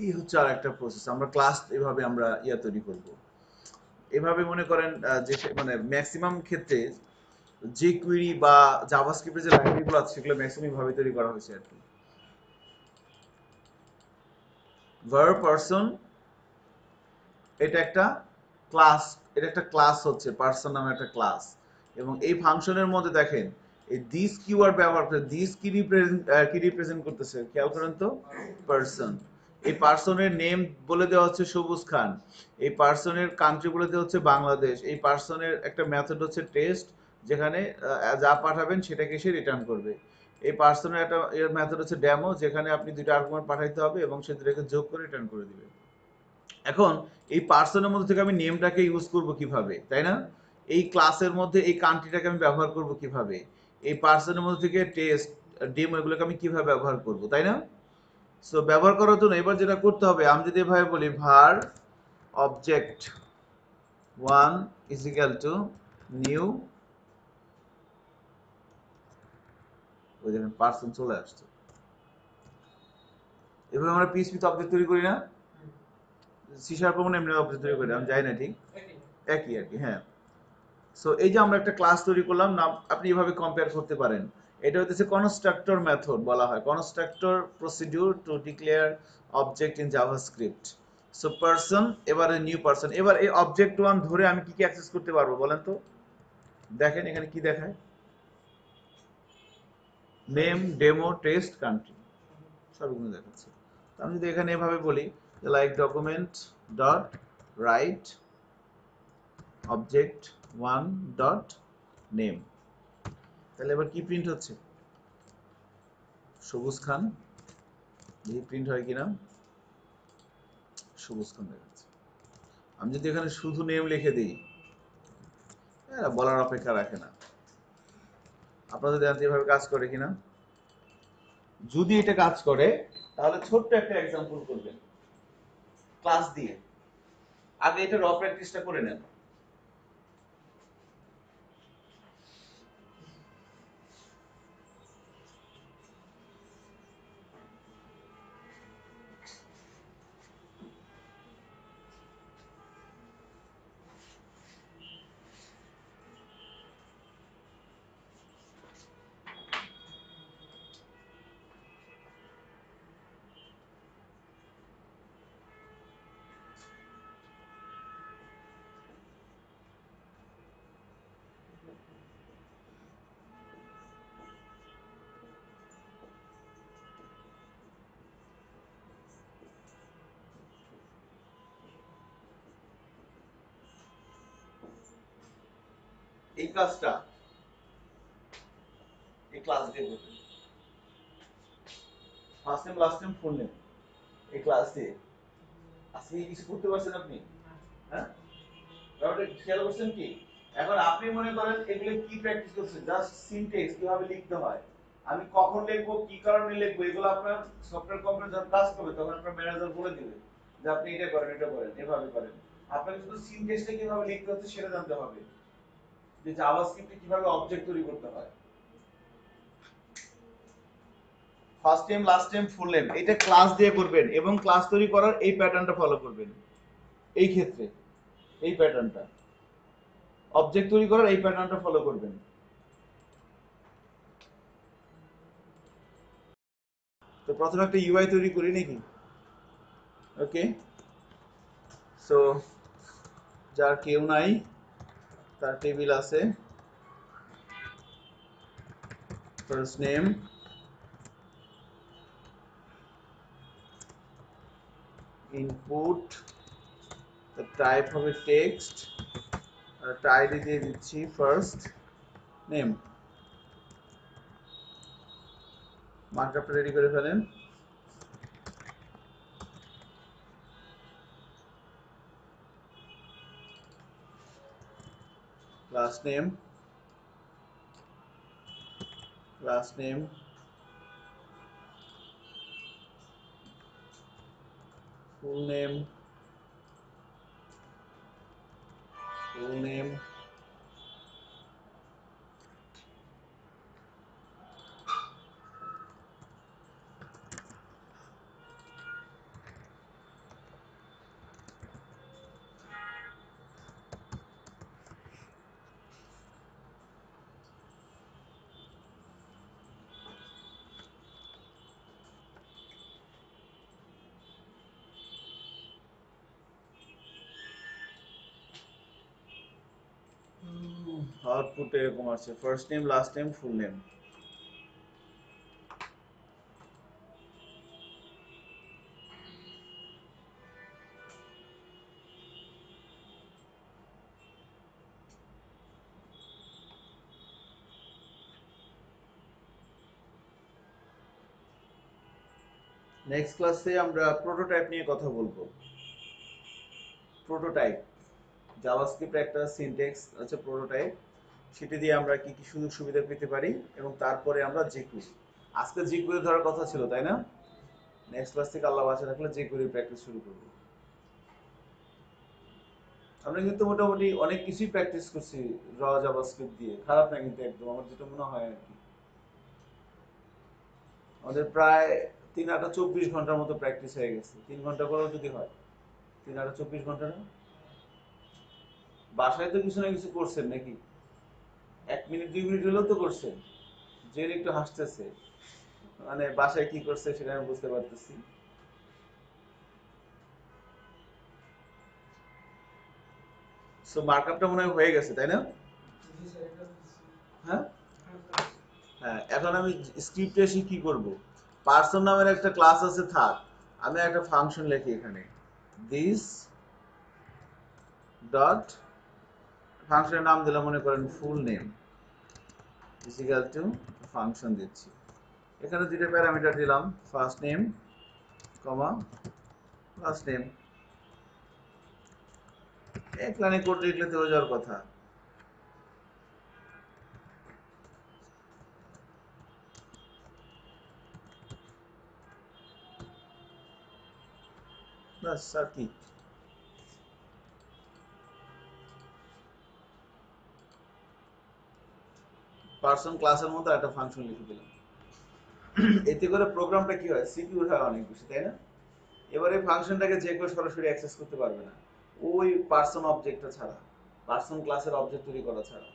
এই হচ্ছে আর একটা প্রসেস। আমরা ক্লাস এভাবে আমরা তৈরি করব। এভাবে মনে করেন যে মানে ম্যাক্সিমাম ক্ষেত্রে যে কুইরি বা জাভাস্ক্রিপ্টের যে লাইব্রেরিগুলো আছে সেগুলো ম্যাক্সিমাম ভাবে তৈরি করা হয়েছে আর কি। ভার্ব পারসন এটা একটা ক্লাস, এটা একটা ক্লাস হচ্ছে পারসন নামে একটা ক্লাস। এবং এই ফাংশনের মধ্যে দেখেন এই দিস কিওয়ার্ড ব্যবহার করে দিস কি রিপ্রেজেন্ট করতেছে খেয়াল করেন তো, পারসন। এই পার্সনের নেম বলে দেওয়া হচ্ছে সবুজ খান, এই পার্সনের কান্ট্রি বলে দেওয়া হচ্ছে বাংলাদেশ, এই পার্সনের একটা মেথড হচ্ছে টেস্ট যেখানে যা পাঠাবেন সেটাকে সে রিটার্ন করবে। এই পার্সনের একটা মেথড হচ্ছে ডেমো যেখানে আপনি দুইটা আর্গুমেন্ট পাঠাইতে হবে এবং সে দুটাকে যোগ করে রিটার্ন করে দিবে। এখন এই পার্সনের মধ্যে থেকে আমি নেমটাকে ইউজ করব কিভাবে, তাই না? এই ক্লাসের মধ্যে এই কান্ট্রিটাকে আমি ব্যবহার করব কিভাবে, এই পার্সনের মধ্যে থেকে টেস্ট ডেমো এগুলোকে আমি কিভাবে ব্যবহার করব, তাই না? সো ব্যবহার করার জন্য এবার যেটা করতে হবে, আমি যদি এভাবে বলি var object 1 is equal to new, ওই দেখেন পার্সন চলে আসছে। এভাবে আমরা পিএইচপি তে অবজেক্ট তৈরি করি না? সি শার্পে মনে এমনি অবজেক্ট তৈরি করি, আমি জানি না ঠিক একই আর কি। হ্যাঁ, সো এই যে আমরা একটা ক্লাস তৈরি করলাম না, আপনি এভাবে কম্পেয়ার করতে পারেন। এটা হচ্ছে কনস্ট্রাক্টর মেথড বলা হয়, constructor procedure two declare object in JavaScript. So person, এবারে নিউ পারসন। এবার এই অবজেক্ট 1 ধরে আমি কি কি অ্যাক্সেস করতে পারবো বলেন তো? দেখেন এখানে কি দেখায়, নেম, ডেমো, টেস্ট, কান্ট্রি সবগুলো দেখাচ্ছে। তো আমি যদি এখানে এভাবে বলি like document dot right object 1 dot name, তাহলে এবার কি প্রিন্ট হচ্ছে? সবুজ খান। দেখি প্রিন্ট হয় কিনা, সবুজ খান দেখাচ্ছে। আমি যদি এখানে শুধু নেম লিখে দিই, এরা বলার অপেক্ষা রাখে না। আপনাদের জানতে এভাবে কাজ করে কিনা? যদি এটা কাজ করে তাহলে ছোট্ট একটা এক্সাম্পল করবেন ক্লাস দিয়ে। আগে এটা র প্র্যাকটিসটা করে নেন। এই কাজটা এই ক্লাস দিয়ে করবেন। First name last name full name এই ক্লাস দিয়ে। আজকে কি কিছু করতে পারছেন আপনি? হ্যাঁ, ব্যাপারটা খেয়াল করছেন কি? এখন আপনি মনে করেন এগুলো কি প্র্যাকটিস করছেন, জাস্ট সিনট্যাক্স কিভাবে লিখতে হয়, আমি কখন লিখবো, কি কারণে লিখবো, এগুলো আপনার সফটওয়্যার কোম্পানি যখন কাজ করবে তখন আপনার ম্যানেজার বলে দিবে যে আপনি এটা করেন, এটা করেন, এভাবে করেন। আপনাকে শুধু সিনট্যাক্সটা কিভাবে লিখতে হচ্ছে সেটা জানতে হবে, যে জাভাস্ক্রিপ্টে কিভাবে অবজেক্ট তৈরি করতে হয়। First name last name full name এটা ক্লাস দিয়ে করবেন, এবং ক্লাস তৈরি করার এই প্যাটার্নটা ফলো করবেন। এই ক্ষেত্রে এই প্যাটার্নটা, অবজেক্ট তৈরি করার এই প্যাটার্নটা ফলো করবেন। তো প্রথমে একটা ইউআই তৈরি করি নাকি? ওকে, সো যার কেউ নাই তার টেবিল আছে, first name, input, the type হবে টেক্সট, আর টাইপ দিয়ে দিচ্ছি ফার্স্ট নেম। মার্কআপটা রেডি করে ফেলেন। Last name, last name, full name, full name, output এরকম আছে, first name last name full name. Next ক্লাসে আমরা প্রোটোটাইপ নিয়ে কথা বলবো। প্রোটোটাইপ, জাভাস্ক্রিপ্ট একটা সিনট্যাক্স আছে প্রোটোটাইপ, সেটা দিয়ে আমরা কি কি সুযোগ সুবিধা পেতে পারি, এবং তারপরে আমরা jQuery, আজকে jQuery ধরার কথা ছিল তাই না? নেক্সট ক্লাস থেকে আল্লাহ বাঁচা রাখলে jQuery প্র্যাকটিস শুরু করব। আমরা কিন্তু মোটামুটি অনেক কিছুই প্র্যাকটিস করছি র জাভাস্ক্রিপ্ট দিয়ে, খারাপ না কিন্তু একদম, আমার যেটা মনে হয় আর কি। আমাদের প্রায় 3-24 ঘন্টার মতো প্র্যাকটিস হয়ে গেছে, 3 ঘন্টা করেও যদি হয় 3-24 ঘন্টা না? বাসায় তো কিছু না কিছু করছেন নাকি? 1 মিনিট 2 মিনিট হলেও তো করছেন। যে একটু হাসতেছে, মানে বাসায় কি করছে সেটা আমি বুঝতে পারতেছি। সো মার্কআপটা মনে হয় হয়ে গেছে তাই না? হ্যাঁ হ্যাঁ, এখন আমি স্ক্রিপ্টে এসে কি করব, পার্সন নামের একটা ক্লাস আছে থাক, আমি একটা ফাংশন লিখি এখানে, দিস ডট, ফাংশনের নাম দিলাম মনে করেন full name is equal two, function দিচ্ছি, এখানে দুটো প্যারামিটার দিলাম, ফার্স্ট নেম কমা লাস্ট নেম। এক লাইনে কোড লিখলে তো হয়ে যাওয়ার কথা। বাস, আর কি। পার্সন ক্লাসের মতো একটা ফাংশন লিখে দিলাম, এতে করে প্রোগ্রামটা কি হয়, সিকিউর হয় অনেক বেশি তাই না? এবারে ফাংশনটাকে যে কেউ সরাসরি অ্যাক্সেস করতে পারবে না, ওই পার্সন অবজেক্টটা ছাড়া, পার্সন ক্লাসের অবজেক্ট তৈরি করা ছাড়া।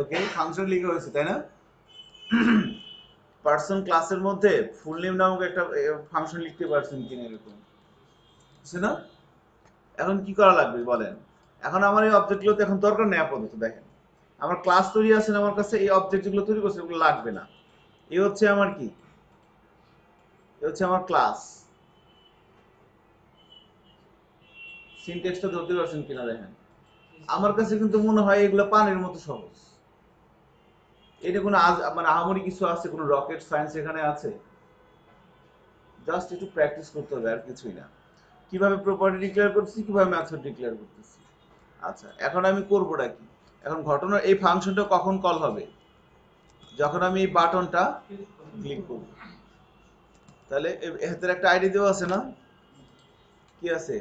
ওকে, ফাংশন লিখা হয়েছে তাই না? পার্সন ক্লাসের মধ্যে ফুল নেম নামক একটা ফাংশন লিখতে পারছেন কিনা এরকম, আছে না? এখন কি করা লাগবে বলেন? এখন আমার এই অবজেক্টগুলো তো এখন দরকার নেই আপাতত। দেখেন আমার ক্লাস তৈরি আছে না আমার কাছে, এই অবজেক্ট যেগুলো তৈরি করছে এগুলো লাগবে না। এই হচ্ছে আমার কি, এই হচ্ছে আমার ক্লাস। সিনট্যাক্সটা ধরতে পারছেন কিনা দেখেন। আমার কাছে কিন্তু মনে হয় এগুলো পানির মতো সহজ। এটা কোনো মানে আহামরি কিছু আছে, কোনো রকেট সায়েন্স এখানে আছে? জাস্ট একটু প্র্যাকটিস করতে হবে, আর কিছুই না। কিভাবে প্রপার্টি ডিক্লেয়ার করতেছি, কিভাবে মেথড ডিক্লেয়ার করতেছি। আচ্ছা, এখন আমি করবোটা কি? এখন ঘটনা এই ফাংশনটা কখন কল হবে? যখন আমি এই বাটনটা ক্লিক করব। তাহলে এর একটা আইডি দেওয়া আছে না? কি আছে?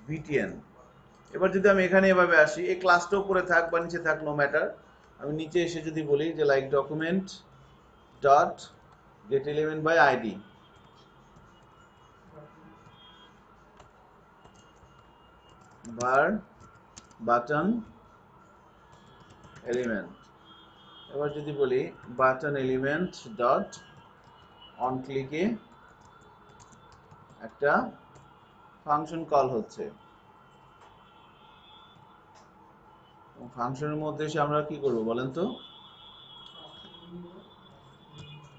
ভিটিএন। এবার যদি আমি এখানে এভাবে আসি, এই ক্লাসটা উপরে থাক বা নিচে থাক নো ম্যাটার, আমি নিচে এসে যদি বলি যে like document dot get element by ID, var button element, এবার যদি বলি বাটন এলিমেন্ট ডট অন ক্লিকে একটা ফাংশন কল হচ্ছে। ফাংশনের মধ্যে এসে আমরা কি করব বলেন তো?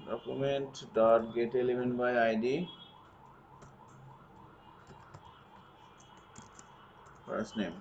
Document dot get element by ID first name.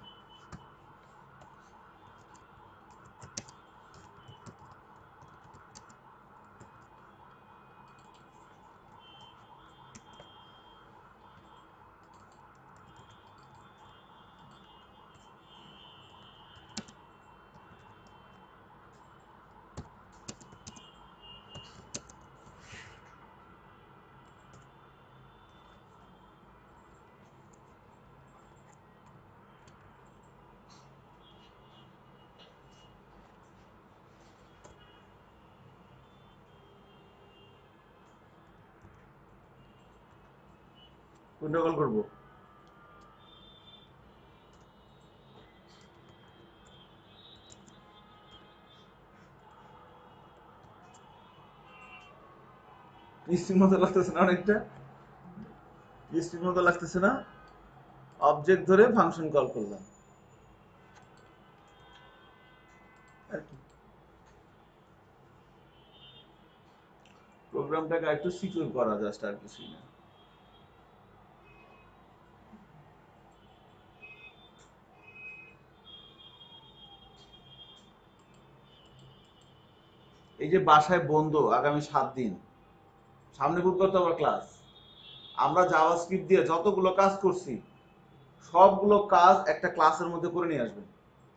কোনটা কল করব? স্ট্রিং মতো লাগতেছে না অনেকটা? স্ট্রিং মতো লাগতেছে না? অবজেক্ট ধরে ফাংশন কল করলাম আর কি। প্রোগ্রামটাকে একটু সিকিউর করা জাস্ট, আর কিছুই না। এই যে বাসায় বন্ধ আগামী 7 দিন, সামনে বুক করতে হবে ক্লাস। আমরা জাভাস্ক্রিপ্ট দিয়ে যতগুলো কাজ করছি সবগুলো কাজ একটা ক্লাসের মধ্যে করে নিয়ে আসবেন।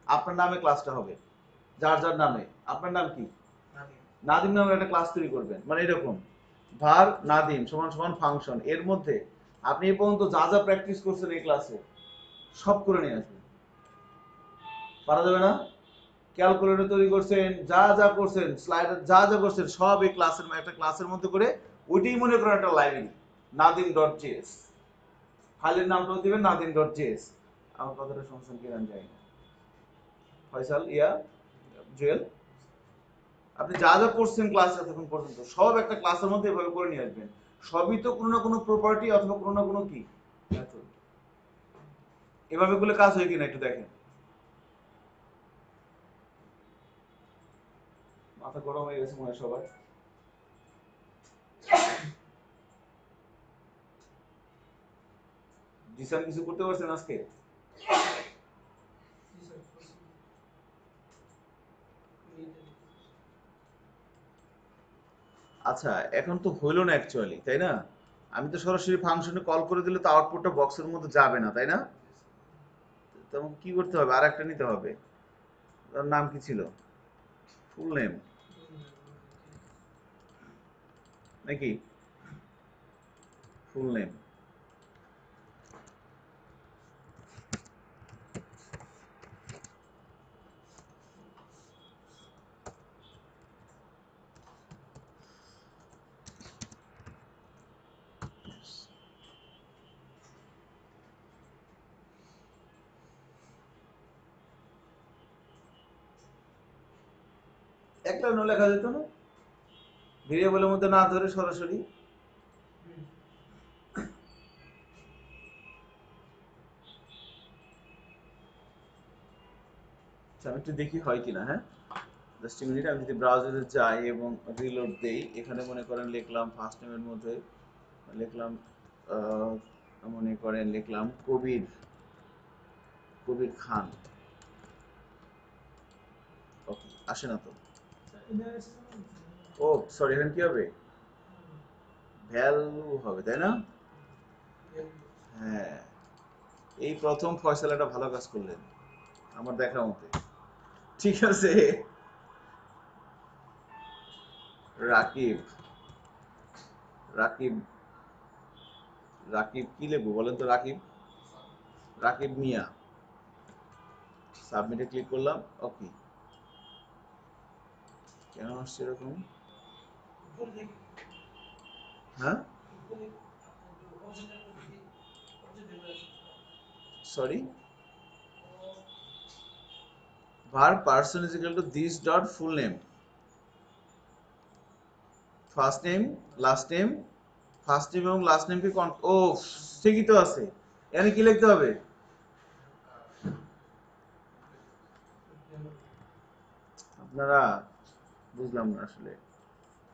আপনার নামে ক্লাসটা হবে, যার যার নামে। আপনার নাম কি? নাদিম নামের একটা ক্লাস তৈরি করবেন, মানে এরকম var নাদিম সমান সমান ফাংশন, এর মধ্যে আপনি এই পর্যন্ত যা যা প্র্যাকটিস করছেন এই ক্লাসে সব করে নিয়ে আসবেন। পারা যাবে না? ক্যালকুলেটর তৈরি করছেন, যা যা করছেন, স্লাইডার যা যা করছেন সব এই ক্লাসের একটা ক্লাসের মধ্যে করে ওইটাই মনে করেন একটা লাইব্রেরি, নাদিম ডট জেএস। ফাইলের নামটাও দিবেন নাদিম ডট জেএস। আমার কথাটা শুনছেন কি আমি জানি না। ফয়সাল, ইয়া, জুয়েল, আপনি যা যা করছেন ক্লাসে এতক্ষণ পর্যন্ত সব একটা ক্লাসের মধ্যে এভাবে করে নিয়ে আসবেন। সবই তো কোনো না কোনো প্রপার্টি অথবা কোনো না কোনো কি মেথড। এভাবে করলে কাজ হয় কিনা একটু দেখেন। মাথা গরম হয়ে গেছে মনে হয় সবার। জিসান কিছু করতে পারছেন আজকে? আচ্ছা, এখন তো হইলো না অ্যাকচুয়ালি, তাই না? আমি তো সরাসরি ফাংশনে কল করে দিলে তো আউটপুটটা বক্সের মধ্যে যাবে না, তাই না? তখন কি করতে হবে? আর একটা নিতে হবে। তার নাম কি ছিল? ফুল নেম নাকি? Full name. এক লাইনও লেখা যেত না, ভেরিয়েবলের মধ্যে না ধরে সরাসরি। আচ্ছা, আমি একটু দেখি হয় কিনা। হ্যাঁ, জাস্ট মিনিট। আমি যদি ব্রাউজারে যাই এবং রিলোড দেই, এখানে মনে করেন লিখলাম ফার্স্ট নেমের মধ্যে লিখলাম মনে করেন লিখলাম কবির খান। ওকে, আসে না তো। ও সরি, এখানে কি হবে, ভ্যালু হবে, তাই না? হ্যাঁ, এই প্রথম ফয়সালাটা ভালো কাজ করলেন আমার দেখা মতে। ঠিক আছে, রাকিব রাকিব রাকিব কি লিখবো বলেন তো? রাকিব মিয়া। সাবমিটে ক্লিক করলাম। ওকে, কেন আসছে এরকম? হ্যাঁ, sorry, var person is equal to this dot full name, first name last name, first name এবং লাস্ট নেম কে ও ঠিকই তো আছে। এখানে কি লিখতে হবে? আপনারা বুঝলাম না আসলে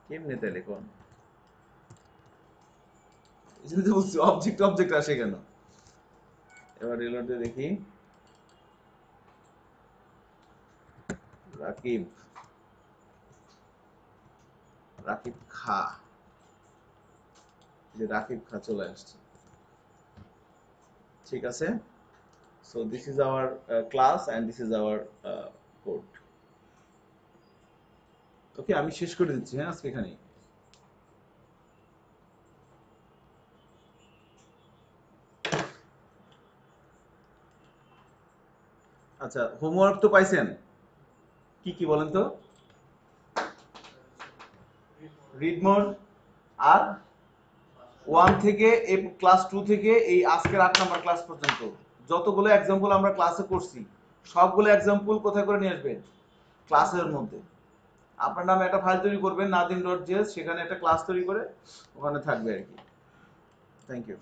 কেমনে তাইলে কোন, এই জন্য তো বলছি অবজেক্ট আসে কেন। এবার রিলোড দিয়ে দেখি। রাকিব খা, যে রাকিব খা চলে আসছে। ঠিক আছে, so this is our class and this is our code. Okay, আমি শেষ করে দিচ্ছি। হ্যাঁ, আজকে এখানেই। আচ্ছা, হোমওয়ার্ক তো পাইছেন, কি কি বলেন তো? রিড মোর, আর 1 থেকে ক্লাস 2 থেকে এই আজকের 8 নাম্বার ক্লাস পর্যন্ত যতগুলো এক্সাম্পল আমরা ক্লাসে করছি সবগুলো এক্সাম্পল কোথায় করে নিয়ে আসবেন? ক্লাসের মধ্যে। আপনার নামে একটা ফাইল তৈরি করবেন nadim.js, সেখানে একটা ক্লাস তৈরি করে ওখানে থাকবে আর কি। Thank you.